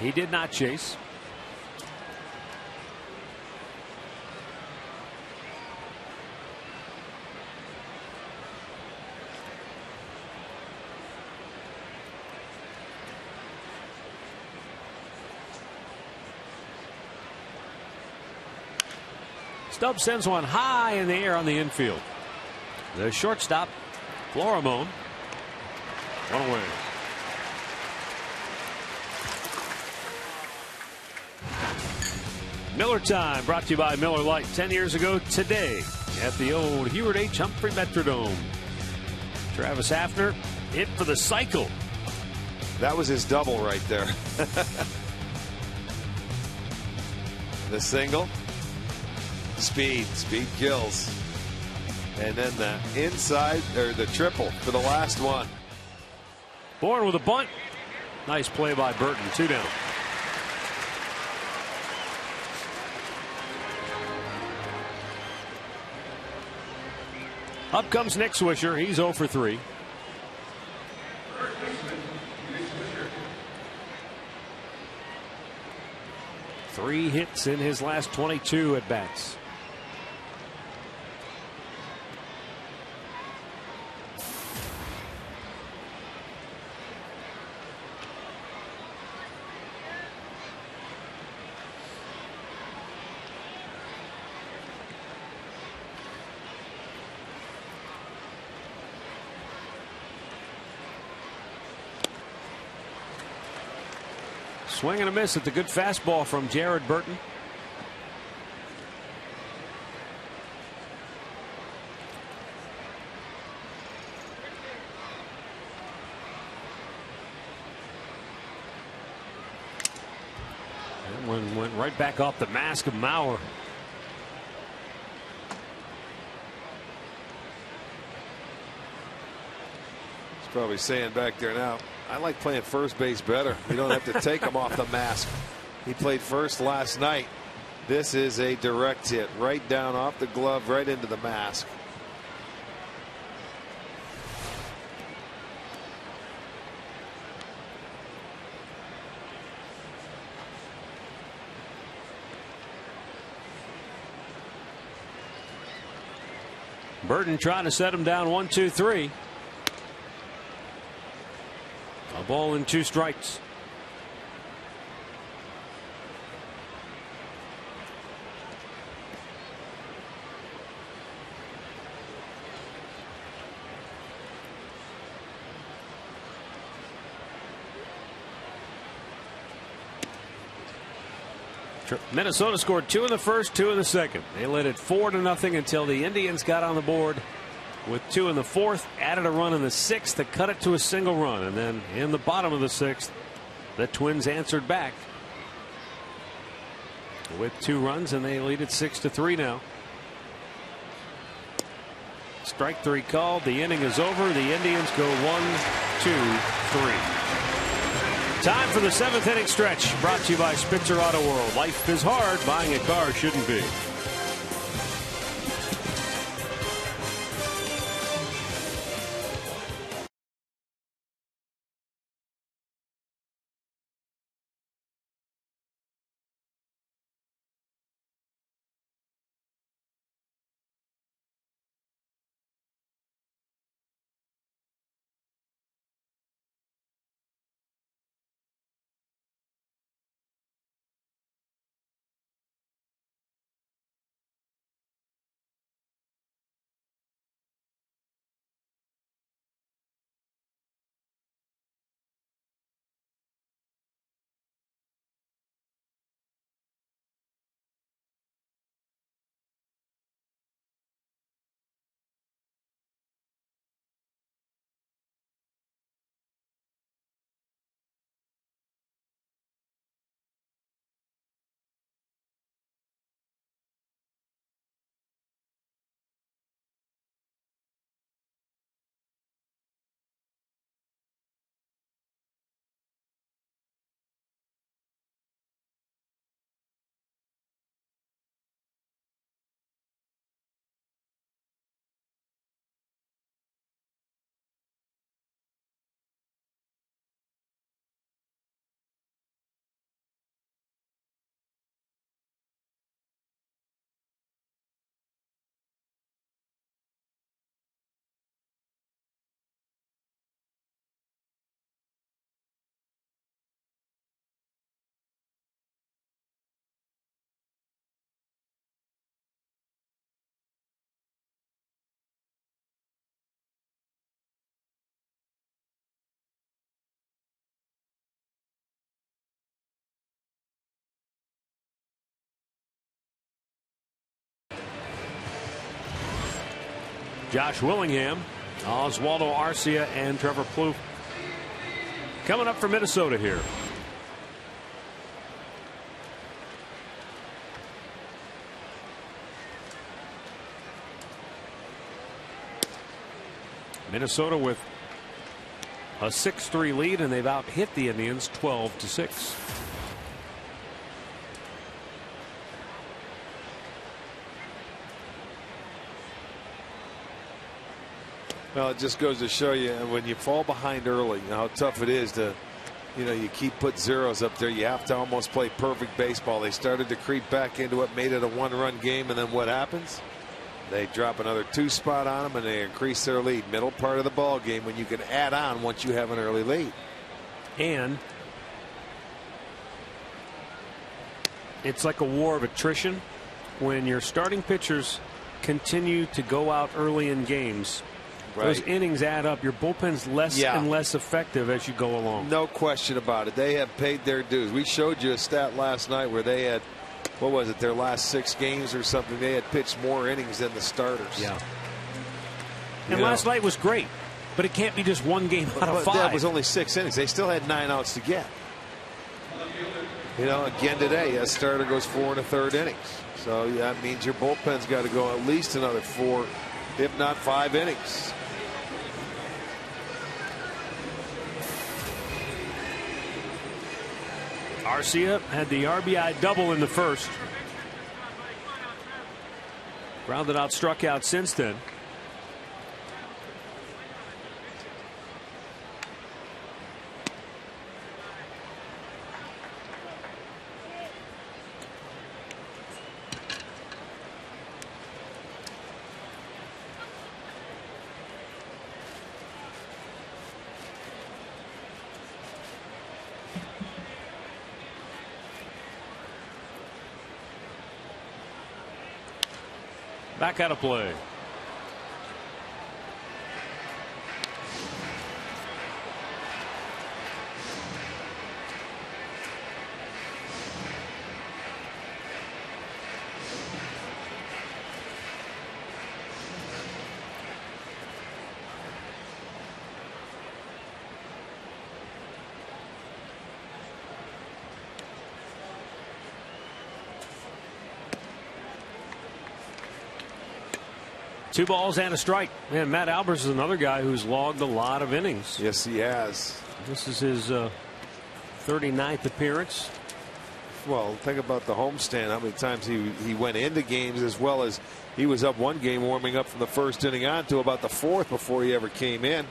He did not chase. Stubbs sends one high in the air on the infield. The shortstop, Florimone, one away. Miller time, brought to you by Miller Lite. 10 years ago today at the old Heward H. Humphrey Metrodome. Travis Hafner hit for the cycle. That was his double right there. The single. Speed kills. And then the inside, or the triple for the last one. Bourne with a bunt. Nice play by Burton. 2 down. Up comes Nick Swisher. He's 0 for 3. Three hits in his last 22 at bats. Swing and a miss at the good fastball from Jared Burton. That one went right back off the mask of Mauer. He's probably saying back there now, I like playing first base better. We don't have to take him off the mask. He played first last night. This is a direct hit right down off the glove, right into the mask. Burton trying to set him down 1-2-3. A ball and 2 strikes. Minnesota scored 2 in the first, 2 in the second. They led it 4-0 until the Indians got on the board with 2 in the fourth, added a run in the sixth to cut it to a single run, and then in the bottom of the sixth, the Twins answered back with 2 runs, and they lead it 6-3 now. Strike 3 called. The inning is over. The Indians go 1-2-3. Time for the 7th inning stretch, brought to you by Spitzer Auto World. Life is hard. Buying a car shouldn't be. Josh Willingham, Oswaldo Arcia, and Trevor Plouffe coming up for Minnesota here. Minnesota with a 6-3 lead, and they've out-hit the Indians 12-6. Well, it just goes to show you when you fall behind early, how tough it is to, you keep put zeros up there. You have to almost play perfect baseball. They started to creep back into it, made it a one-run game, and then what happens? They drop another 2 spot on them, and they increase their lead. Middle part of the ball game when you can add on once you have an early lead. And it's like a war of attrition when your starting pitchers continue to go out early in games. Right. Those innings add up. Your bullpen's less and less effective as you go along. No question about it. They have paid their dues. We showed you a stat last night where they had, what was it, their last 6 games or something. They had pitched more innings than the starters. Yeah. And last night was great, but it can't be just one game out of 5. That was only 6 innings. They still had 9 outs to get. Again today, a starter goes 4 1/3 innings. So that means your bullpen's got to go at least another 4, if not 5 innings. Arcia had the RBI double in the first. Grounded out, struck out since then. Back out of play. Two balls and a strike. Man, Matt Albers is another guy who's logged a lot of innings. Yes, he has. This is his 39th appearance. Well, think about the homestand, how many times he went into games, as well as he was up one game warming up from the first inning on to about the 4th before he ever came in.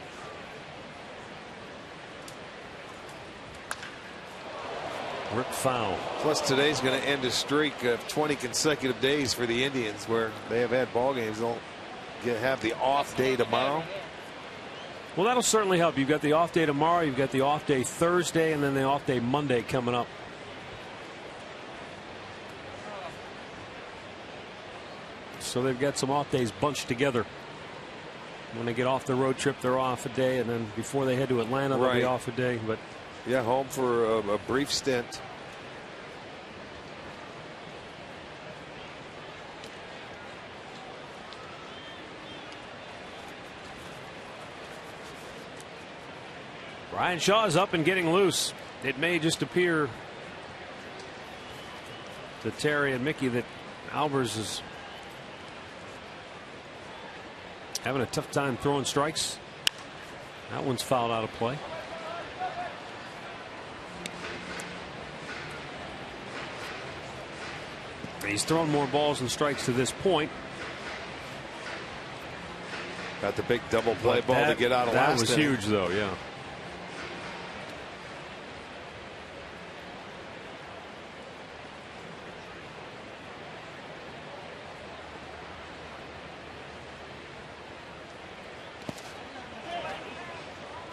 Ripped foul. Plus today's going to end a streak of 20 consecutive days for the Indians where they have had ball games. They'll have the off day tomorrow. Well, that'll certainly help. You've got the off day tomorrow, you've got the off day Thursday, and then the off day Monday coming up. So they've got some off days bunched together. When they get off the road trip, they're off a day, and then before they head to Atlanta, they'll be off a day. But yeah, home for a brief stint. Ryan Shaw is up and getting loose. It may just appear to Terry and Mickey that Albers is having a tough time throwing strikes. That one's fouled out of play. He's thrown more balls and strikes to this point. Got the big double play ball to get out of last. That was huge, though. Yeah.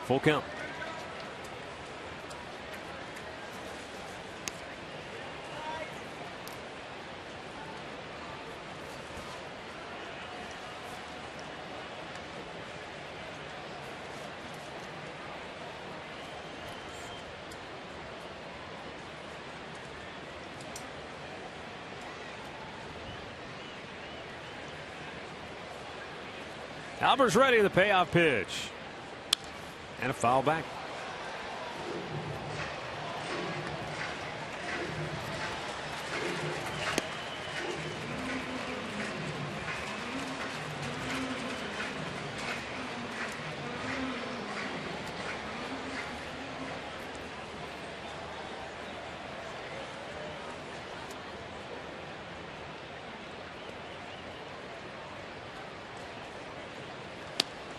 Full count. Albert's ready. The payoff pitch. And a foul back.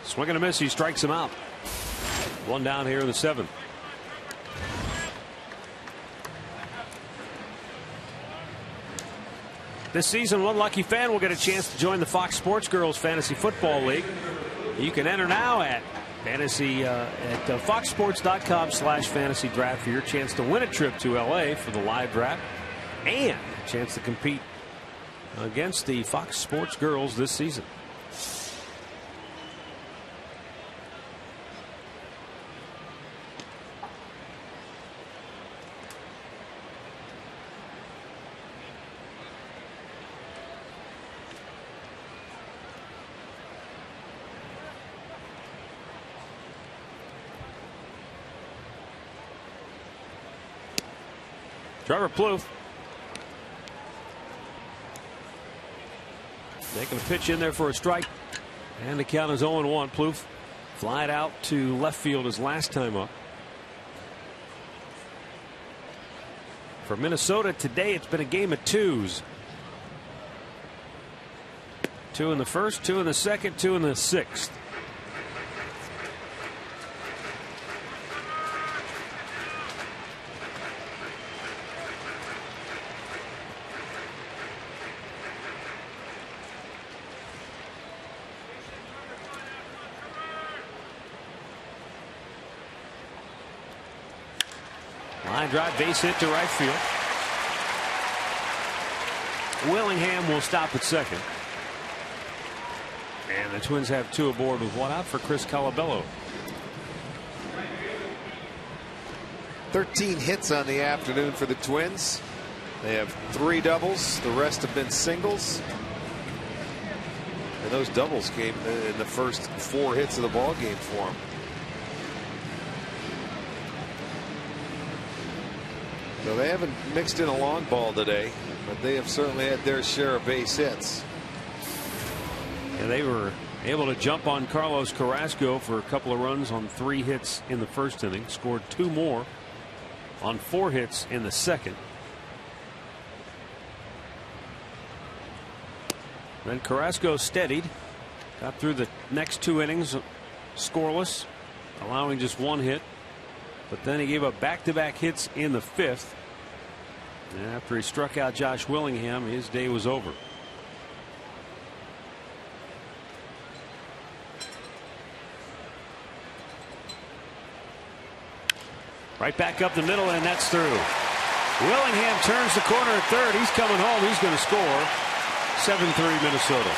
Swing and a miss. He strikes him out. One down here in the 7th. This season, one lucky fan will get a chance to join the Fox Sports Girls Fantasy Football League. You can enter now at foxsports.com/fantasy draft for your chance to win a trip to LA for the live draft and a chance to compete against the Fox Sports Girls this season. Trevor Plouffe making a pitch in there for a strike, and the count is 0-1. Plouffe flied out to left field his last time up. For Minnesota today, it's been a game of twos. 2 in the first, 2 in the second, 2 in the 6th. Line drive, base hit to right field. Willingham will stop at second. And the Twins have 2 aboard with 1 out for Chris Colabello. 13 hits on the afternoon for the Twins. They have 3 doubles. The rest have been singles. And those doubles came in the first 4 hits of the ball game for them. So they haven't mixed in a long ball today, but they have certainly had their share of base hits. And they were able to jump on Carlos Carrasco for a couple of runs on 3 hits in the first inning. Scored 2 more on 4 hits in the second. Then Carrasco steadied. Got through the next 2 innings scoreless, allowing just 1 hit. But then he gave up back-to-back hits in the 5th. And after he struck out Josh Willingham, his day was over. Right back up the middle, and that's through. Willingham turns the corner at third. He's coming home. He's going to score. 7-3 Minnesota.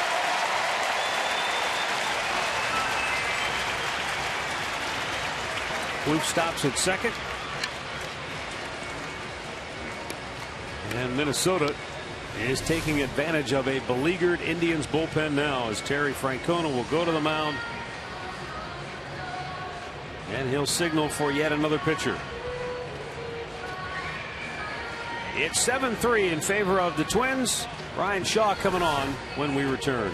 Plouffe stops at second. And Minnesota is taking advantage of a beleaguered Indians bullpen now as Terry Francona will go to the mound. And he'll signal for yet another pitcher. It's 7-3 in favor of the Twins. Ryan Shaw coming on when we return.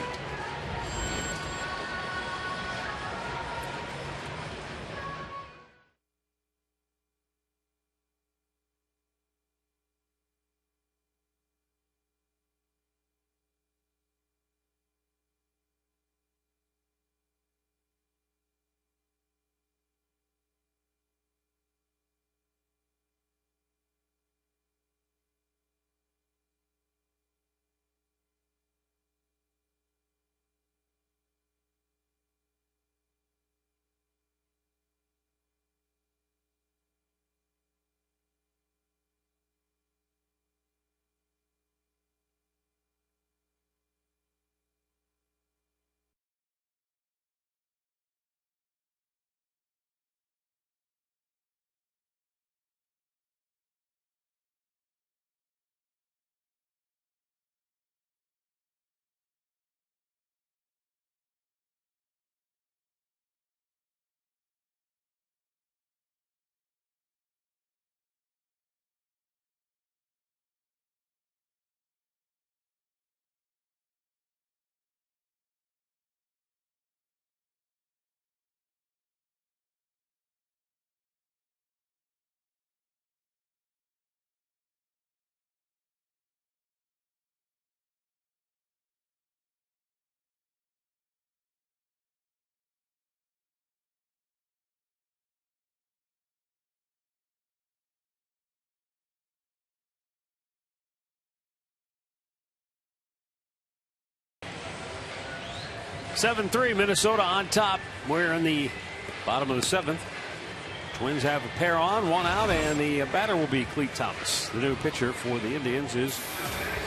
7-3, Minnesota on top. We're in the bottom of the 7th. Twins have a pair on, one out, and the batter will be Clete Thomas. The new pitcher for the Indians is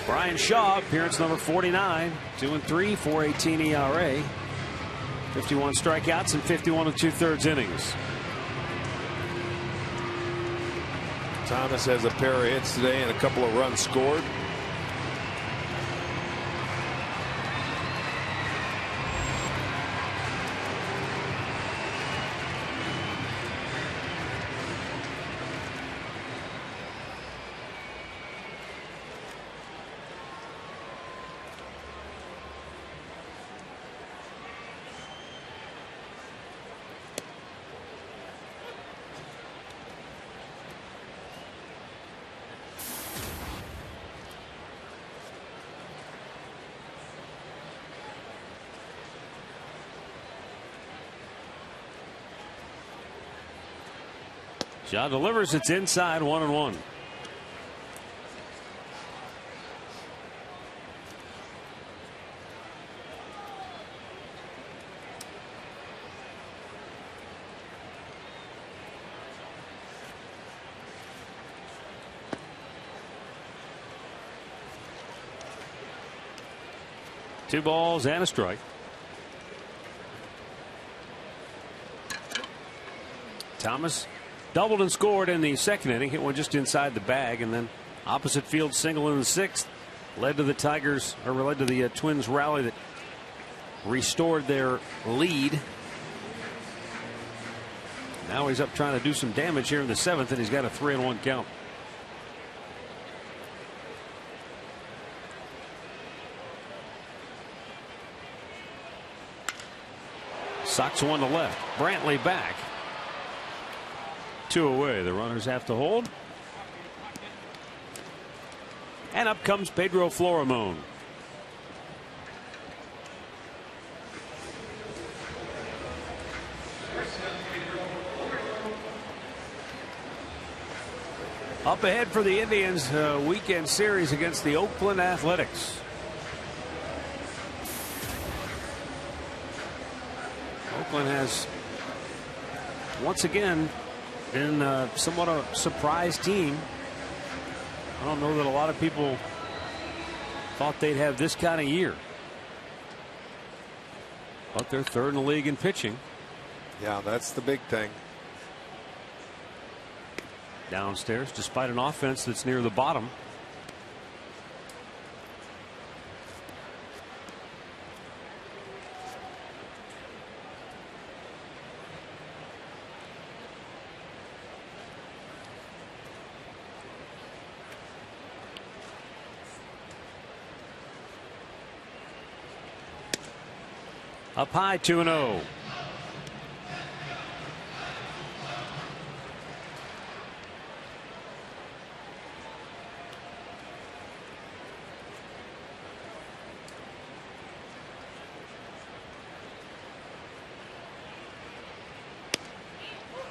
Brian Shaw, appearance number 49, 2-3, 4.18 ERA, 51 strikeouts in 51 2/3 innings. Thomas has a pair of hits today and a couple of runs scored. Shaw delivers. It's inside, 1-1. Two balls and a strike. Thomas doubled and scored in the second inning, hit one just inside the bag, and then opposite field single in the 6th led to the Tigers, or led to the Twins rally that restored their lead. Now he's up trying to do some damage here in the 7th, and he's got a 3-1 count. Sox one to left. Brantley back. 2 away. The runners have to hold. And up comes Pedro Florimon. Up ahead for the Indians, weekend series against the Oakland Athletics. Oakland has once again been somewhat a surprise team. I don't know that a lot of people thought they'd have this kind of year. But they're third in the league in pitching. Yeah, that's the big thing. Downstairs, despite an offense that's near the bottom. Up high, 2-0.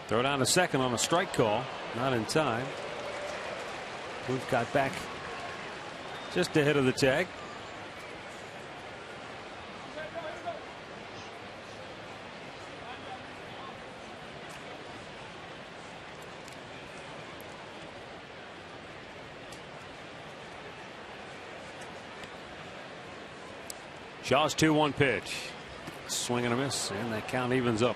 Throw down to second on a strike call. Not in time. We've got back just ahead of the tag. Shaw's 2-1 pitch. Swing and a miss, and that count evens up.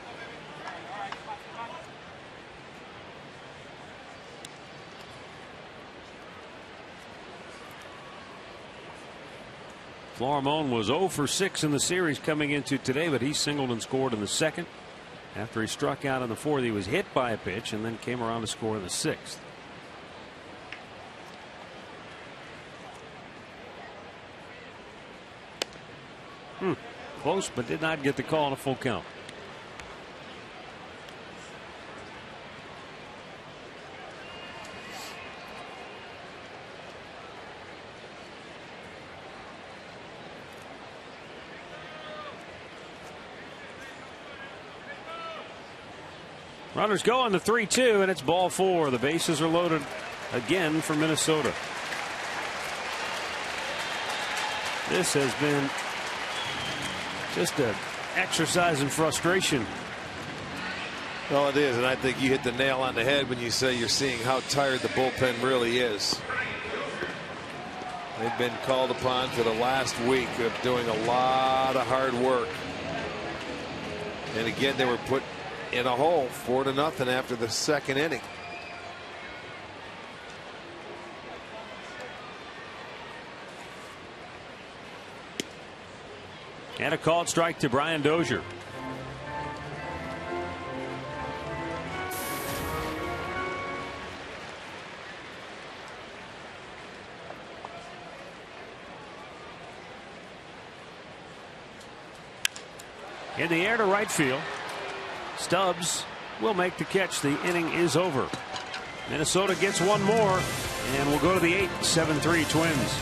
Florimon was 0 for 6 in the series coming into today, but he singled and scored in the 2nd. After he struck out in the 4th, he was hit by a pitch and then came around to score in the 6th. Close, but did not get the call on a full count. Runners go on the 3-2, and it's ball 4. The bases are loaded again for Minnesota. This has been just a exercise in frustration. Well, it is, and I think you hit the nail on the head when you say you're seeing how tired the bullpen really is. They've been called upon for the last week of doing a lot of hard work. And again, they were put in a hole 4-0 after the second inning. And a called strike to Brian Dozier. In the air to right field. Stubbs will make the catch. The inning is over. Minnesota gets one more, and we'll go to the 8-7-3 Twins.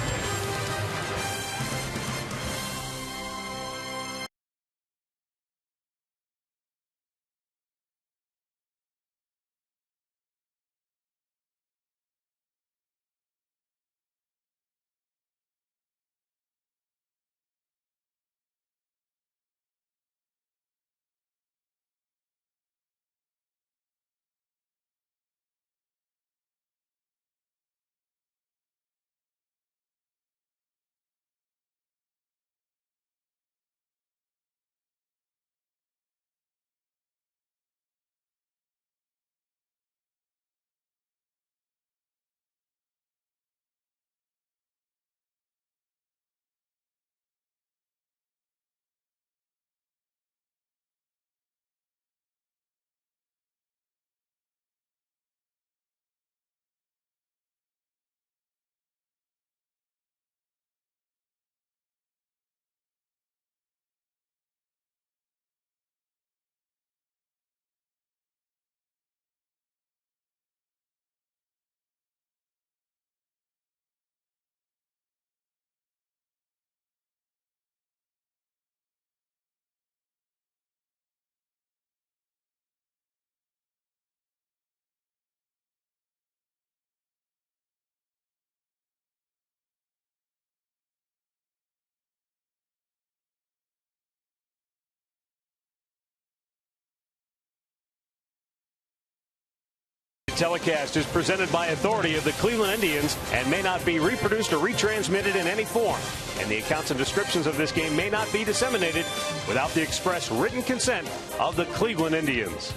Telecast is presented by authority of the Cleveland Indians and may not be reproduced or retransmitted in any form. And the accounts and descriptions of this game may not be disseminated without the express written consent of the Cleveland Indians.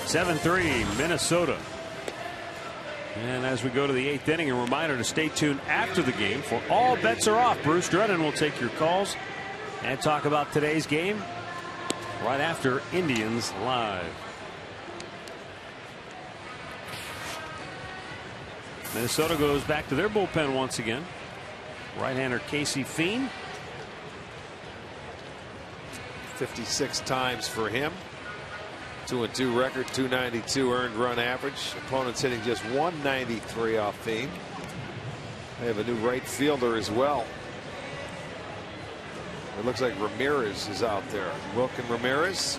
(7-3) Minnesota. And as we go to the 8th inning, a reminder to stay tuned after the game for All Bets Are Off. Bruce Drennan will take your calls and talk about today's game right after Indians Live. Minnesota goes back to their bullpen once again. Right-hander Casey Fiend. 56 times for him. 2-2 record, 292 earned run average. Opponents hitting just 193 off Fiend. They have a new right fielder as well. It looks like Ramirez is out there. Wilkin Ramirez.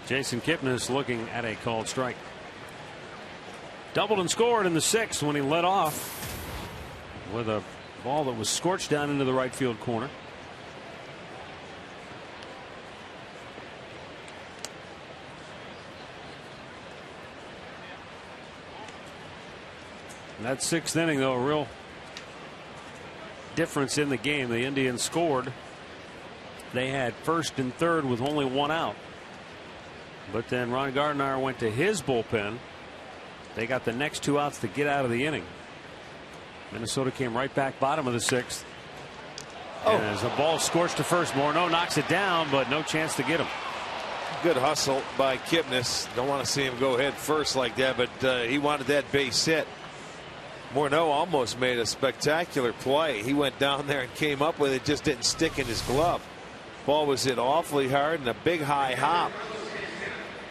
Jason Kipnis looking at a called strike. Doubled and scored in the 6th when he led off with a ball that was scorched down into the right field corner. And that 6th inning, though, a real difference in the game. The Indians scored. They had first and third with only one out. But then Ron Gardner went to his bullpen. They got the next 2 outs to get out of the inning. Minnesota came right back bottom of the 6th. And as the ball scorched to first, Morneau knocks it down, but no chance to get him. Good hustle by Kipnis. Don't want to see him go head first like that, but he wanted that base hit. Morneau almost made a spectacular play. He went down there and came up with it, just didn't stick in his glove. Ball was hit awfully hard and a big high hop.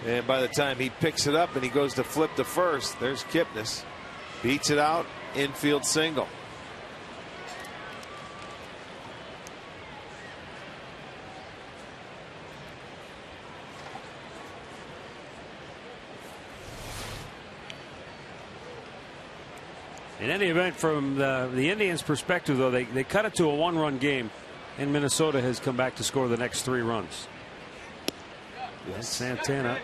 And by the time he picks it up and he goes to flip to first, there's Kipnis Beats it out, infield single. In any event, from the Indians' perspective, though, they cut it to a 1-run game, and Minnesota has come back to score the next 3 runs. Yes. Santana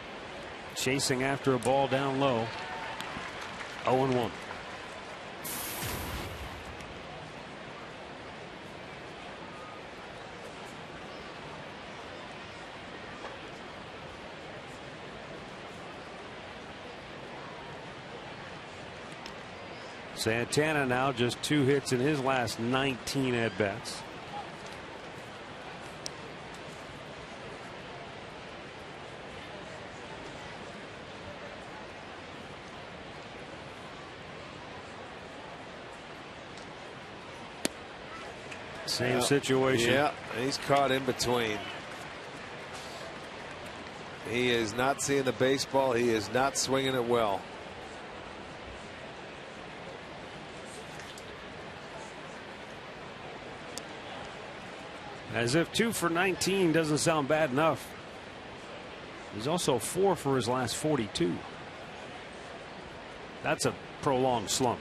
chasing after a ball down low. 0-1. Santana now just 2 hits in his last 19 at-bats. Same situation. Yeah, he's caught in between. He is not seeing the baseball. He is not swinging it well. As if 2 for 19 doesn't sound bad enough. He's also 4 for his last 42. That's a prolonged slump.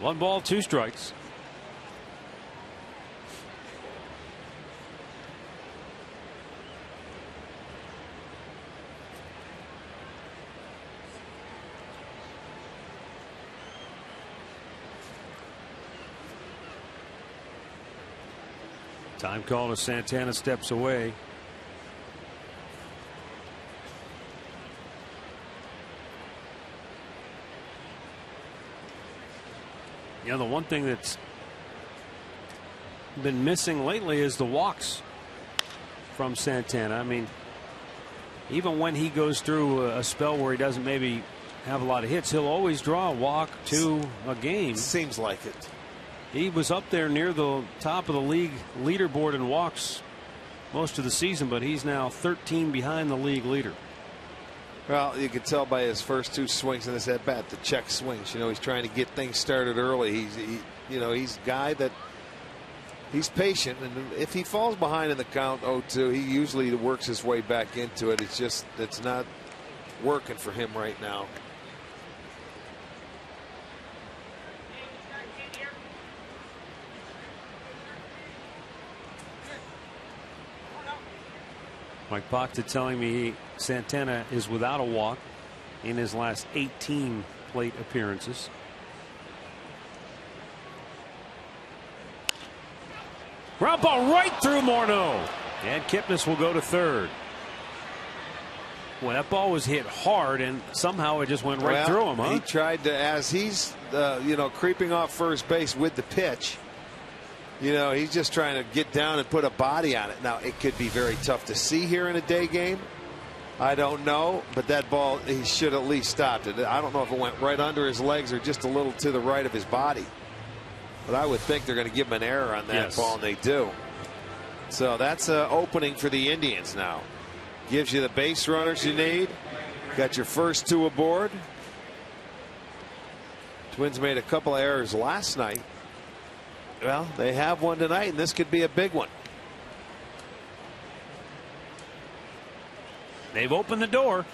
One ball, 2 strikes. Time call as Santana steps away. You know, the one thing that's been missing lately is the walks from Santana. I mean, even when he goes through a spell where he doesn't maybe have a lot of hits, he'll always draw a walk to a game. Seems like it. He was up there near the top of the league leaderboard in walks most of the season, but he's now 13 behind the league leader. Well, you can tell by his first 2 swings in this at bat, the check swings. You know, he's trying to get things started early. He's a guy that he's patient, and if he falls behind in the count 0-2, he usually works his way back into it. It's not working for him right now. Mike Bachta telling me Santana is without a walk in his last 18 plate appearances. Ground ball right through Morneau. And Kipnis will go to third. Well, that ball was hit hard, and somehow it just went right through him, huh? He tried to, as he's creeping off first base with the pitch. You know, he's just trying to get down and put a body on it. Now, it could be very tough to see here in a day game. I don't know, but that ball, he should at least stopped it. I don't know if it went right under his legs or just a little to the right of his body. But I would think they're going to give him an error on that ball, and they do. So that's an opening for the Indians now. Gives you the base runners you need. Got your first 2 aboard. Twins made a couple of errors last night. Well, they have one tonight, and this could be a big one. They've opened the door.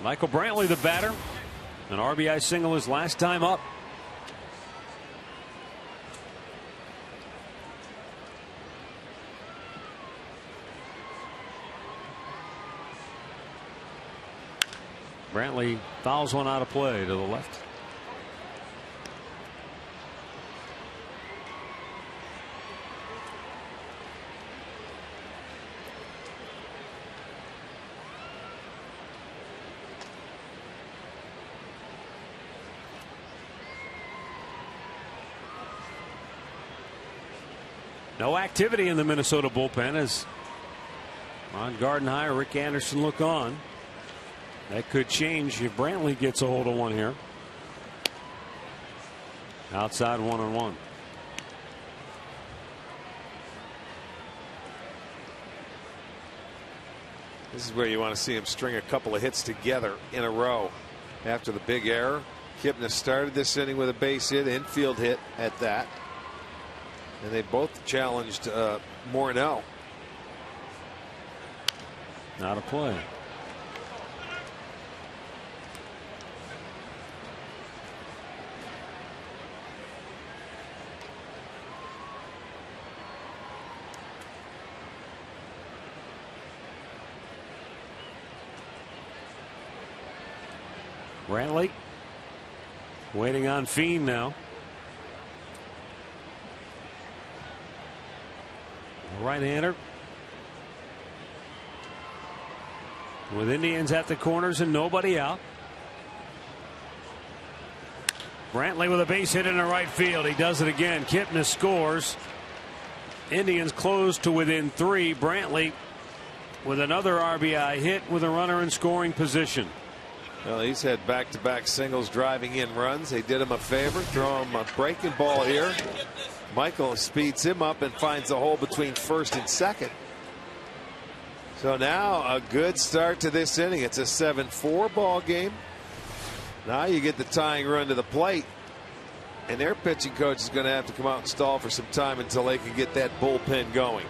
Michael Brantley, the batter. An RBI single his last time up. Brantley fouls one out of play to the left. No activity in the Minnesota bullpen as Ron Gardenhire, Rick Anderson look on. That could change if Brantley gets a hold of one here. Outside 1-1. This is where you want to see him string a couple of hits together in a row after the big error. Kipnis started this inning with a base hit, infield hit at that. And they both challenged Morneau. Not a play. Brantley waiting on Fiend now. Right-hander with Indians at the corners and nobody out. Brantley with a base hit in the right field. He does it again. Kipnis scores. Indians close to within 3. Brantley with another RBI hit with a runner in scoring position. Well, he's had back-to-back singles driving in runs. They did him a favor, throw him a breaking ball here. Michael speeds him up and finds a hole between first and second. So now a good start to this inning. It's a 7-4 ball game. Now you get the tying run to the plate, and their pitching coach is going to have to come out and stall for some time until they can get that bullpen going.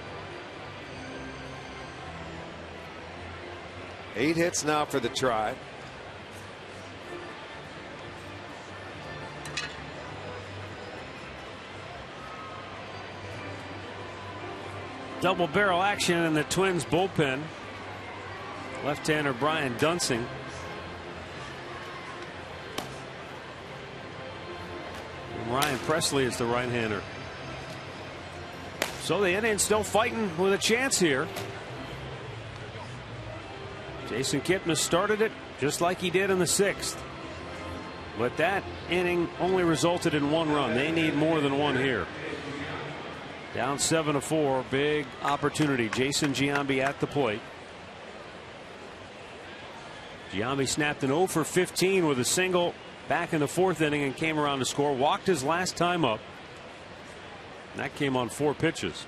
8 hits now for the Tribe. Double barrel action in the Twins bullpen. Left-hander Brian Dunsing. And Ryan Presley is the right-hander. So the Indians still fighting with a chance here. Jason Kipnis started it just like he did in the 6th. But that inning only resulted in 1 run. They need more than 1 here. Down 7-4, big opportunity. Jason Giambi at the plate. Giambi snapped an 0 for 15 with a single back in the 4th inning and came around to score. Walked his last time up. And that came on 4 pitches.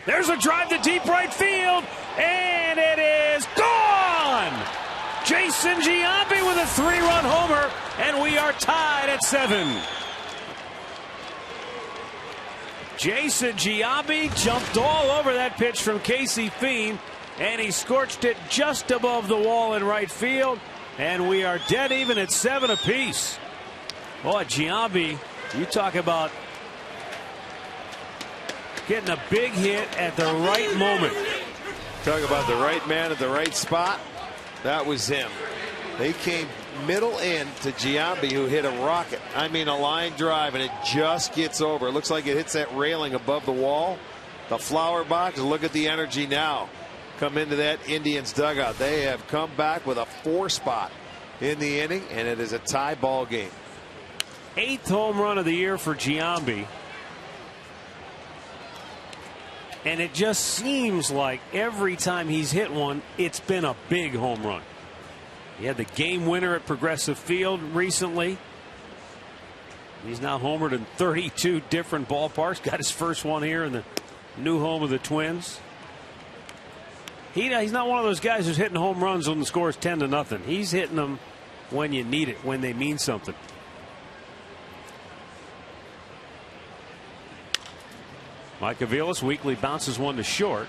There's a drive to deep right field, and it is gone! Jason Giambi with a 3-run homer, and we are tied at 7. Jason Giambi jumped all over that pitch from Casey Fiend, and he scorched it just above the wall in right field, and we are dead even at 7 apiece. Boy, Giambi, you talk about getting a big hit at the right moment. Talk about the right man at the right spot. That was him. They came middle in to Giambi, who hit a rocket. I mean, a line drive, and it just gets over. It looks like it hits that railing above the wall. The flower box. Look at the energy now. Come into that Indians dugout. They have come back with a 4 spot in the inning, and it is a tie ball game. 8th home run of the year for Giambi. And it just seems like every time he's hit one, it's been a big home run. He had the game winner at Progressive Field recently. He's now homered in 32 different ballparks. Got his first one here in the new home of the Twins. He's not one of those guys who's hitting home runs when the score is 10-0. He's hitting them when you need it, when they mean something. Mike Aviles weakly bounces one to short.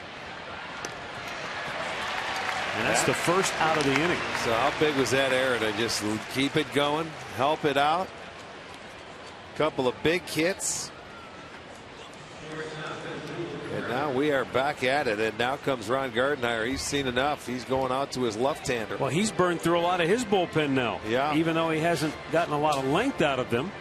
And that's the first out of the inning. So how big was that error to just keep it going, help it out? Couple of big hits. And now we are back at it. And now comes Ron Gardenhire. He's seen enough. He's going out to his left-hander. Well, he's burned through a lot of his bullpen now. Yeah. Even though he hasn't gotten a lot of length out of them.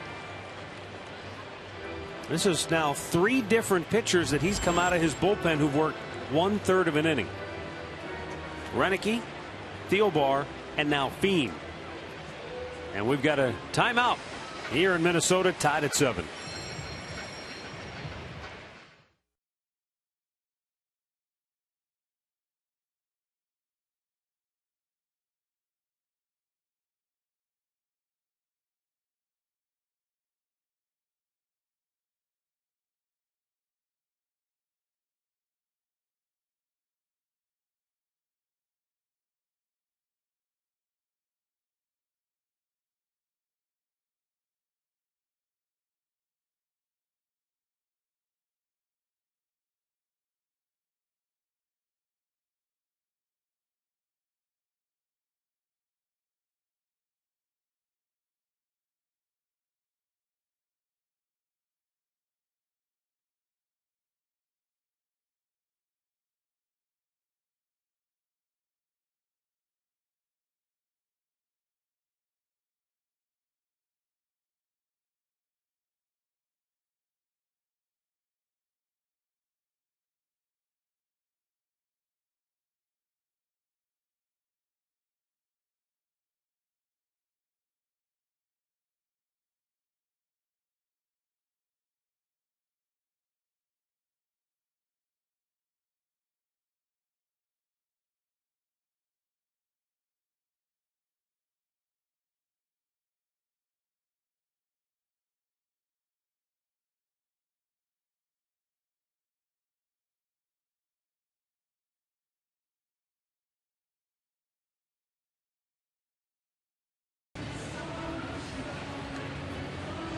This is now 3 different pitchers that he's come out of his bullpen who've worked 1/3 of an inning. Renicky, Thielbar, and now Fiend. And we've got a timeout here in Minnesota, tied at 7.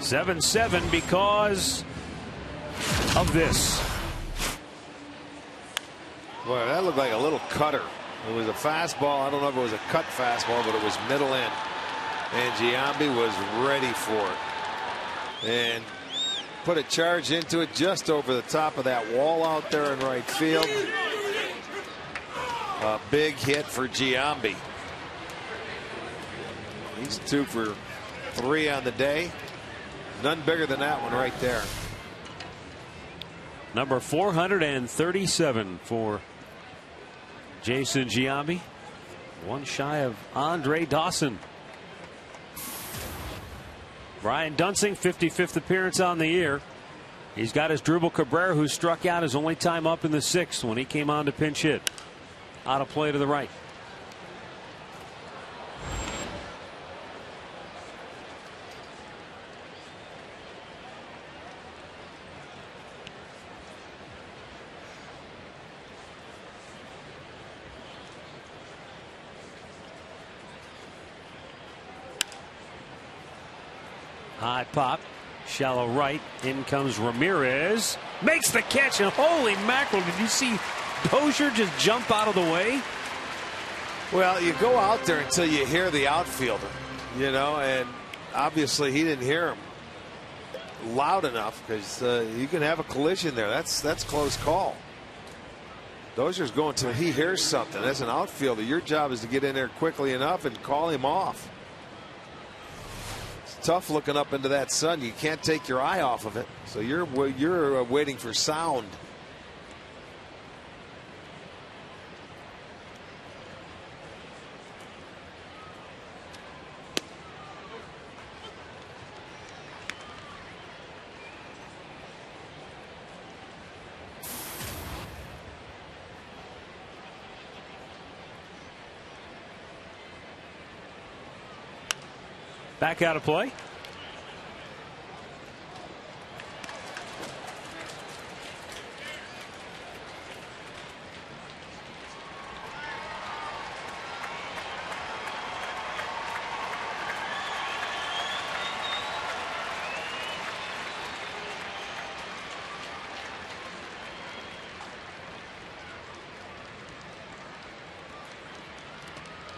7-7 because of this. Boy, that looked like a little cutter. It was a fastball. I don't know if it was a cut fastball, but it was middle in. And Giambi was ready for it. And put a charge into it just over the top of that wall out there in right field. A big hit for Giambi. He's 2 for 3 on the day. None bigger than that one right there. Number 437 for Jason Giambi. One shy of Andre Dawson. Brian Dunsing, 55th appearance on the year. He's got his Drupal Cabrera, who struck out his only time up in the 6th when he came on to pinch hit. Out of play to the right. High pop, shallow right. In comes Ramirez. Makes the catch, and holy mackerel, did you see Dozier just jump out of the way? Well, you go out there until you hear the outfielder, you know, and obviously he didn't hear him loud enough, because you can have a collision there. That's close call. Dozier's going till he hears something. As an outfielder, your job is to get in there quickly enough and call him off. Tough looking up into that sun. You can't take your eye off of it, so you're waiting for sound. Back out of play.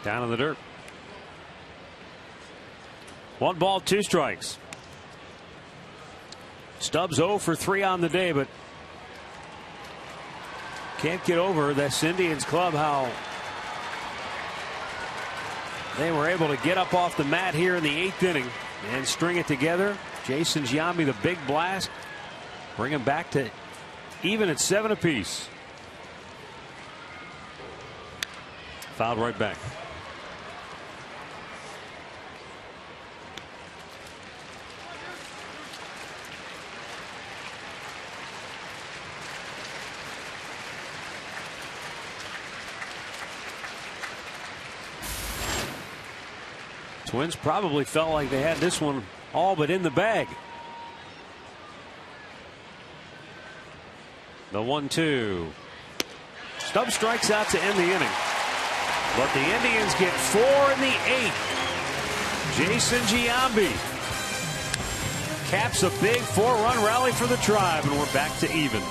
Down in the dirt. 1 ball, 2 strikes. Stubbs 0 for 3 on the day, but can't get over this Indians club, how they were able to get up off the mat here in the 8th inning and string it together. Jason Giambi, the big blast, bring him back to even at 7 apiece. Fouled right back. Twins probably felt like they had this one all but in the bag. The 1-2. Stubbs strikes out to end the inning. But the Indians get 4 in the 8th. Jason Giambi caps a big 4-run rally for the Tribe, and we're back to even.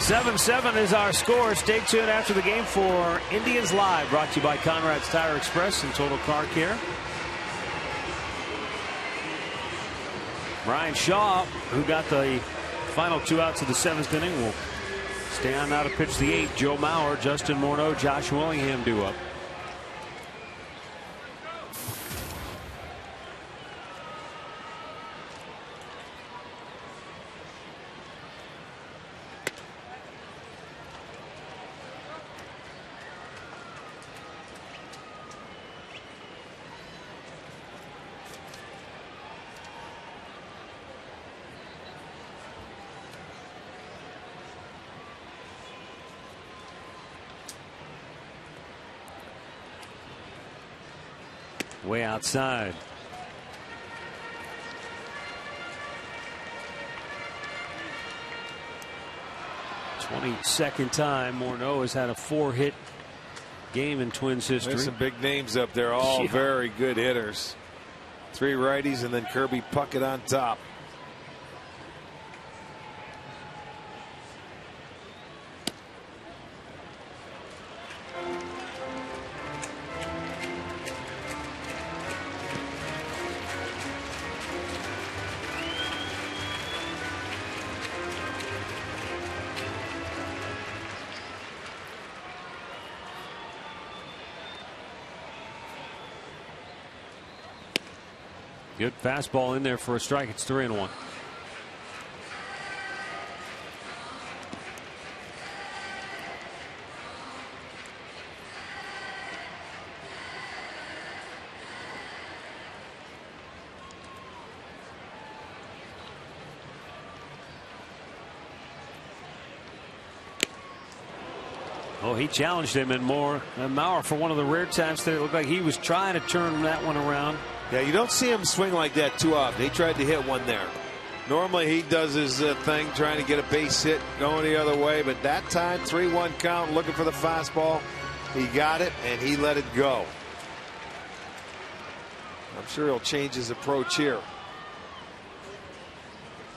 7-7 is our score. Stay tuned after the game for Indians Live, brought to you by Conrad's Tire Express and Total Car Care. Ryan Shaw, who got the final 2 outs of the 7th inning, will stay on now to pitch the 8th. Joe Mauer, Justin Morneau, Josh Willingham due up. Way outside. "22nd time Morneau has had a 4-hit game in Twins history." There's some big names up there, all very good hitters. 3 righties and then Kirby Puckett on top. Good fastball in there for a strike. It's 3-1. Oh, he challenged him and more. And Mauer, for one of the rare times that it looked like he was trying to turn that one around. Yeah, you don't see him swing like that too often. He tried to hit one there. Normally he does his thing, trying to get a base hit going the other way, but that time 3-1 count, looking for the fastball. He got it and he let it go. I'm sure he'll change his approach here.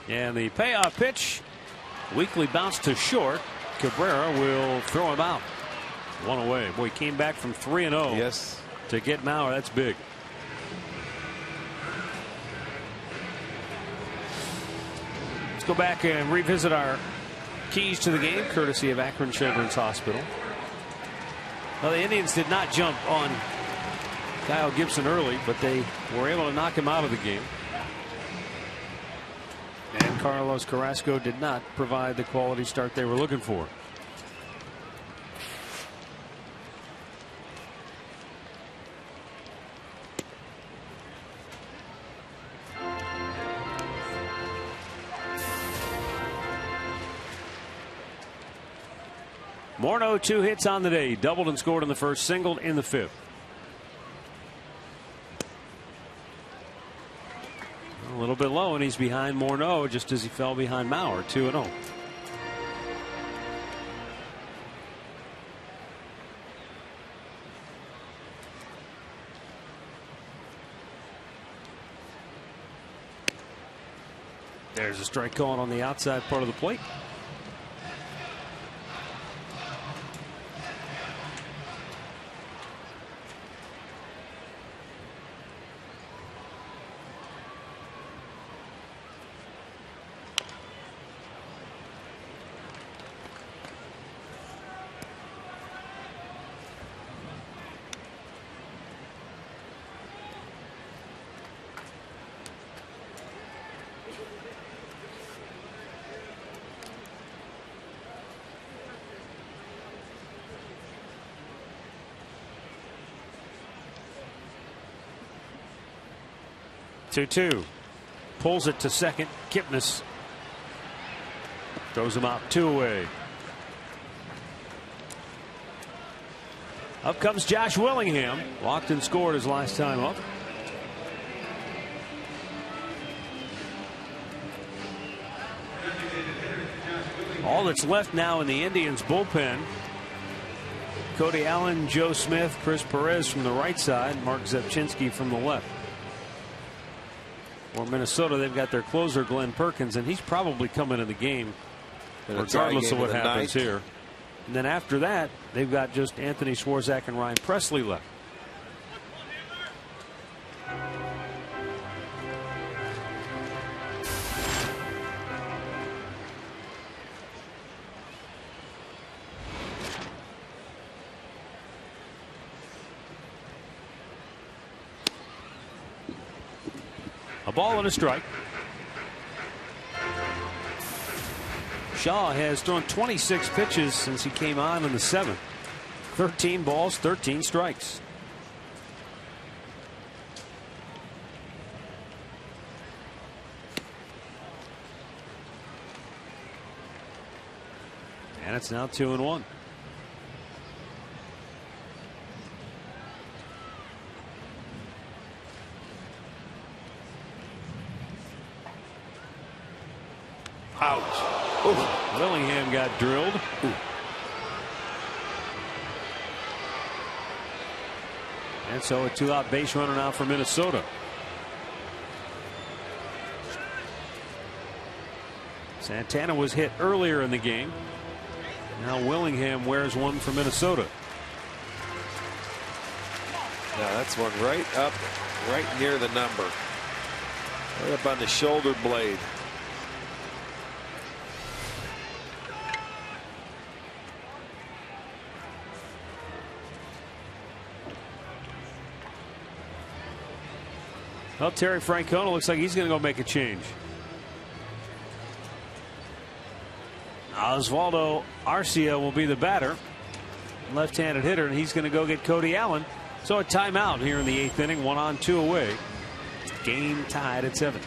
And the payoff pitch, weakly bounced to short. Cabrera will throw him out. 1 away. Boy, he came back from 3-0. Yes. To get Mauer, that's big. Let's go back and revisit our keys to the game, courtesy of Akron Children's Hospital. Well, the Indians did not jump on Kyle Gibson early, but they were able to knock him out of the game. And Carlos Carrasco did not provide the quality start they were looking for. Morneau, 2 hits on the day. Doubled and scored in the first, singled in the 5th. A little bit low, and he's behind Morneau just as he fell behind Mauer. 2-0. There's a strike going on the outside part of the plate. Two. Pulls it to second. Kipnis throws him out. 2 away. Up comes Josh Willingham. Walked and scored his last time up. All that's left now in the Indians bullpen: Cody Allen, Joe Smith, Chris Perez from the right side, Mark Zepchinski from the left. For Minnesota, they've got their closer Glenn Perkins, and he's probably coming in the game regardless of what happens here. And then after that, they've got just Anthony Swarzak and Ryan Presley left. A ball and a strike. Shaw has thrown 26 pitches since he came on in the 7th. 13 balls, 13 strikes. And it's now 2-1. Ouch. Ooh. Willingham got drilled. Ooh. And so a 2-out base runner now for Minnesota. Santana was hit earlier in the game. Now Willingham wears one for Minnesota. Now that's one right up, right near the number. Right up on the shoulder blade. Well, Terry Francona looks like he's going to go make a change. Osvaldo Arcia will be the batter, left-handed hitter, and he's going to go get Cody Allen. So a timeout here in the 8th inning, 1 on, 2 away. Game tied at 7.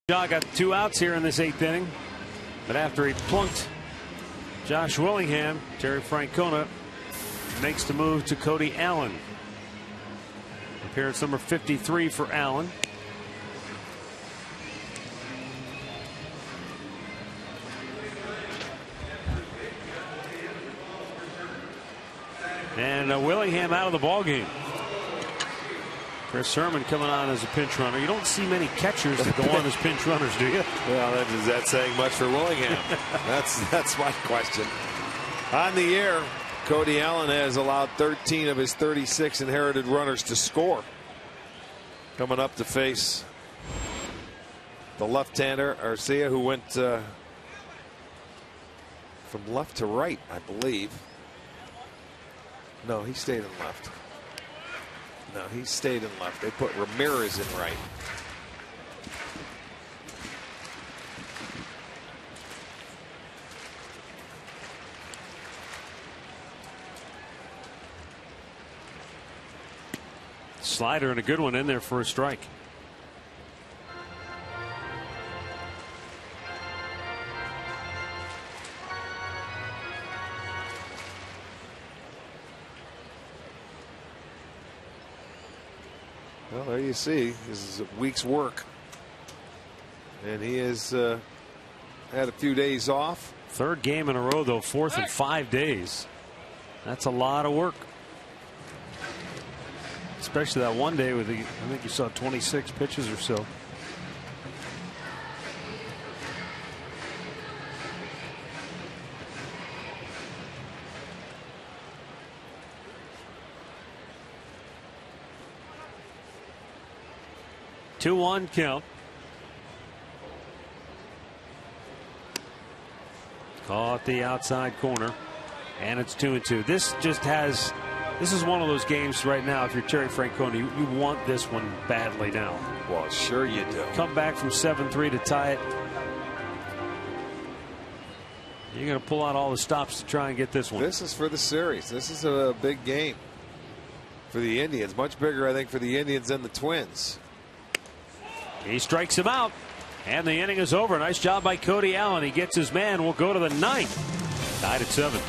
Shaw got 2 outs here in this 8th inning, but after he plunked Josh Willingham, Terry Francona makes the move to Cody Allen. Appearance number 53 for Allen. And Willingham out of the ballgame. Chris Herman coming on as a pinch runner. You don't see many catchers that go on as pinch runners, do you? Well, is that saying much for Willingham? That's my question. On the air, Cody Allen has allowed 13 of his 36 inherited runners to score. Coming up to face the left-hander Arcia, who went from left to right, I believe. No, he stayed in left. No, he stayed in left. They put Ramirez in right. Slider and a good one in there for a strike. Well, there you see, this is a week's work. And he has had a few days off. Third game in a row, though, fourth in 5 days. That's a lot of work. Especially that one day with I think you saw 26 pitches or so. Two-one count. Caught the outside corner, and it's 2-2. This is one of those games right now. If you're Terry Francona, you want this one badly now. Well, sure you do. Come back from 7-3 to tie it. You're going to pull out all the stops to try and get this one. This is for the series. This is a big game for the Indians. Much bigger, I think, for the Indians than the Twins. He strikes him out, and the inning is over. Nice job by Cody Allen. He gets his man. We'll go to the ninth. Tied at 7.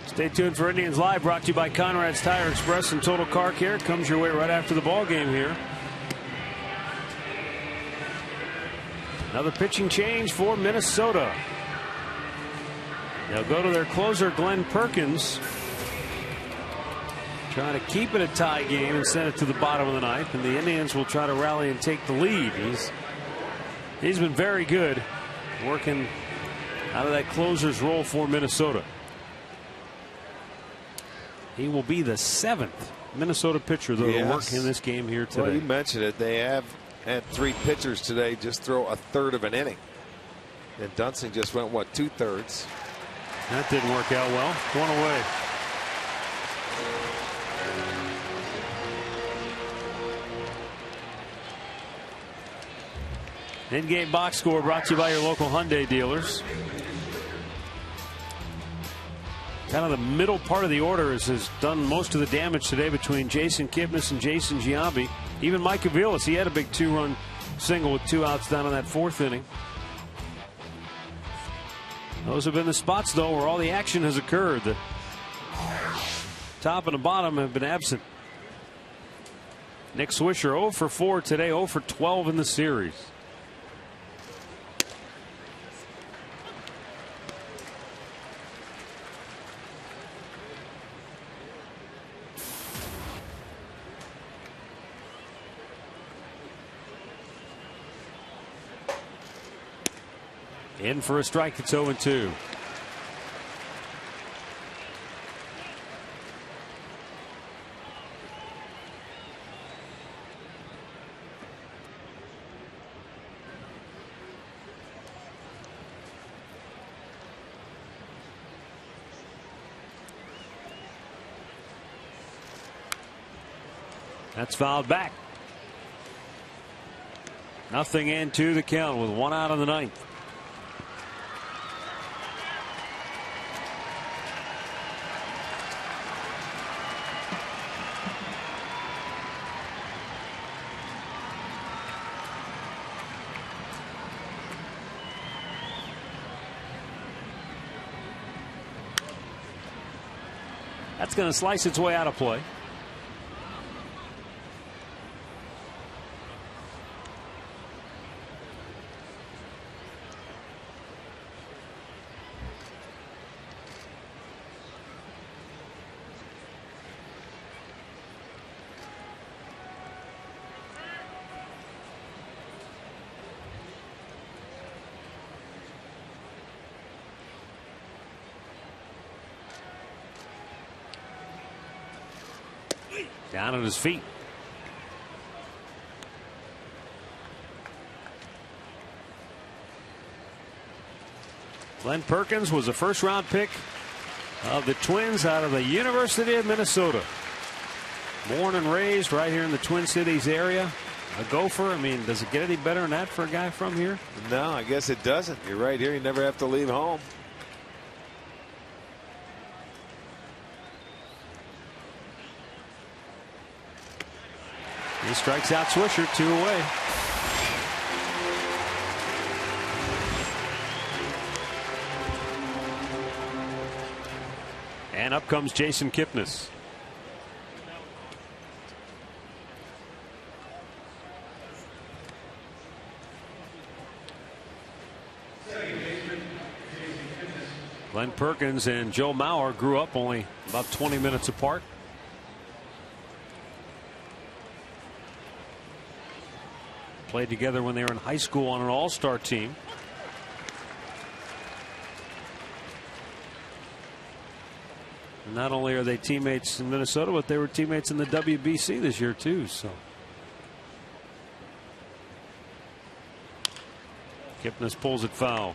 Stay tuned for Indians Live, brought to you by Conrad's Tire Express and Total Car Care. Comes your way right after the ball game here. Another pitching change for Minnesota. They'll go to their closer, Glenn Perkins. Trying to keep it a tie game and send it to the bottom of the ninth. And the Indians will try to rally and take the lead. He's been very good working out of that closer's role for Minnesota. He will be the 7th Minnesota pitcher, though, to work in this game here today. Well, you mentioned it. They have had 3 pitchers today just throw a third of an inning. And Dunsing just went, what, 2/3? That didn't work out well. One away. In-game box score brought to you by your local Hyundai dealers. Kind of the middle part of the order has done most of the damage today between Jason Kipnis and Jason Giambi. Even Mike Aviles, he had a big 2-run single with 2 outs down in that 4th inning. Those have been the spots, though, where all the action has occurred. The top and the bottom have been absent. Nick Swisher 0 for 4 today, 0 for 12 in the series. In for a strike. It's 0-2. That's fouled back. Nothing into the count with 1 out of the 9th. That's going to slice its way out of play. Down on his feet. Glenn Perkins was a first-round pick of the Twins out of the University of Minnesota. Born and raised right here in the Twin Cities area. A Gopher. I mean, does it get any better than that for a guy from here? No, I guess it doesn't. You're right here. You never have to leave home. He strikes out Swisher, 2 away. And up comes Jason Kipnis. Glenn Perkins and Joe Mauer grew up only about 20 minutes apart. Played together when they were in high school on an all-star team. And not only are they teammates in Minnesota, but they were teammates in the WBC this year too. So Kipnis pulls it foul.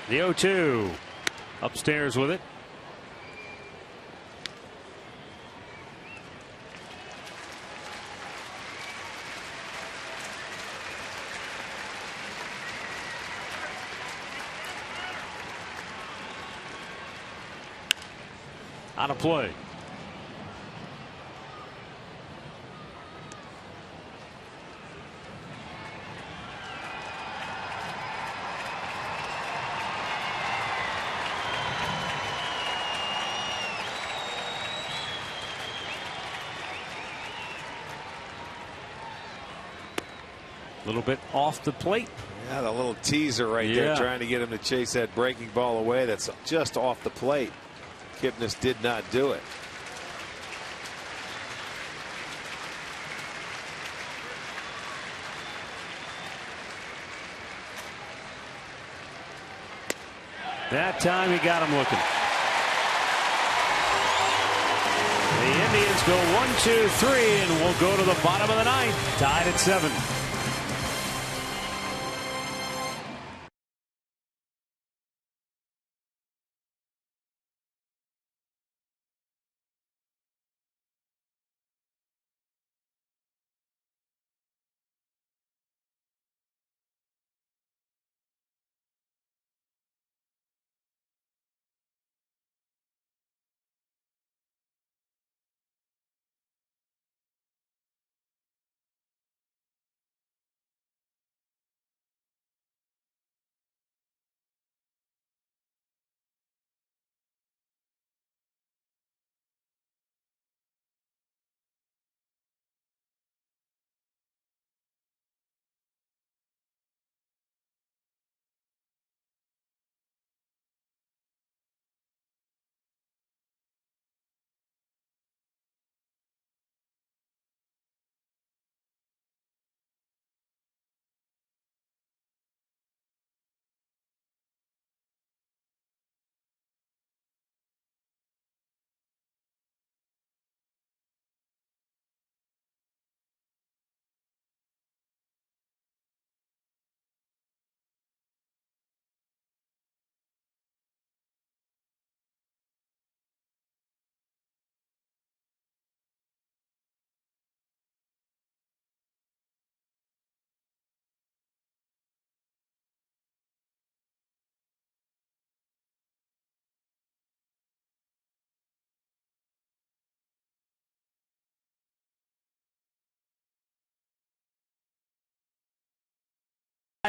The 0-2 upstairs with it. Out of play. A little bit off the plate. Yeah, the little teaser right there, trying to get him to chase that breaking ball away. That's just off the plate. Kipnis did not do it. That time he got him looking. The Indians go 1-2-3 and will go to the bottom of the 9th, tied at 7.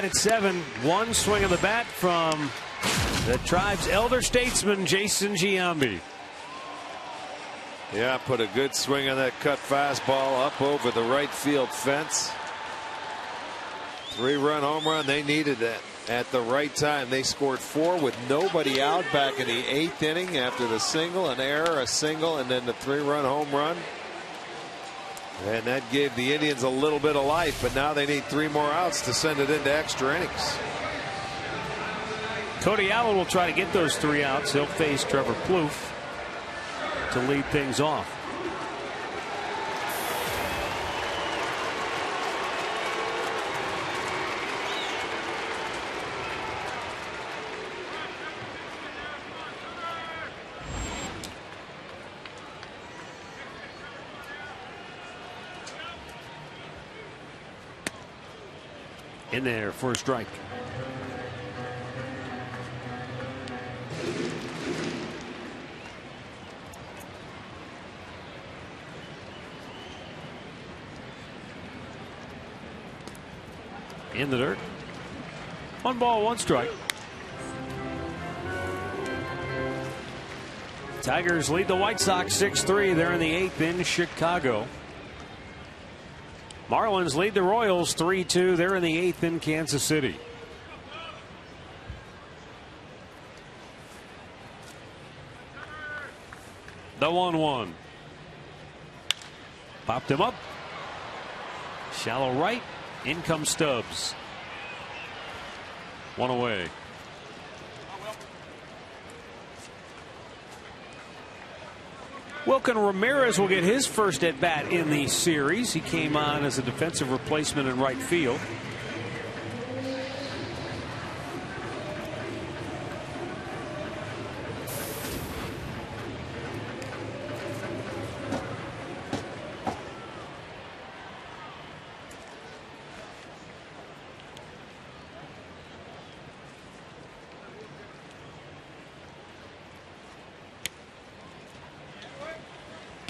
At 7, one swing of the bat from the tribe's elder statesman, Jason Giambi. Yeah, put a good swing on that cut fastball up over the right field fence. 3-run home run. They needed that at the right time. They scored 4 with nobody out back in the 8th inning after the single, an error, a single, and then the 3-run home run. And that gave the Indians a little bit of life, but now they need 3 more outs to send it into extra innings. Cody Allen will try to get those 3 outs. He'll face Trevor Plouffe to lead things off. In there for a strike. In the dirt. 1 ball, 1 strike. Tigers lead the White Sox 6-3. They're in the 8th in Chicago. Marlins lead the Royals 3-2. They're in the 8th in Kansas City. The 1-1. Popped him up. Shallow right. In comes Stubbs. 1 away. Wilkin Ramirez will get his first at bat in the series. He came on as a defensive replacement in right field.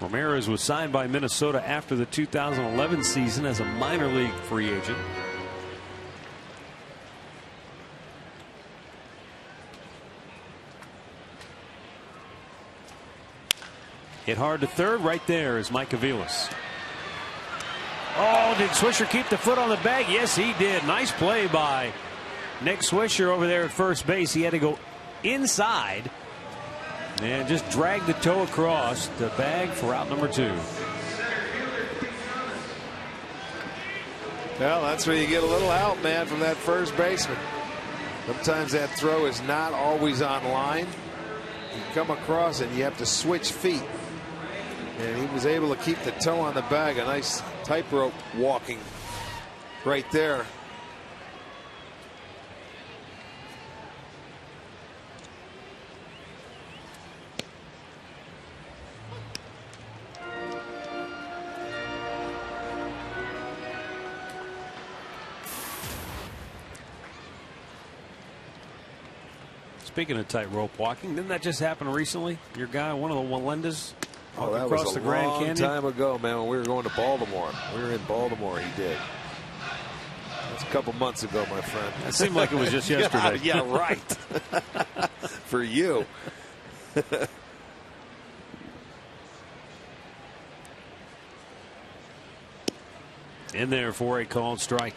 Ramirez was signed by Minnesota after the 2011 season as a minor league free agent. Hit hard to third. Right there is Mike Aviles. Oh, did Swisher keep the foot on the bag? Yes, he did. Nice play by Nick Swisher over there at first base. He had to go inside and just drag the toe across the bag for out number 2. Well, that's where you get a little help, man, from that first baseman. Sometimes that throw is not always on line. You come across and you have to switch feet. And he was able to keep the toe on the bag. A nice tightrope walking right there. Speaking of tightrope walking, didn't that just happen recently? Your guy, one of the Walendas, that across was the Grand long Canyon. time ago, man, when we were going to Baltimore. We were in Baltimore, he did. That's a couple months ago, my friend. It seemed like it was just yesterday. Yeah, right. For you. In there for a called strike.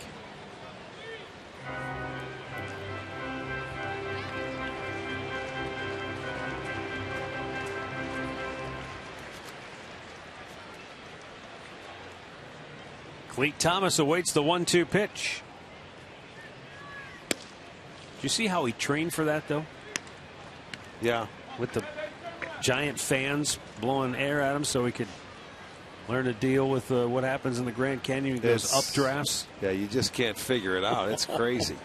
Cleat Thomas awaits the 1-2 pitch. Did you see how he trained for that, though? Yeah. With the giant fans blowing air at him so he could learn to deal with what happens in the Grand Canyon. He goes updrafts. Yeah, you just can't figure it out. It's crazy.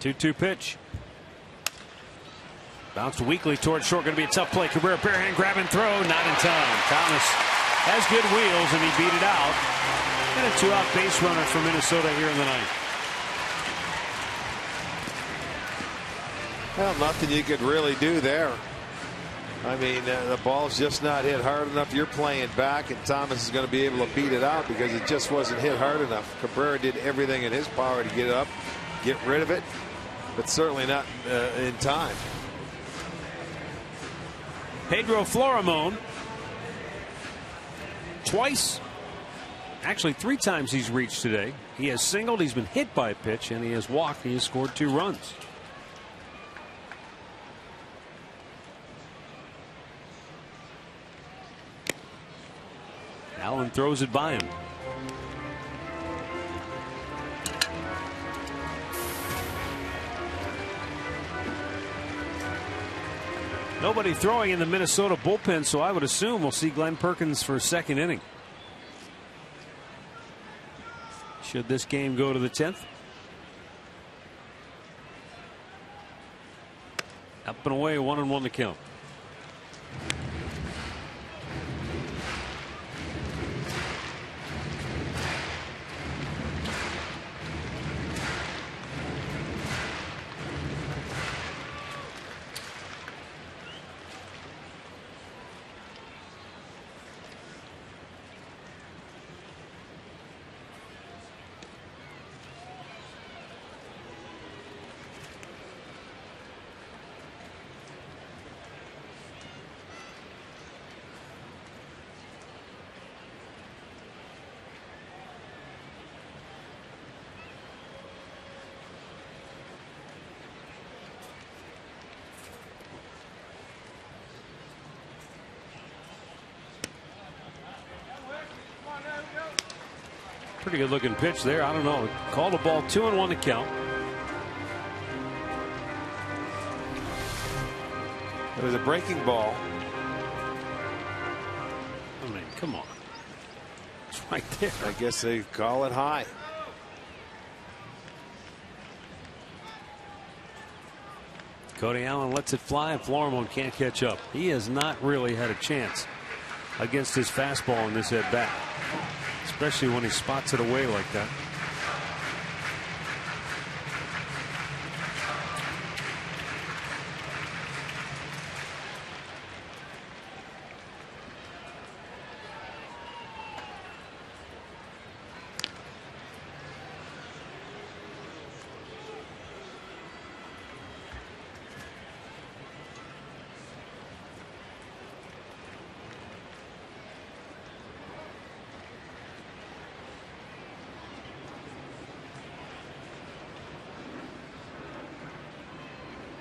2-2 pitch. Bounced weakly towards short. Going to be a tough play. Cabrera, bare hand grab and throw. Not in time. Thomas has good wheels and he beat it out. And a 2-out base runner for Minnesota here in the ninth. Well, nothing you could really do there. I mean, the ball's just not hit hard enough. You're playing back, and Thomas is going to be able to beat it out because it just wasn't hit hard enough. Cabrera did everything in his power to get it up, get rid of it, but certainly not in time. Pedro Florimon, twice, actually 3 times he's reached today. He has singled, he's been hit by a pitch, and he has walked. He has scored 2 runs. Allen throws it by him. Nobody throwing in the Minnesota bullpen, so I would assume we'll see Glenn Perkins for a 2nd inning. Should this game go to the 10th? Up and away, 1-1 to count. Pretty good looking pitch there. I don't know. Called the ball 2-1 to count. It was a breaking ball. I mean, come on. It's right there. I guess they call it high. Cody Allen lets it fly, and Florimon can't catch up. He has not really had a chance against his fastball in this at bat, especially when he spots it away like that.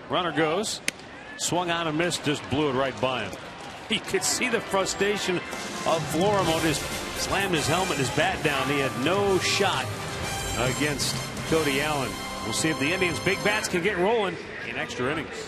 Runner goes, swung on and missed, just blew it right by him. You could see the frustration of Florimon. Just slammed his helmet, his bat down. He had no shot against Cody Allen. We'll see if the Indians' big bats can get rolling in extra innings.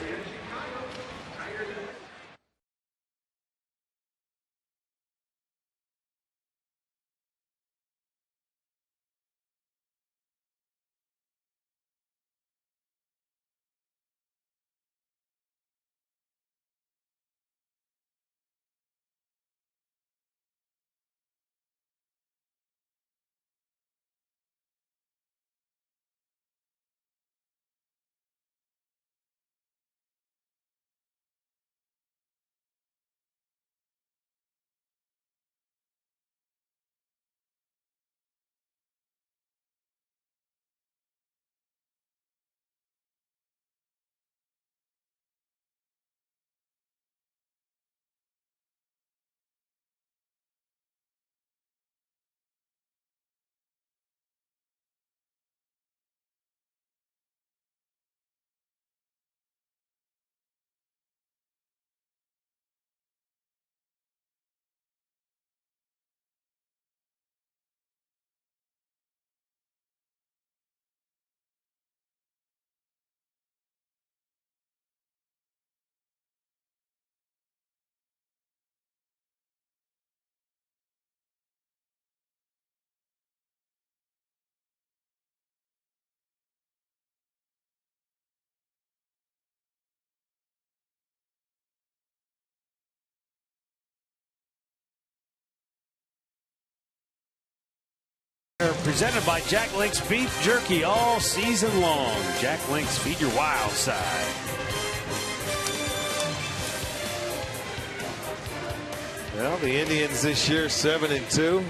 Presented by Jack Link's Beef Jerky all season long. Jack Link's, feed your wild side. Well, the Indians this year 7-2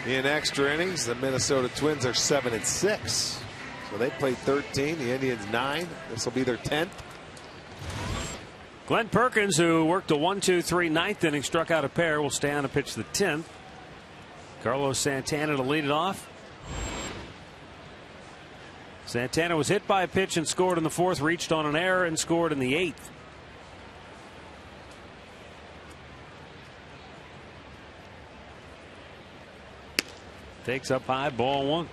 in extra innings. The Minnesota Twins are 7-6. So they played 13. The Indians 9. This will be their 10th. Glenn Perkins, who worked a 1-2-3 ninth inning, struck out a pair, will stay on to pitch the 10th. Carlos Santana to lead it off. Santana was hit by a pitch and scored in the 4th, reached on an error and scored in the 8th. Takes up high, ball 1.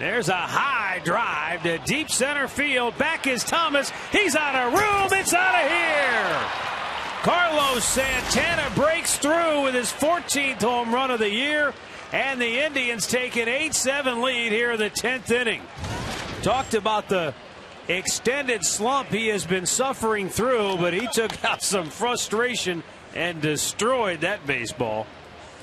There's a high drive to deep center field. Back is Thomas. He's out of room. It's out of here. Carlos Santana breaks through with his 14th home run of the year. And the Indians take an 8-7 lead here in the 10th inning. Talked about the extended slump he has been suffering through, but he took out some frustration and destroyed that baseball.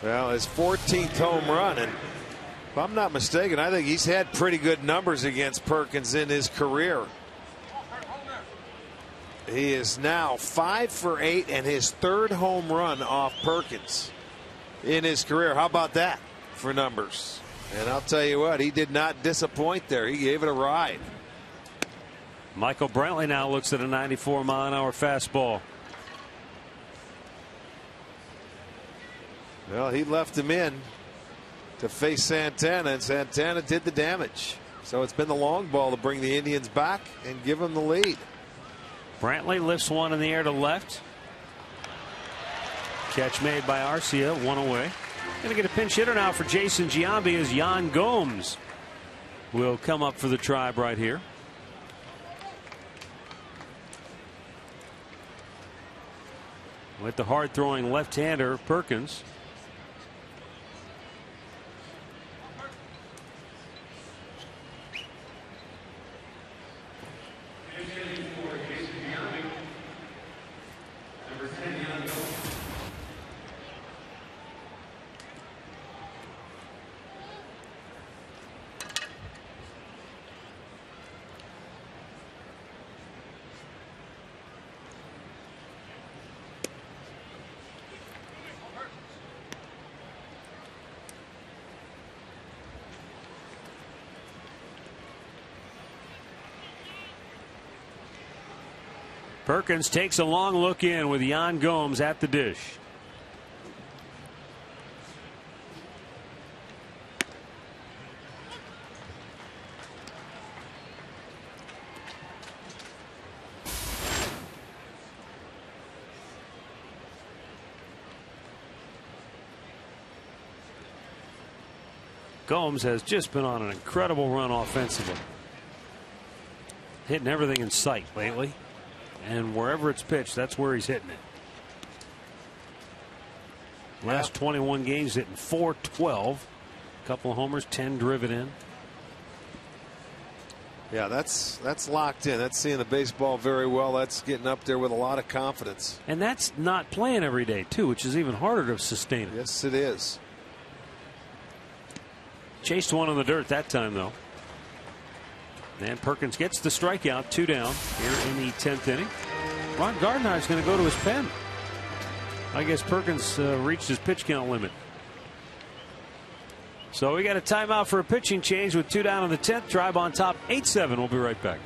Well, his 14th home run, and if I'm not mistaken, I think he's had pretty good numbers against Perkins in his career. He is now 5 for 8 and his 3rd home run off Perkins in his career. How about that for numbers? And I'll tell you what, he did not disappoint there. He gave it a ride. Michael Brantley now looks at a 94-mile-an-hour fastball. Well, he left him in to face Santana, and Santana did the damage. So it's been the long ball to bring the Indians back and give them the lead. Brantley lifts one in the air to left. Catch made by Arcia, 1 away. Going to get a pinch hitter now for Jason Giambi as Yan Gomes will come up for the Tribe right here. With the hard throwing left-hander Perkins. Perkins takes a long look in with Yan Gomes at the dish. Gomes has just been on an incredible run offensively. Hitting everything in sight lately. And wherever it's pitched, that's where he's hitting it. Last 21 games hitting .412. A couple of homers, 10 driven in. Yeah, that's locked in. That's seeing the baseball very well. That's getting up there with a lot of confidence. And that's not playing every day, too, which is even harder to sustain. Yes, it is. Chased one in the dirt that time, though. And Perkins gets the strikeout, 2 down here in the 10th inning. Ron Gardner is going to go to his pen. I guess Perkins reached his pitch count limit. So we got a timeout for a pitching change with 2 down in the 10th. Tribe on top, 8-7. We'll be right back.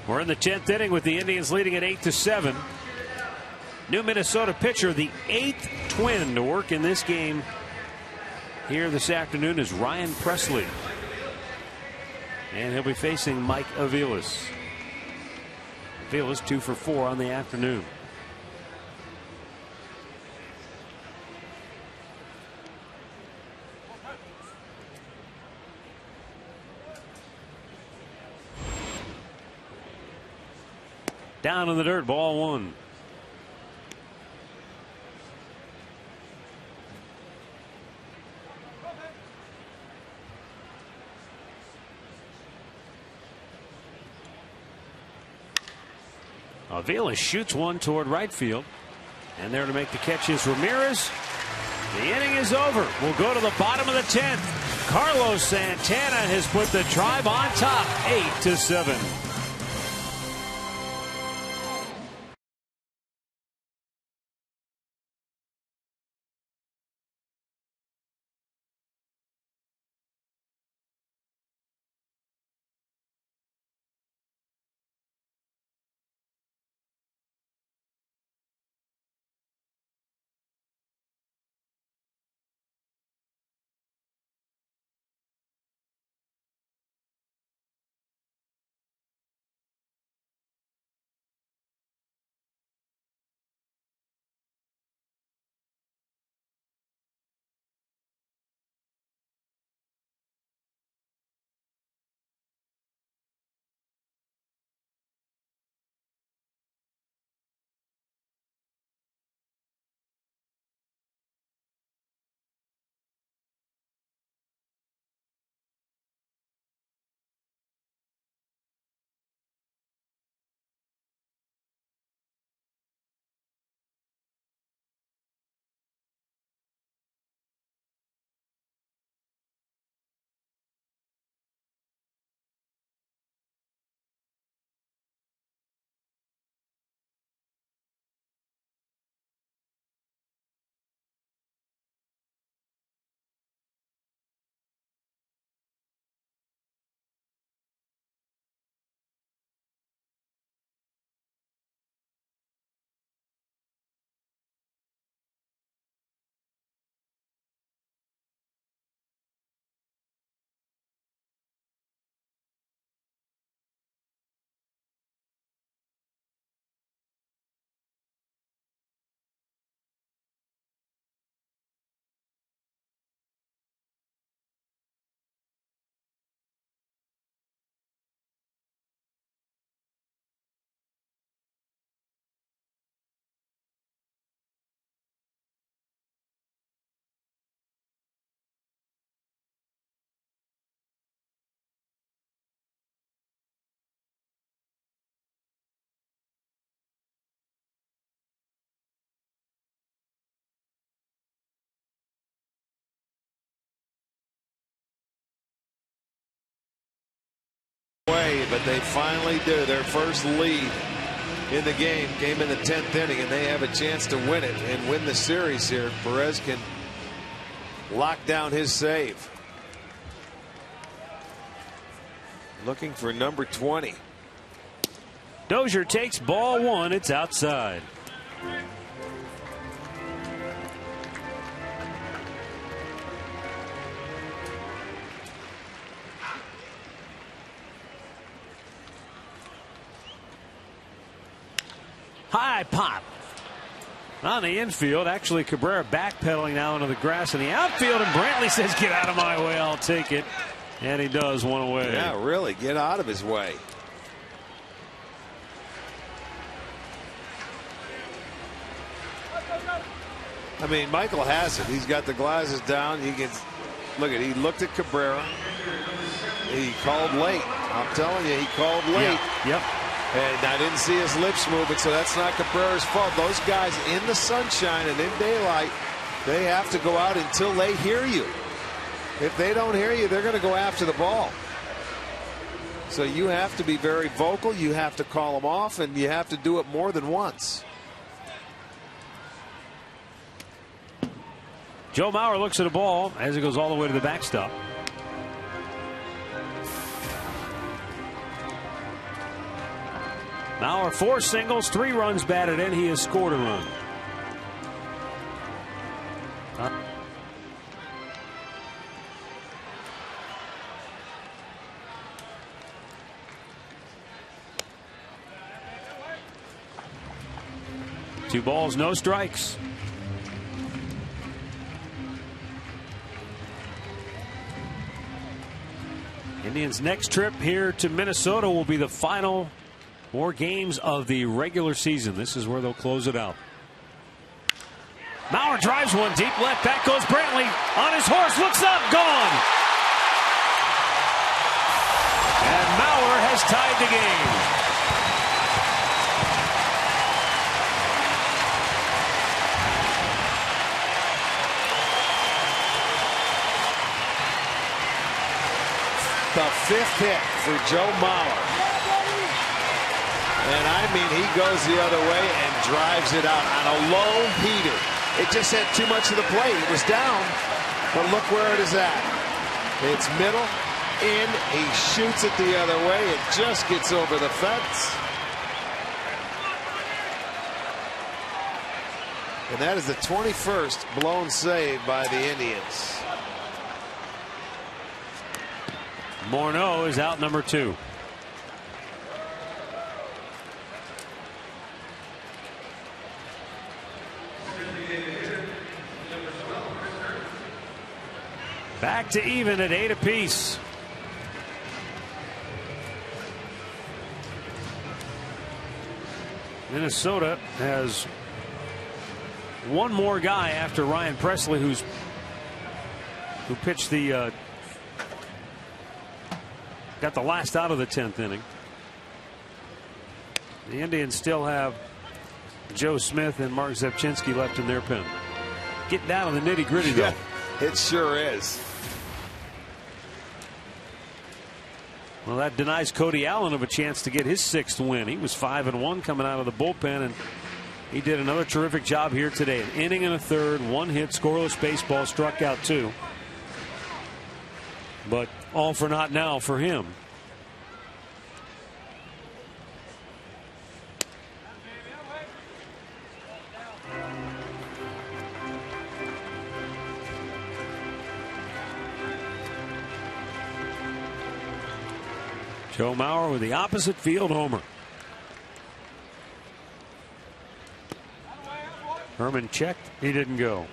We're in the 10th inning with the Indians leading at 8-7. New Minnesota pitcher, the 8th Twin to work in this game here this afternoon, is Ryan Presley. And he'll be facing Mike Aviles. Aviles 2 for 4 on the afternoon. Down in the dirt, ball 1. Aviles shoots one toward right field. And there to make the catch is Ramirez. The inning is over. We'll go to the bottom of the 10th. Carlos Santana has put the Tribe on top, 8-7. But they finally do. Their first lead in the game came in the 10th inning, and they have a chance to win it and win the series here. Perez can lock down his save. Looking for number 20. Dozier takes ball 1. It's outside. High pop on the infield. Actually, Cabrera backpedaling now into the grass in the outfield, and Brantley says, "Get out of my way, I'll take it." And he does, one away. Yeah, really, get out of his way. I mean, Michael has it. He's got the glasses down. He can look at. He looked at Cabrera. He called late. I'm telling you, he called late. Yep. And I didn't see his lips moving, so that's not Cabrera's fault. Those guys in the sunshine and in daylight, they have to go out until they hear you. If they don't hear you, they're going to go after the ball. So you have to be very vocal. You have to call them off, and you have to do it more than once. Joe Mauer looks at a ball as it goes all the way to the backstop. Mauer 4 singles, 3 runs batted in. He has scored a run. Two balls, no strikes. Indians' next trip here to Minnesota will be the final 4 games of the regular season. This is where they'll close it out. Mauer drives one deep left. Back goes Brantley on his horse. Looks up. Gone. And Mauer has tied the game. The 5th hit for Joe Mauer. And I mean, he goes the other way and drives it out on a low heater. It just had too much of the plate. It was down, but look where it is at. It's middle, in. He shoots it the other way. It just gets over the fence. And that is the 21st blown save by the Indians. Morneau is out number 2. Back to even at 8 apiece. Minnesota has one more guy after Ryan Presley, who pitched the got the last out of the 10th inning. The Indians still have Joe Smith and Mark Zepchinski left in their pen. Getting down to the nitty gritty, though. Yeah, it sure is. Well, that denies Cody Allen of a chance to get his 6th win. He was 5-1 coming out of the bullpen, and he did another terrific job here today. An inning and a third, 1 hit, scoreless baseball, struck out 2. But all for naught now for him. Joe Mauer with the opposite field homer. Herman checked. He didn't go.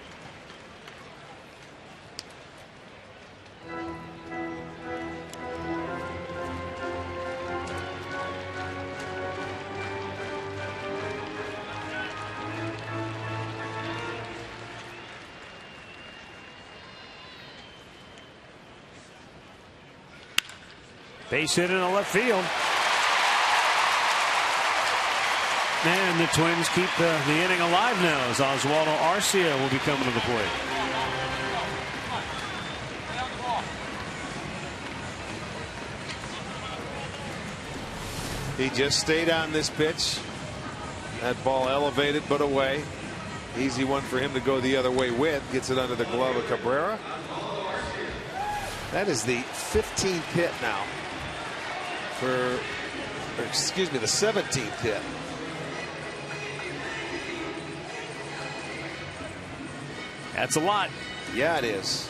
Base hit in the left field. And the Twins keep the inning alive now as Oswaldo Arcia will be coming to the plate. He just stayed on this pitch. That ball elevated but away. Easy one for him to go the other way with. Gets it under the glove of Cabrera. That is the 15th hit now. Excuse me, the 17th hit. That's a lot. Yeah, it is.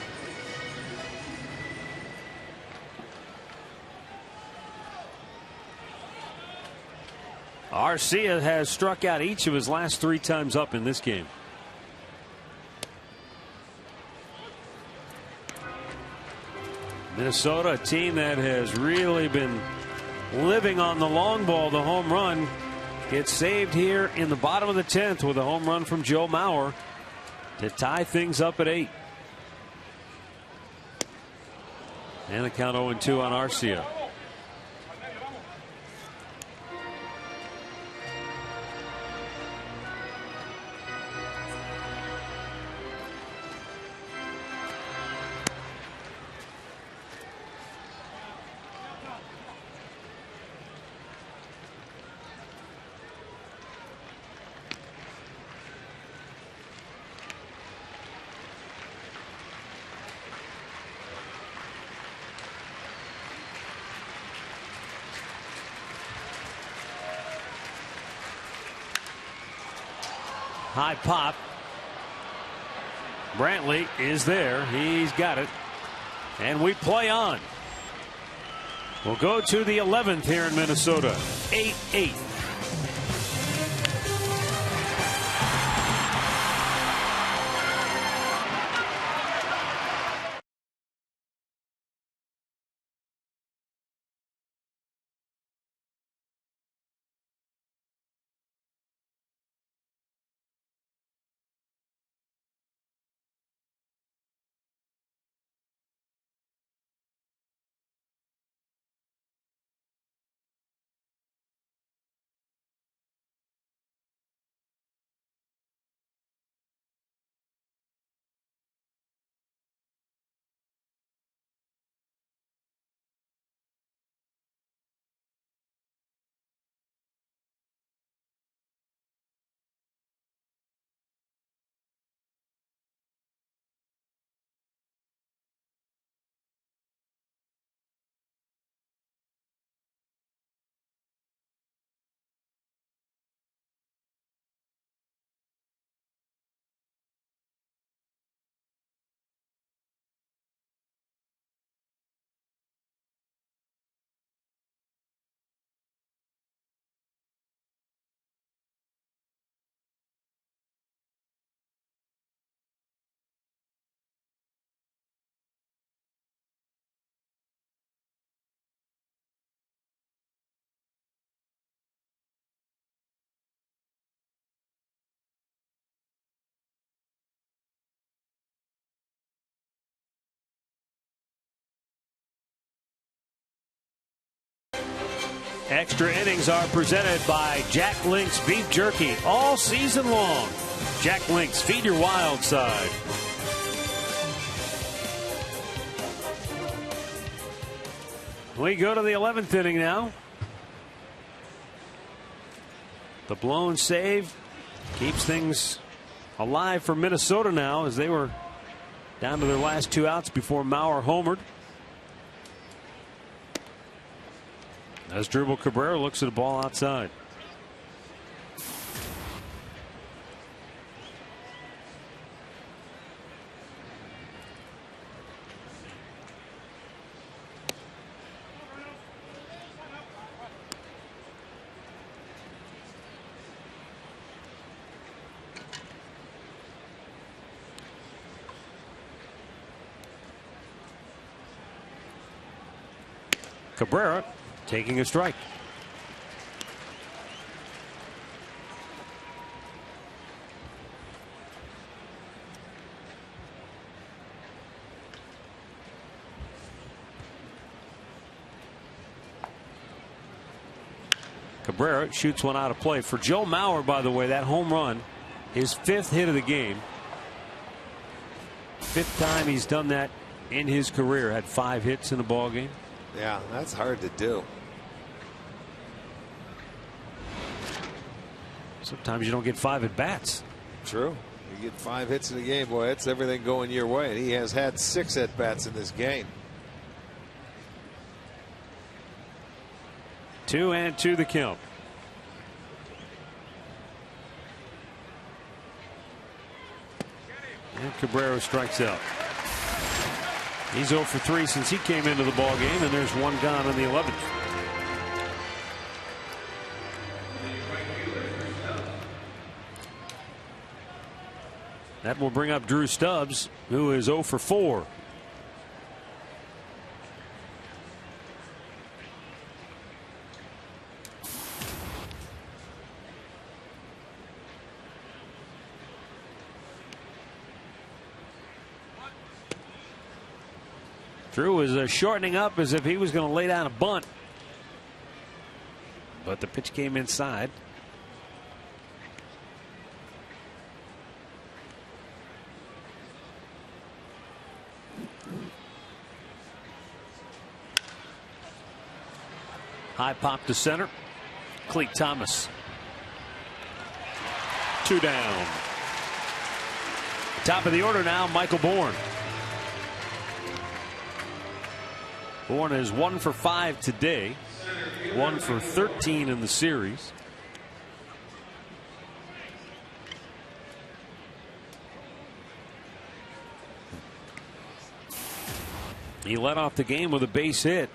Arcia has struck out each of his last 3 times up in this game. Minnesota, a team that has really been living on the long ball. The home run gets saved here in the bottom of the 10th with a home run from Joe Mauer to tie things up at 8. And the count 0-2 on Arcia. High pop. Brantley is there. He's got it. And we play on. We'll go to the 11th here in Minnesota. 8-8. Extra innings are presented by Jack Link's Beef Jerky all season long. Jack Link's, feed your wild side. We go to the 11th inning now. The blown save keeps things alive for Minnesota now as they were down to their last 2 outs before Mauer homered. As Dribble Cabrera looks at a ball outside. Cabrera taking a strike. Cabrera shoots one out of play. For Joe Mauer, by the way, that home run, his 5th hit of the game. 5th time he's done that in his career. Had 5 hits in a ball game. Yeah, that's hard to do. Sometimes you don't get 5 at bats. True. You get 5 hits in a game, boy, it's everything going your way. And he has had 6 at bats in this game. 2-2 the count. And Cabrera strikes out. He's 0 for 3 since he came into the ball game, and there's one gone in the 11th. That will bring up Drew Stubbs, who is 0 for 4. Drew was shortening up as if he was going to lay down a bunt. But the pitch came inside. High pop to center. Cleat Thomas. 2 down. Top of the order now, Michael Bourne. Bourne is 1 for 5 today. 1 for 13 in the series. He led off the game with a base hit.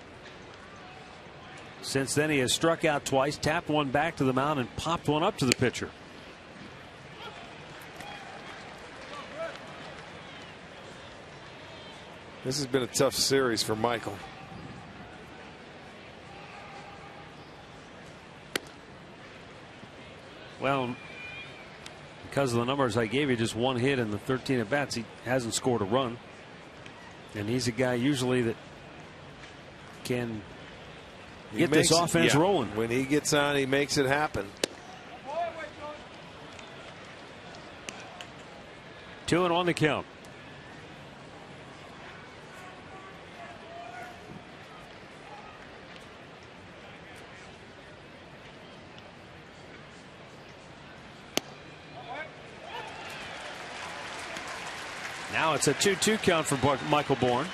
Since then, he has struck out twice, tapped one back to the mound, and popped one up to the pitcher. This has been a tough series for Michael. Well, because of the numbers I gave you, just one hit in the 13 at bats, he hasn't scored a run. And he's a guy usually that can get this offense rolling. When he gets on, he makes it happen. 2-1 the count. Now it's a 2-2 count for Michael Bourne.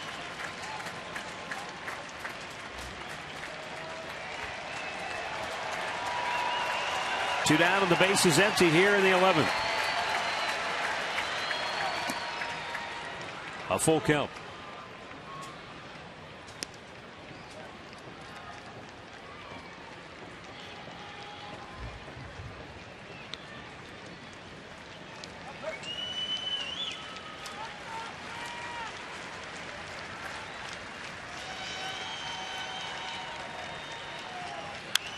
Two down and the base is empty here in the 11th. A full count.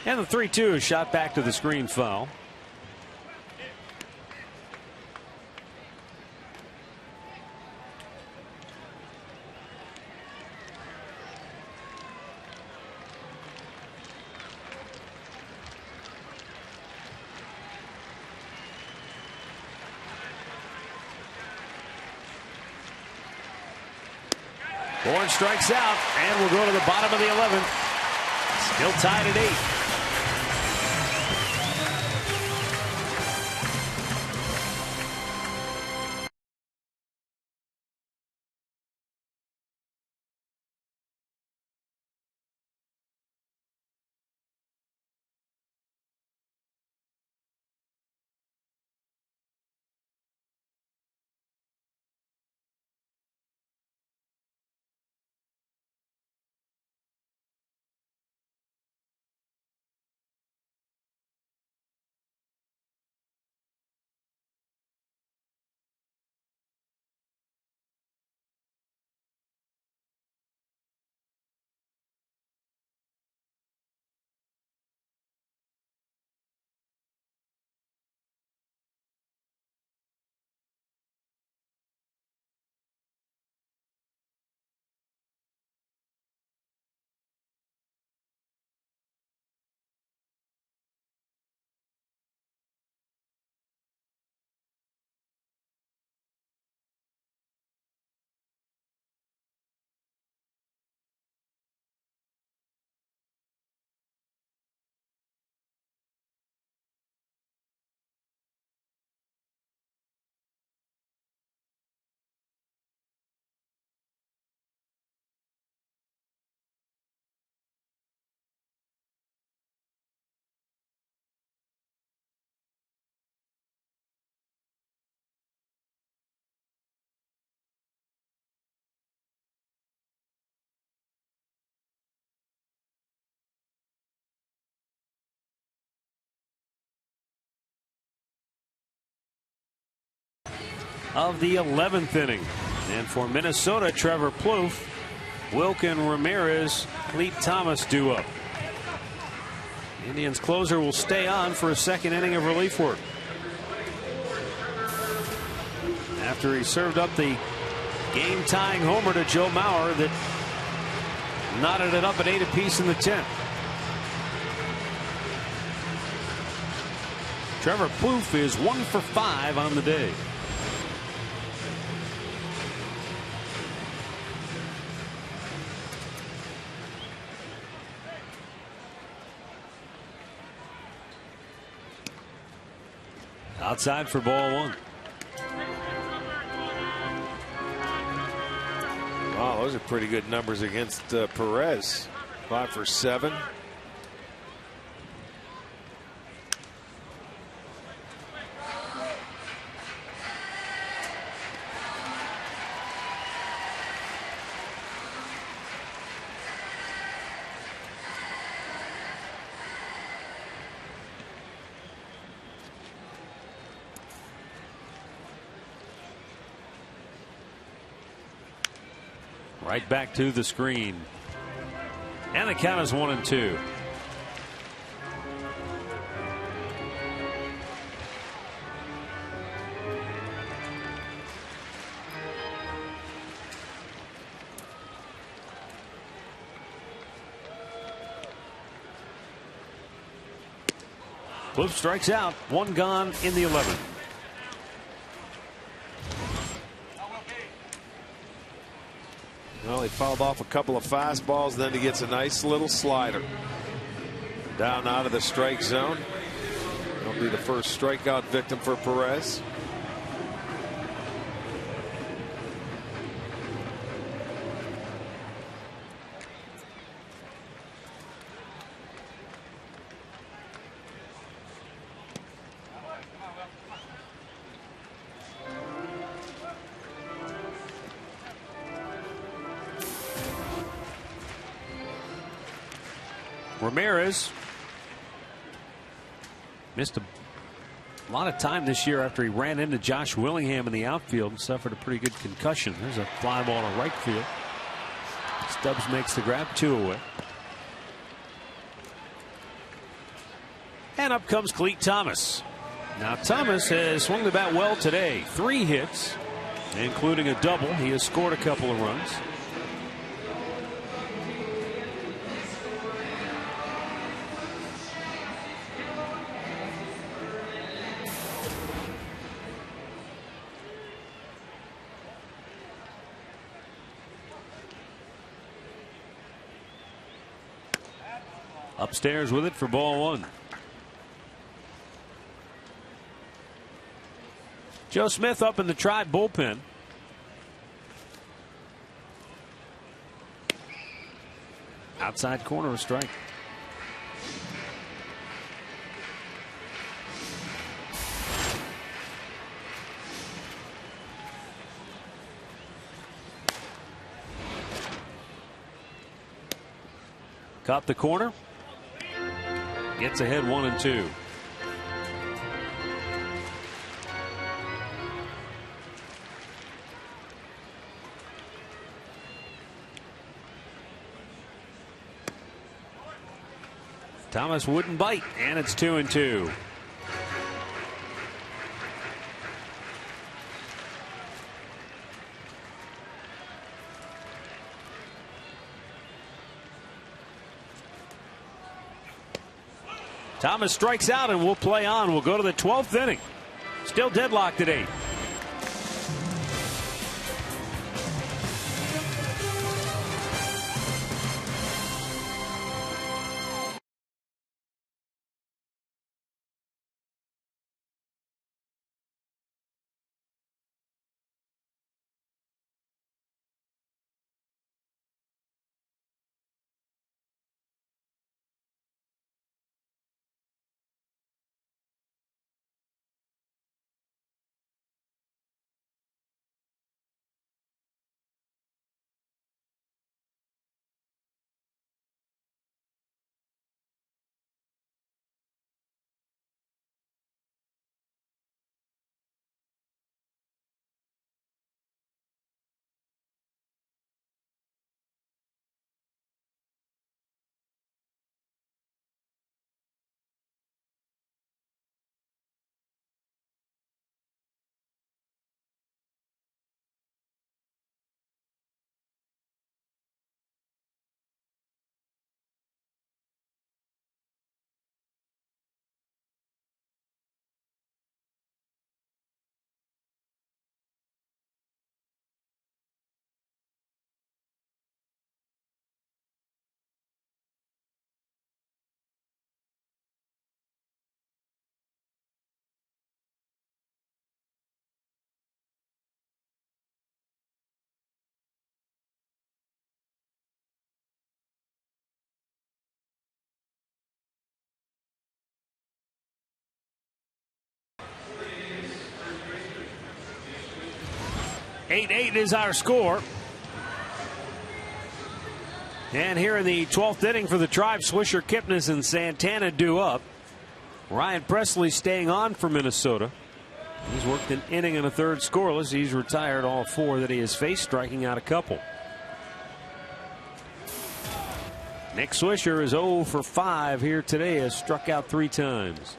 And the 3-2 is shot back to the screen, foul. Bourne strikes out, and we'll go to the bottom of the 11th. Still tied at 8. Of the 11th inning. And for Minnesota, Trevor Plouffe, Wilkin Ramirez, Clete Thomas due up. Indians closer will stay on for a second inning of relief work. After he served up the game-tying homer to Joe Mauer that knotted it up at 8 apiece in the 10th. Trevor Plouffe is 1 for 5 on the day. Outside for ball 1. Wow, those are pretty good numbers against Perez. 5 for 7. Right back to the screen. And the count is 1-2. Cliff strikes out. One gone in the 11th. Well, he fouled off a couple of fastballs, then he gets a nice little slider. Down out of the strike zone. He'll be the first strikeout victim for Perez. Ramirez missed a lot of time this year after he ran into Josh Willingham in the outfield and suffered a pretty good concussion. There's a fly ball to right field. Stubbs makes the grab, 2 away. And up comes Clete Thomas. Now Thomas has swung the bat well today. 3 hits, including a double. He has scored a couple of runs. Upstairs with it for ball 1. Joe Smith up in the Tribe bullpen. Outside corner, a strike. Caught the corner. Gets ahead 1-2. Thomas wouldn't bite, and it's 2-2. Thomas strikes out, and we'll play on. We'll go to the 12th inning. Still deadlocked at 8. Eight is our score. And here in the 12th inning for the Tribe, Swisher, Kipnis, and Santana due up. Ryan Presley staying on for Minnesota. He's worked an inning and a third scoreless. He's retired all 4 that he has faced, striking out a couple. Nick Swisher is 0 for 5 here today, has struck out 3 times.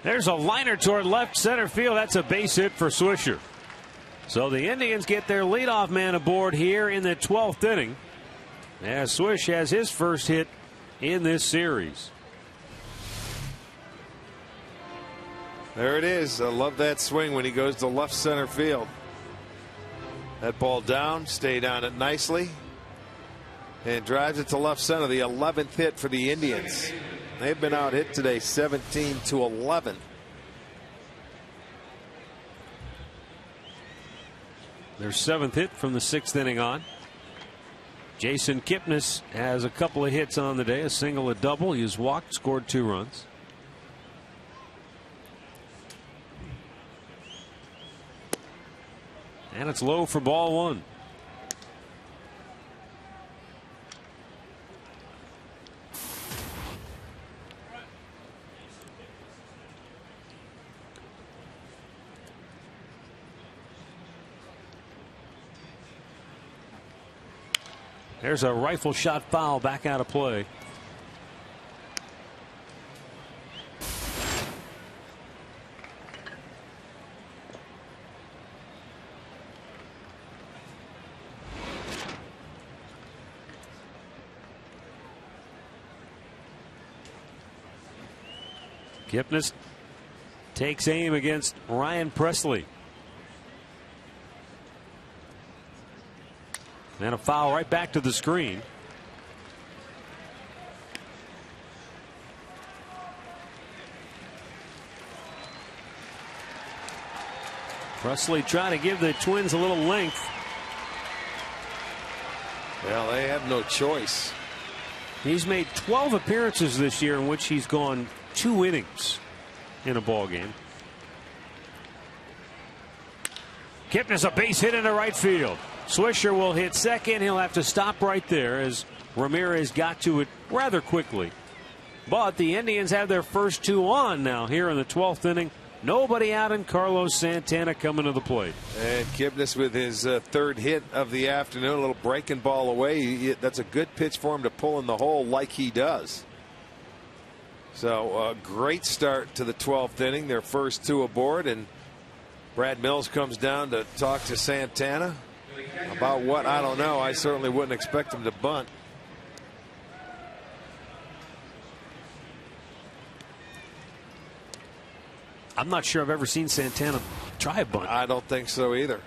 There's a liner toward left center field. That's a base hit for Swisher. So the Indians get their leadoff man aboard here in the 12th inning, as Swish has his first hit in this series. There it is. I love that swing when he goes to left center field. That ball down, stayed on it nicely, and drives it to left center. The 11th hit for the Indians. They've been out hit today 17-11. Their 7th hit from the 6th inning on. Jason Kipnis has a couple of hits on the day, a single, a double. He was walked, scored 2 runs. And it's low for ball 1. There's a rifle shot foul back out of play. Kipnis takes aim against Ryan Presley. And a foul right back to the screen. Presley trying to give the Twins a little length. Well, they have no choice. He's made 12 appearances this year in which he's gone 2 innings in a ball game. Kipnis a base hit into right field. Swisher will hit second. He'll have to stop right there as Ramirez got to it rather quickly. But the Indians have their first 2 on now here in the 12th inning. Nobody out, and Carlos Santana coming to the plate. And Kipnis with his 3rd hit of the afternoon, a little breaking ball away. That's a good pitch for him to pull in the hole like he does. So a great start to the 12th inning, their first 2 aboard, and Brad Mills comes down to talk to Santana. About what? I don't know. I certainly wouldn't expect him to bunt. I'm not sure I've ever seen Santana try a bunt. I don't think so either.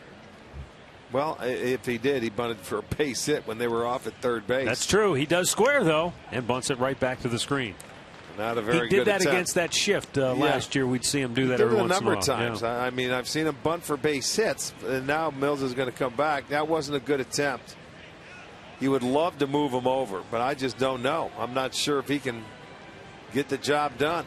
Well, if he did, he bunted for a base hit when they were off at 3rd base. That's true. He does square, though, and bunts it right back to the screen. Not a very good He did that attempt. against that shift last year. We'd see him do that He did every it once in a number while. of times. Yeah. I mean, I've seen him bunt for base hits, and now Mills is going to come back. That wasn't a good attempt. You would love to move him over, but I just don't know. I'm not sure if he can get the job done.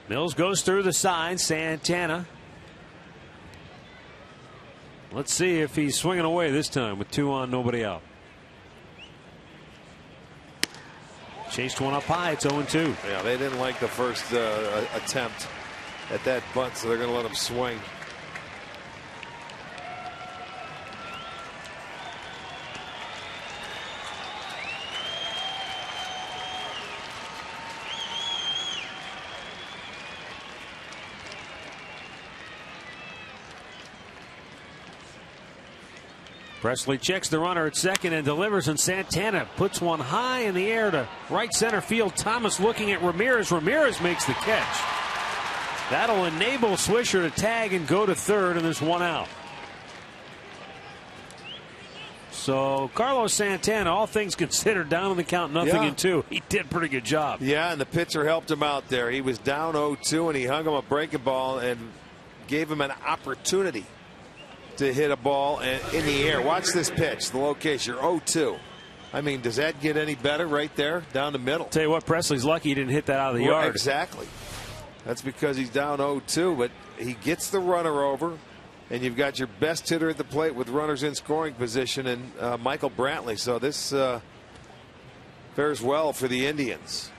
Mills goes through the sign. Santana. Let's see if he's swinging away this time with 2 on, nobody out. Chased one up high. It's 0-2. Yeah, they didn't like the first attempt at that bunt, so they're going to let him swing. Presley checks the runner at second and delivers, and Santana puts one high in the air to right center field. Thomas looking at Ramirez. Ramirez makes the catch. That'll enable Swisher to tag and go to 3rd, and there's 1 out. So Carlos Santana, all things considered, down on the count, nothing in 2. He did a pretty good job. Yeah, and the pitcher helped him out there. He was down 0-2, and he hung him a breaking ball and gave him an opportunity to hit a ball in the air. Watch this pitch, the location. You're 0-2. I mean, does that get any better right there down the middle? Tell you what, Presley's lucky he didn't hit that out of the yard. Exactly. That's because he's down 0-2, but he gets the runner over, and you've got your best hitter at the plate with runners in scoring position, and Michael Brantley. So this fares well for the Indians.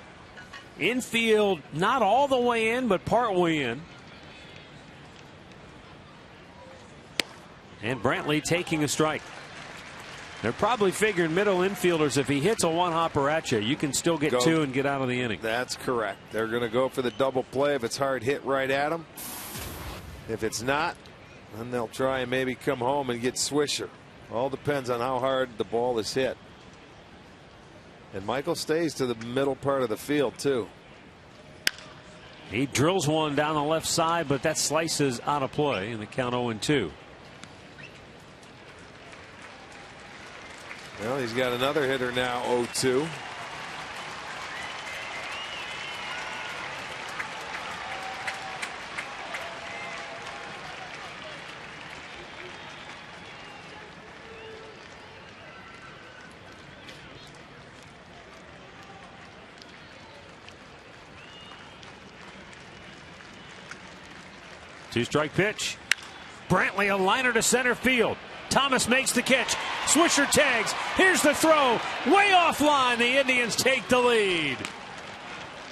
Infield, not all the way in, but part way in. And Brantley taking a strike. They're probably figuring middle infielders, if he hits a one-hopper at you, you can still get two and get out of the inning. That's correct. They're going to go for the double play if it's hard hit right at them. If it's not, then they'll try and maybe come home and get Swisher. All depends on how hard the ball is hit. And Michael stays to the middle part of the field, too. He drills one down the left side, but that slices out of play, and the count 0-2. Well, he's got another hitter now, 0-2. Two-strike pitch. Brantley, a liner to center field. Thomas makes the catch. Swisher tags. Here's the throw. Way offline. The Indians take the lead.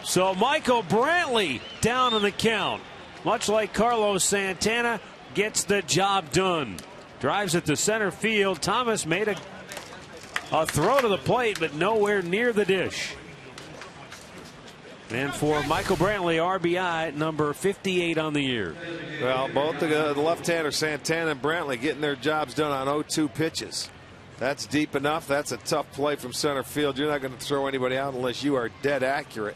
So Michael Brantley down on the count. Much like Carlos Santana, gets the job done. Drives it to center field. Thomas made a throw to the plate, but nowhere near the dish. And for Michael Brantley, RBI number 58 on the year. Well, both the left-hander Santana and Brantley getting their jobs done on 0-2 pitches. That's deep enough. That's a tough play from center field. You're not going to throw anybody out unless you are dead accurate.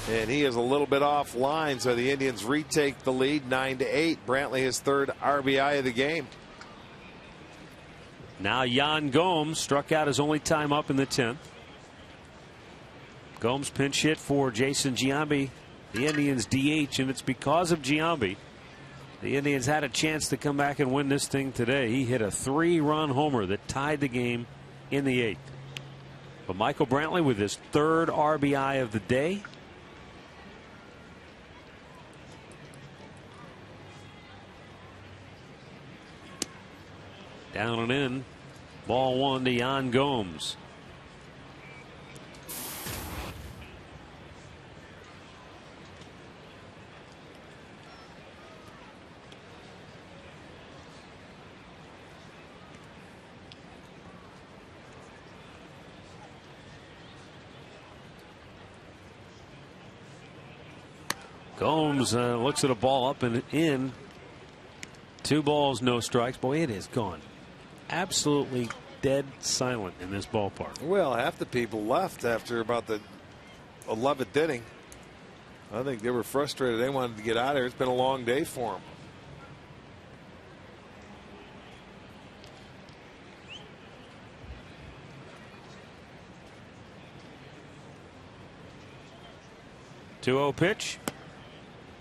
And he is a little bit offline, so the Indians retake the lead 9-8. Brantley his third RBI of the game. Now Yan Gomes struck out his only time up in the 10th. Gomes pinch hit for Jason Giambi, the Indians DH, and it's because of Giambi the Indians had a chance to come back and win this thing today. He hit a 3-run homer that tied the game in the 8th. But Michael Brantley with his third RBI of the day. Down and in. Ball 1 to Yan Gomes. Gomes looks at a ball up and in. 2 balls, no strikes. Boy, it has gone absolutely dead silent in this ballpark. Well, half the people left after about the 11th inning. I think they were frustrated. They wanted to get out of here. It's been a long day for them. Two-0 pitch.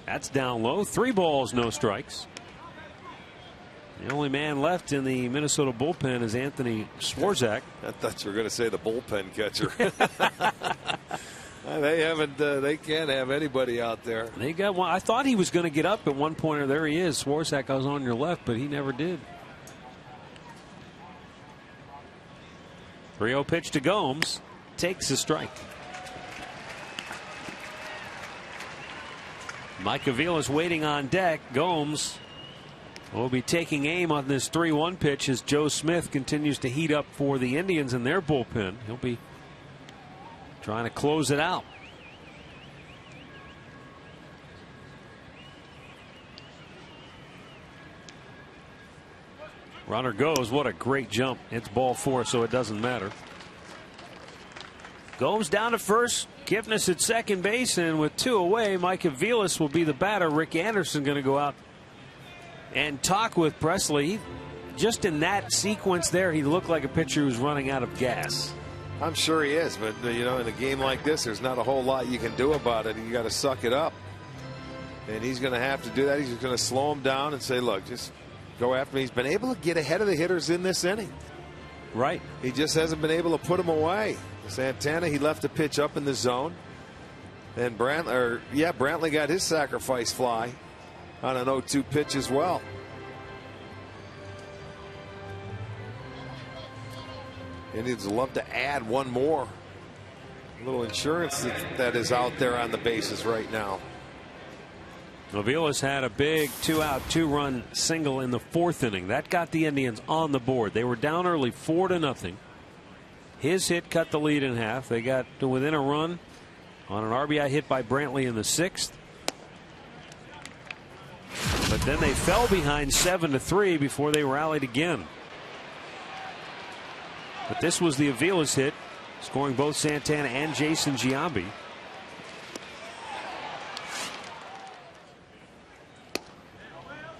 That's down low. 3 balls, no strikes. The only man left in the Minnesota bullpen is Anthony Swarzak. I thought you were going to say the bullpen catcher. They haven't. They can't have anybody out there. They got one. I thought he was going to get up at one point, or there he is. Swarzak was on your left, but he never did. 3-0 pitch to Gomes. Takes a strike. Mike Avila's waiting on deck. Gomes will be taking aim on this 3-1 pitch as Joe Smith continues to heat up for the Indians in their bullpen. He'll be trying to close it out. Runner goes. What a great jump. It's ball 4, so it doesn't matter. Gomes down to first. Kipnis at second base, and with 2 away, Mike Aviles will be the batter. Rick Anderson going to go out and talk with Presley. Just in that sequence there, he looked like a pitcher who's running out of gas. I'm sure he is, but you know, in a game like this, there's not a whole lot you can do about it. You got to suck it up, and he's going to have to do that. He's going to slow him down and say, "Look, just go after me." He's been able to get ahead of the hitters in this inning. Right. He just hasn't been able to put him away. Santana, he left the pitch up in the zone. And Brantley got his sacrifice fly on an 0-2 pitch as well. Indians would love to add one more. A little insurance that is out there on the bases right now. Aviles had a big 2-out, 2-run single in the 4th inning. That got the Indians on the board. They were down early 4-0. His hit cut the lead in half. They got to within a run on an RBI hit by Brantley in the 6th. But then they fell behind 7-3 before they rallied again. But this was the Aviles hit, scoring both Santana and Jason Giambi.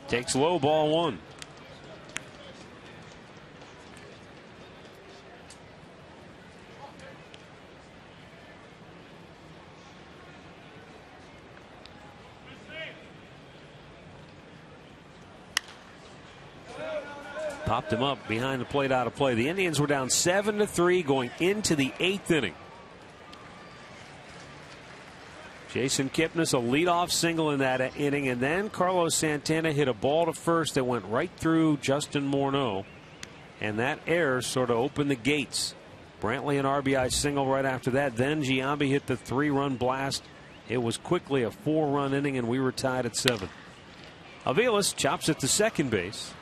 Takes low, ball 1. Popped him up behind the plate, out of play. The Indians were down 7-3 going into the 8th inning. Jason Kipnis, a leadoff single in that inning, and then Carlos Santana hit a ball to first that went right through Justin Morneau, and that error sort of opened the gates. Brantley an RBI single right after that. Then Giambi hit the 3-run blast. It was quickly a 4-run inning, and we were tied at 7. Aviles chops it to second base.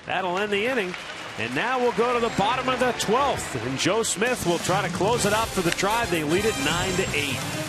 That'll end the inning. And now we'll go to the bottom of the 12th, and Joe Smith will try to close it out for the Tribe. They lead it 9-8.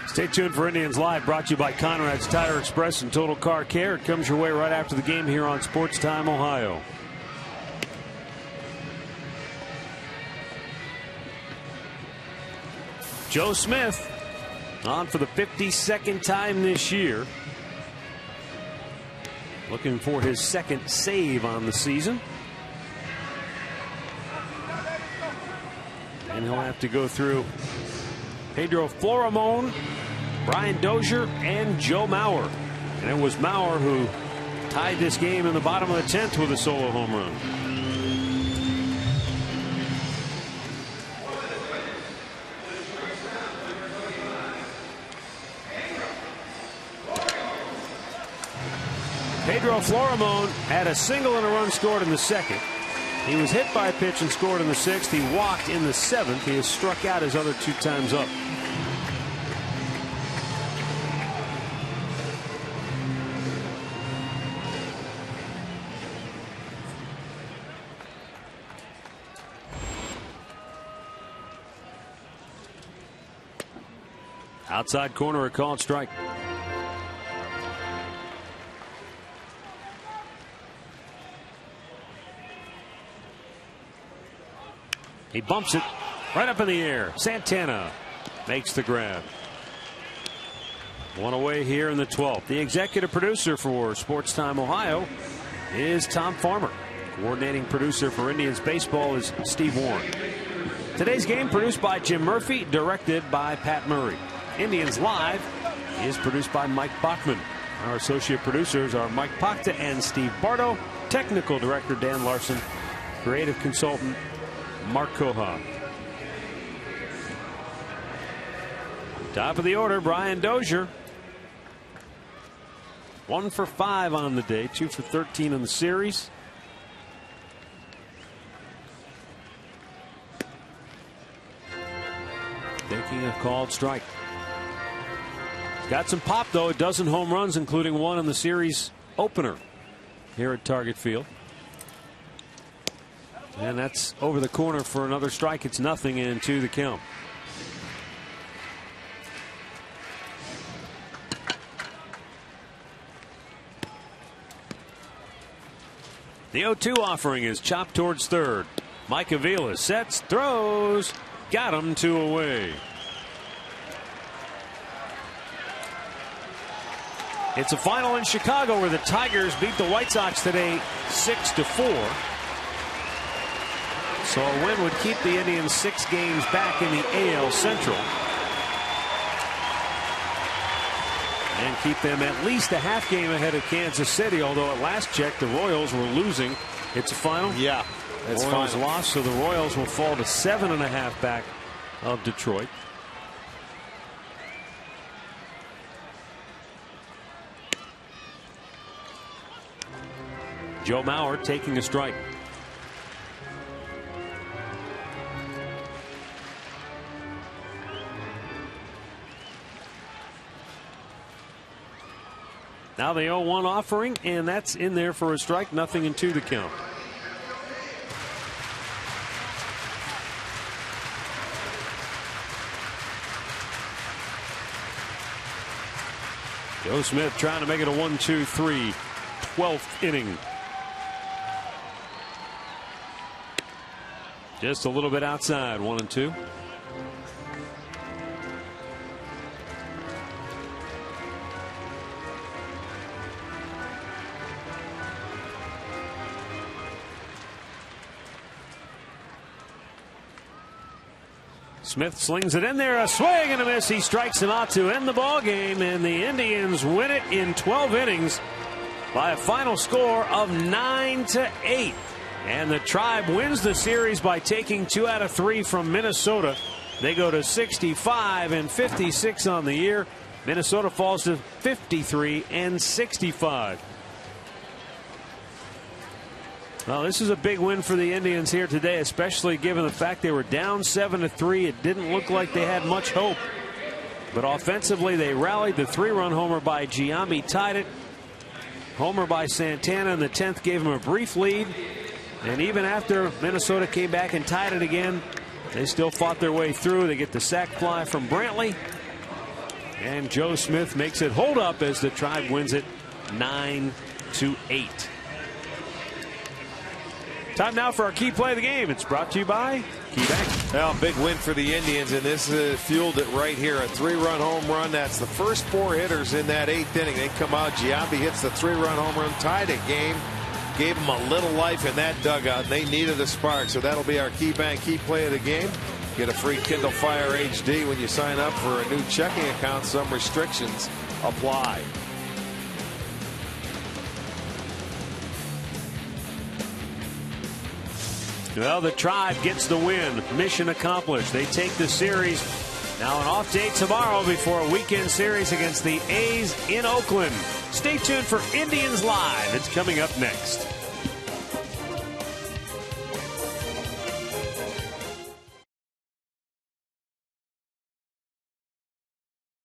Stay tuned for Indians Live, brought to you by Conrad's Tire Express and Total Car Care. It comes your way right after the game here on Sports Time Ohio. Joe Smith on for the 52nd time this year. Looking for his 2nd save on the season. And he'll have to go through Pedro Florimon, Brian Dozier, and Joe Mauer. And it was Mauer who tied this game in the bottom of the 10th with a solo home run. Pedro Florimon had a single and a run scored in the 2nd. He was hit by a pitch and scored in the 6th. He walked in the 7th. He has struck out his other 2 times up. Outside corner, a called strike. He bumps it right up in the air. Santana makes the grab. One away here in the 12th. The executive producer for Sports Time Ohio is Tom Farmer. Coordinating producer for Indians baseball is Steve Warren. Today's game produced by Jim Murphy, directed by Pat Murray. Indians Live is produced by Mike Bachman. Our associate producers are Mike Pacta and Steve Bardo. Technical director Dan Larson. Creative consultant Mark Koha. Top of the order, Brian Dozier. 1 for 5 on the day, 2 for 13 in the series. Taking a called strike. He's got some pop, though. A dozen home runs, including one in the series opener here at Target Field. And that's over the corner for another strike. It's 0-2 the count. The 0-2 offering is chopped towards third. Mike Avila sets, throws, got him 2 away. It's a final in Chicago where the Tigers beat the White Sox today 6-4. So a win would keep the Indians 6 games back in the AL Central. And keep them at least a half game ahead of Kansas City, although at last check the Royals were losing. It's a final. Yeah, it's Royals final. Lost, so the Royals will fall to 7.5 back of Detroit. Joe Mauer taking a strike. Now the 0-1 offering, and that's in there for a strike. 0-2 the count. Joe Smith trying to make it a 1-2-3, 12th inning. Just a little bit outside, 1-2. Smith slings it in there, a swing and a miss. He strikes him out to end the ball game, and the Indians win it in 12 innings by a final score of 9-8. And the Tribe wins the series by taking 2 out of 3 from Minnesota. They go to 65-56 on the year. Minnesota falls to 53-65. Well, this is a big win for the Indians here today, especially given the fact they were down 7-3. It didn't look like they had much hope. But offensively, they rallied. The 3-run homer by Giambi tied it. Homer by Santana in the 10th gave him a brief lead. And even after Minnesota came back and tied it again, they still fought their way through. They get the sac fly from Brantley. And Joe Smith makes it hold up as the Tribe wins it 9-8. Time now for our key play of the game. It's brought to you by KeyBank. Well, big win for the Indians, and this fueled it right here. A 3-run home run. That's the first 4 hitters in that 8th inning. They come out. Giambi hits the 3-run home run, tied a game, gave them a little life in that dugout. They needed a spark, so that'll be our KeyBank key play of the game. Get a free Kindle Fire HD when you sign up for a new checking account. Some restrictions apply. Well, the Tribe gets the win. Mission accomplished. They take the series. Now an off day tomorrow before a weekend series against the A's in Oakland. Stay tuned for Indians Live. It's coming up next.